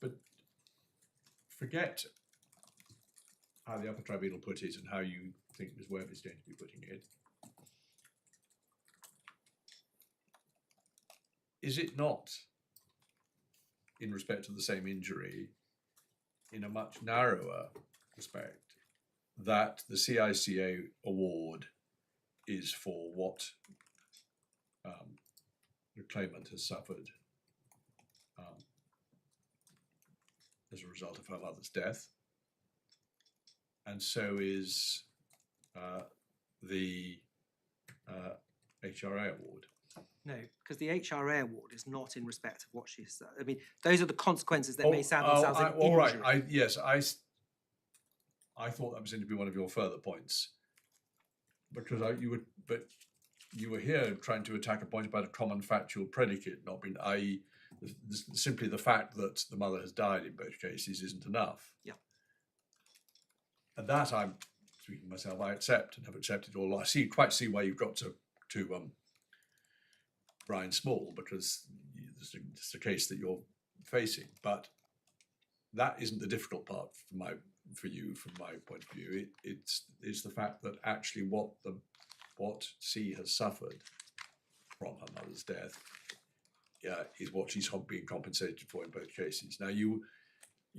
But forget how the Upper Tribunal put it and how you think Ms. Webb is going to be putting it. Is it not, in respect of the same injury, in a much narrower respect, that the CICA award is for what the claimant has suffered as a result of her mother's death? And so is the HRA award. No, because the HRA award is not in respect of what she's said. I mean, those are the consequences that may sound themselves an injury. All right. I thought that was going to be one of your further points, because you were here trying to attack a point about a common factual predicate not being, i.e., simply the fact that the mother has died in both cases isn't enough. Yeah. And that, I'm speaking to myself, I accept and have accepted all. I quite see why you've got to Brian Small, because it's the case that you're facing. But that isn't the difficult part for you from my point of view. It's the fact that actually what C has suffered from her mother's death is what she's being compensated for in both cases. Now you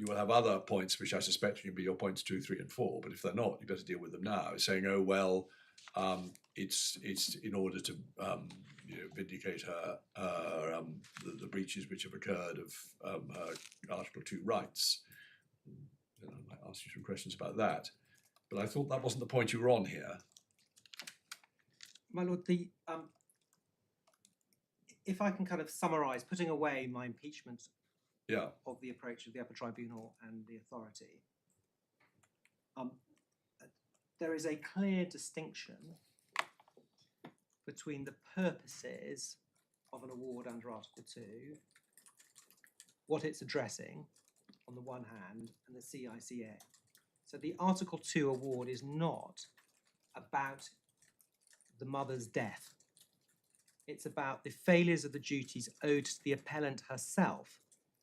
will have other points which I suspect can be your points 2, 3, and 4, but if they're not, you better deal with them now. Saying, oh well, it's in order to vindicate her the breaches which have occurred of her Article 2 rights. And I might ask you some questions about that, but I thought that wasn't the point you were on here. My lord, if I can kind of summarise, putting away my impeachment Yeah. of the approach of the Upper Tribunal and the authority. There is a clear distinction between the purposes of an award under Article 2, what it's addressing on the one hand, and the CICA. So the Article 2 award is not about the mother's death. It's about the failures of the duties owed to the appellant herself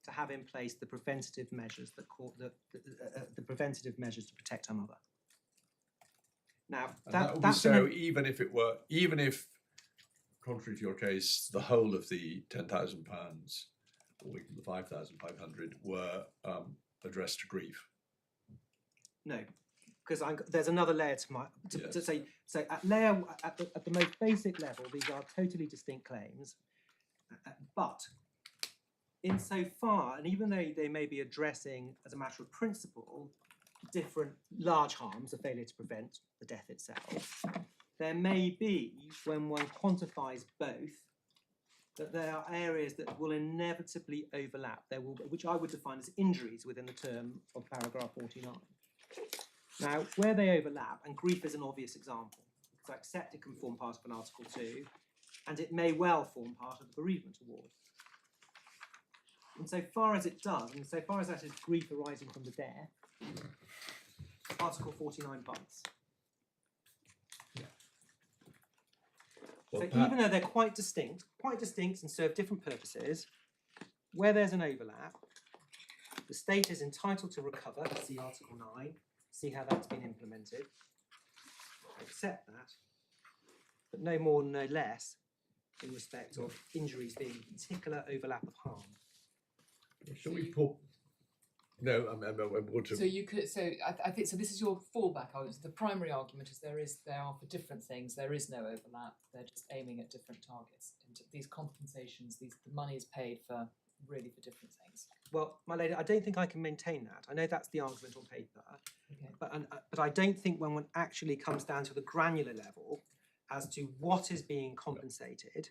to have in place the preventative measures the preventative measures to protect her mother. Now, And that would be so even if, contrary to your case, the whole of the £10,000 or even the 5,500 were addressed to grief. No, because there's another layer to say. So at the most basic level, these are totally distinct claims, but insofar, and even though they may be addressing, as a matter of principle, different large harms, a failure to prevent the death itself, there may be, when one quantifies both, that there are areas that will inevitably overlap. There will, which I would define as injuries within the term of paragraph 49. Now, where they overlap, and grief is an obvious example, because I accept it can form part of an Article 2, and it may well form part of the bereavement award. Insofar as it does, and so far as that is grief arising from the death, Article 49 bites. Well, So even though they're quite distinct and serve different purposes, where there's an overlap, the state is entitled to recover, see Article 9, see how that's been implemented. I accept that, but no more, no less, in respect of injuries being particular overlap of harm. Shall we put? No, I'm going to. So you could. So I think so. This is your fallback argument. The primary argument is there are for different things. There is no overlap. They're just aiming at different targets. And these compensations, the money is paid for really for different things. Well, my lady, I don't think I can maintain that. I know that's the argument on paper, Okay. but I don't think when one actually comes down to the granular level as to what is being compensated,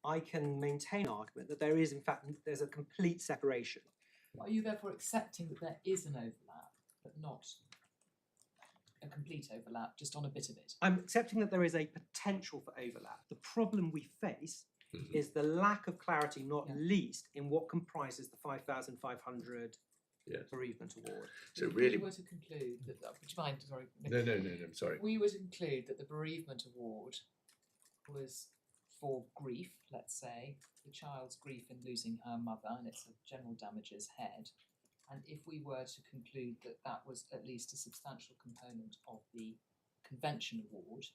I can maintain an argument that there is, in fact, there's a complete separation. Are you therefore accepting that there is an overlap, but not a complete overlap, just on a bit of it? I'm accepting that there is a potential for overlap. The problem we face is the lack of clarity, not least in what comprises the 5,500 bereavement award. So If really, we were to conclude that, would you mind? Sorry. no, sorry. If we were to conclude that the bereavement award was for grief, let's say, the child's grief in losing her mother, and it's a general damages head, and if we were to conclude that that was at least a substantial component of the convention award,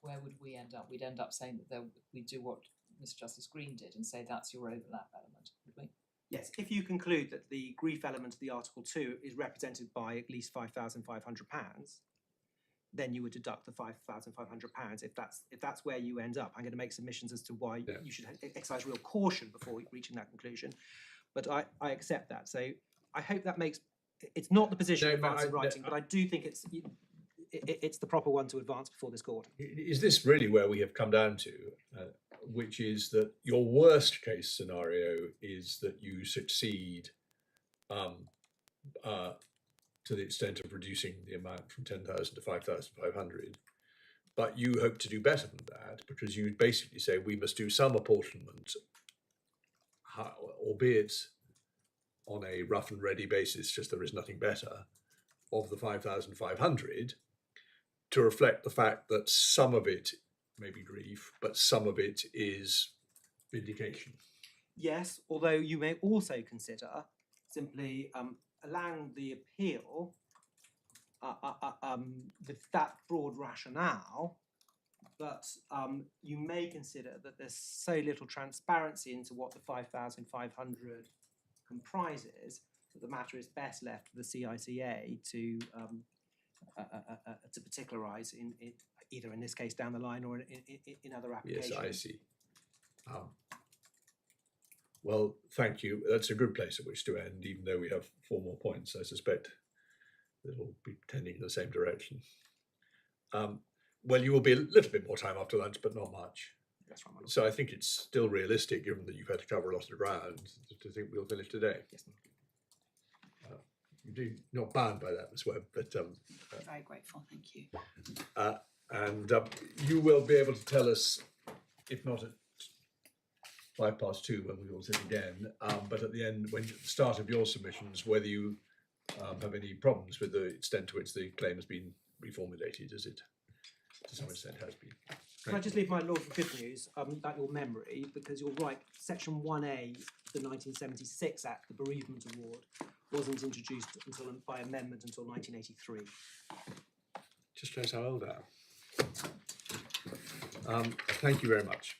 where would we end up? We'd end up saying that we'd do what Mr. Justice Green did and say that's your overlap element, would we? Yes, if you conclude that the grief element of the Article 2 is represented by at least £5,500, then you would deduct the £5,500 if that's where you end up. I'm going to make submissions as to why you should exercise real caution before reaching that conclusion, but I accept that. So I hope that makes it's not the position of advanced in writing, but I do think it's the proper one to advance before this court. Is this really where we have come down to, which is that your worst case scenario is that you succeed to the extent of reducing the amount from 10,000 to 5,500, but you hope to do better than that because you basically say we must do some apportionment, albeit on a rough and ready basis, just there is nothing better, of the 5,500 to reflect the fact that some of it may be grief, but some of it is vindication. Yes, although you may also consider simply allowing the appeal with that broad rationale, but you may consider that there's so little transparency into what the 5,500 comprises that the matter is best left to the CICA to particularise in either in this case down the line or in other applications. Yes, I see. Well, thank you. That's a good place at which to end, even though we have 4 more points. I suspect it'll be tending in the same direction. Well, you will be a little bit more time after lunch, but not much. That's right, my lord. So I think it's still realistic, given that you've had to cover a lot of ground, to think we'll finish today. Yes, my lord. You're not bound by that, Ms. Webb, but Very grateful, thank you. and you will be able to tell us, if not at 2:05 when we all sit again, but at the end, when at the start of your submissions, whether you have any problems with the extent to which the claim has been reformulated, as it to some extent has been. Can I just leave my lord with good news about your memory, because you're right, section 1A of the 1976 Act, the Bereavement Award, wasn't introduced until by amendment until 1983. Just shows how old I am. Thank you very much.